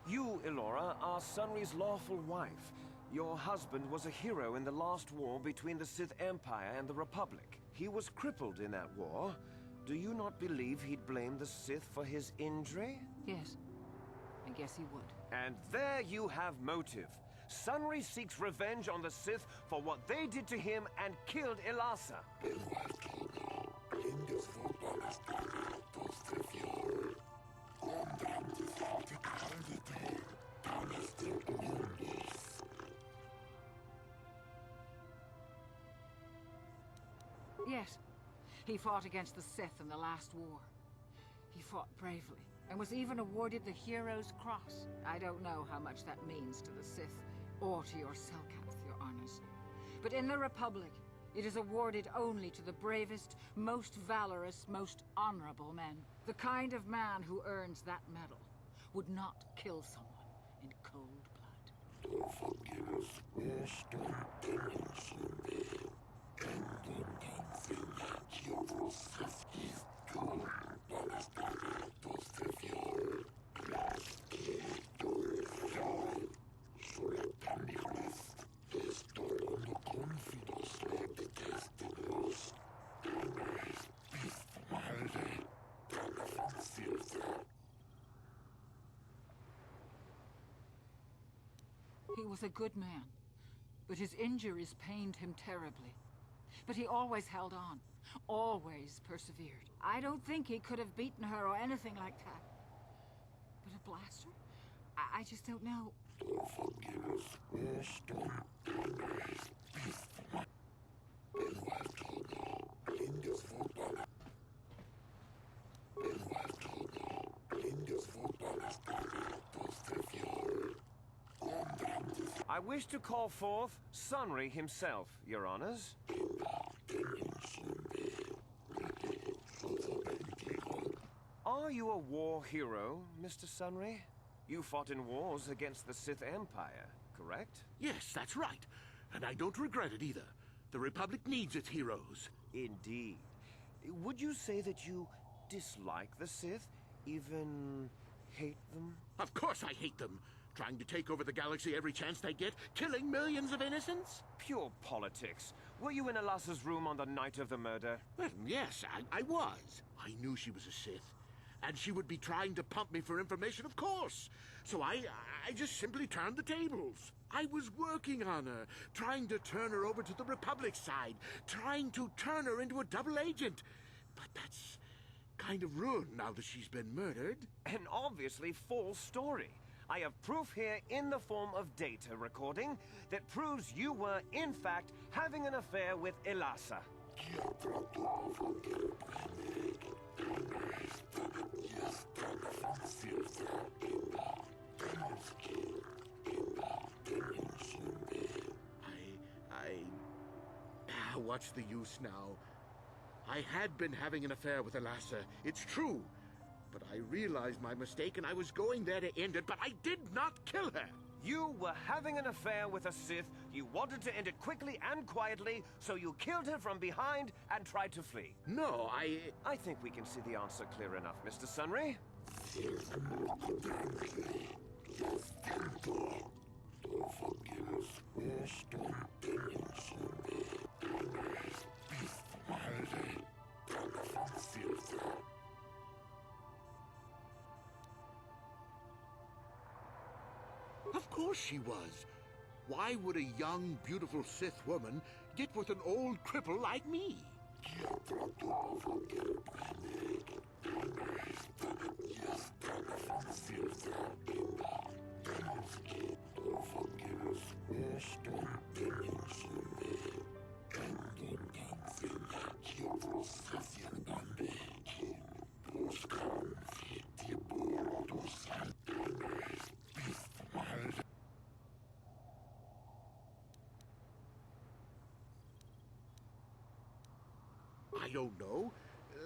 You, Elora, are Sunry's lawful wife. Your husband was a hero in the last war between the Sith Empire and the Republic. He was crippled in that war. Do you not believe he'd blame the Sith for his injury? Yes. I guess he would. And there you have motive. Sunry seeks revenge on the Sith for what they did to him and killed Elasa. Yes. He fought against the Sith in the last war. He fought bravely, and was even awarded the Hero's Cross. I don't know how much that means to the Sith, or to your Selkath, your honors. But in the Republic, it is awarded only to the bravest, most valorous, most honorable men. The kind of man who earns that medal would not kill someone in cold blood. He was a good man, but his injuries pained him terribly. But he always held on, always persevered. I don't think he could have beaten her or anything like that. But a blaster? I just don't know. I wish to call forth Sunry himself, your honors. Are you a war hero, Mr. Sunry? You fought in wars against the Sith Empire, correct? Yes, that's right. And I don't regret it either. The Republic needs its heroes. Indeed. Would you say that you dislike the Sith? Even hate them? Of course I hate them. Trying to take over the galaxy every chance they get, killing millions of innocents? Pure politics. Were you in Elasa's room on the night of the murder? Well, yes, I was. I knew she was a Sith. And she would be trying to pump me for information, of course. So I just simply turned the tables. I was working on her, trying to turn her over to the Republic side, trying to turn her into a double agent. But that's kind of ruined now that she's been murdered. An obviously false story. I have proof here in the form of data recording that proves you were, in fact, having an affair with Elasa. What's the use now? I had been having an affair with Elasa, it's true. But I realized my mistake and I was going there to end it, but I did not kill her. You were having an affair with a Sith. You wanted to end it quickly and quietly, so you killed her from behind and tried to flee. No, I think we can see the answer clear enough, Mr. Sunry. Of course she was. Why would a young, beautiful Sith woman get with an old cripple like me? I don't know.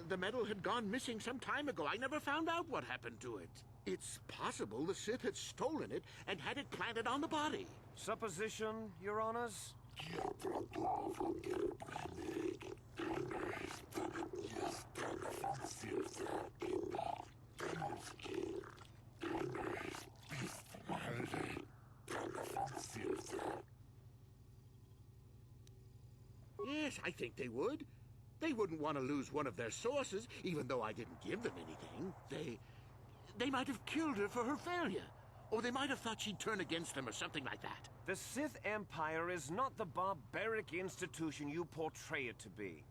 The medal had gone missing some time ago. I never found out what happened to it. It's possible the Sith had stolen it and had it planted on the body. Supposition, Your Honors? Yes, I think they would. They wouldn't want to lose one of their sources, even though I didn't give them anything. They might have killed her for her failure. Or they might have thought she'd turn against them or something like that. The Sith Empire is not the barbaric institution you portray it to be.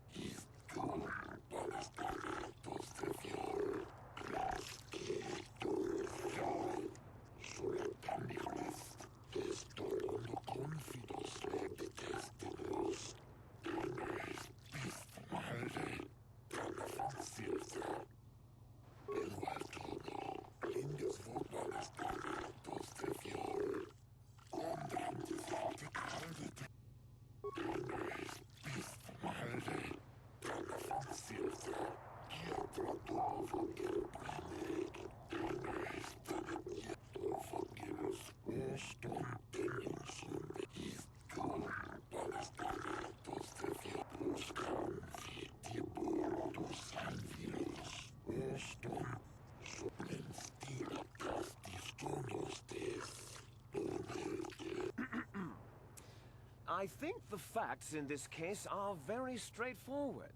I think the facts in this case are very straightforward.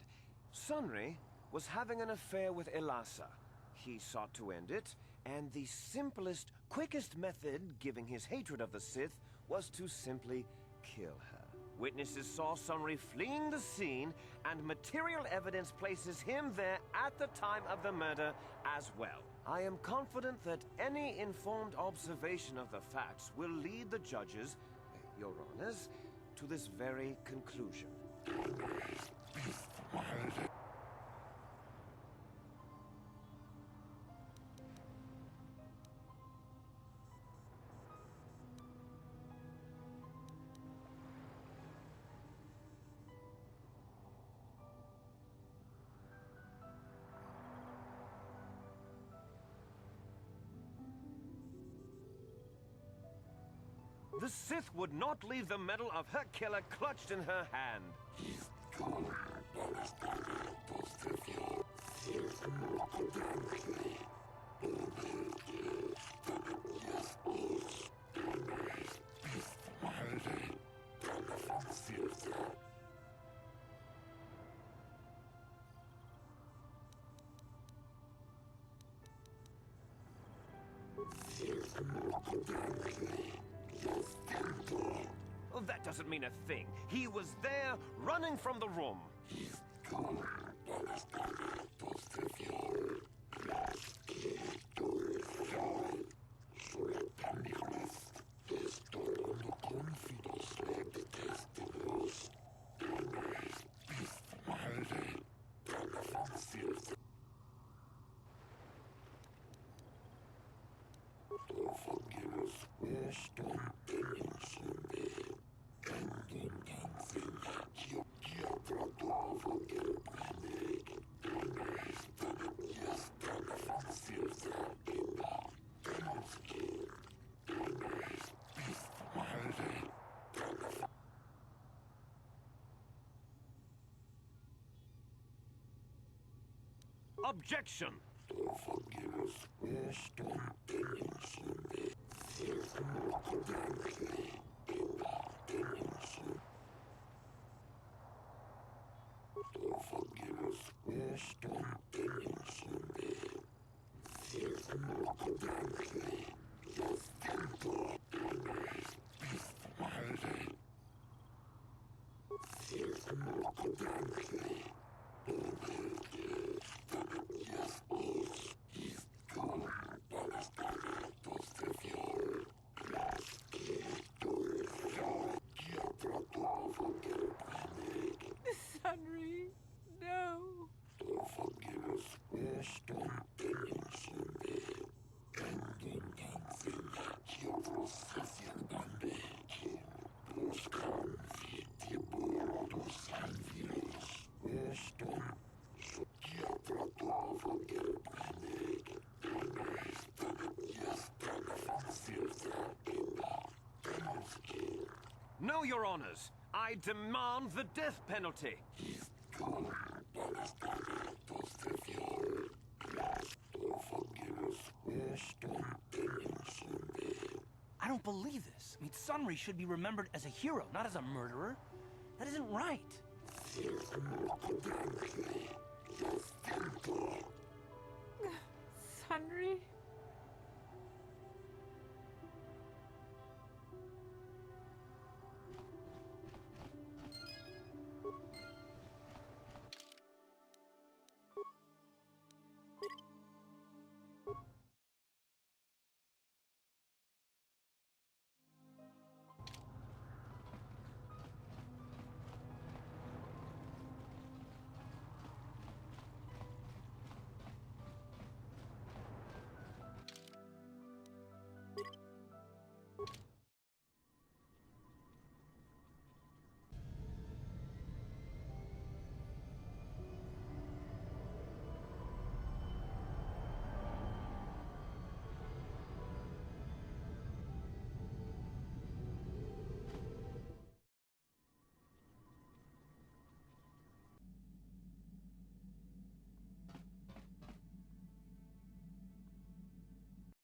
Sunry was having an affair with Elasa. He sought to end it, and the simplest, quickest method, given his hatred of the Sith, was to simply kill her. Witnesses saw Sunry fleeing the scene, and material evidence places him there at the time of the murder as well. I am confident that any informed observation of the facts will lead the judges, Your Honors, to this very conclusion. The Sith would not leave the medal of her killer clutched in her hand. Well, that doesn't mean a thing. He was there, running from the room. Objection! Sunry, no. your honors. I demand the death penalty. I don't believe this. I mean, Sunri should be remembered as a hero, not as a murderer. That isn't right. Sunri?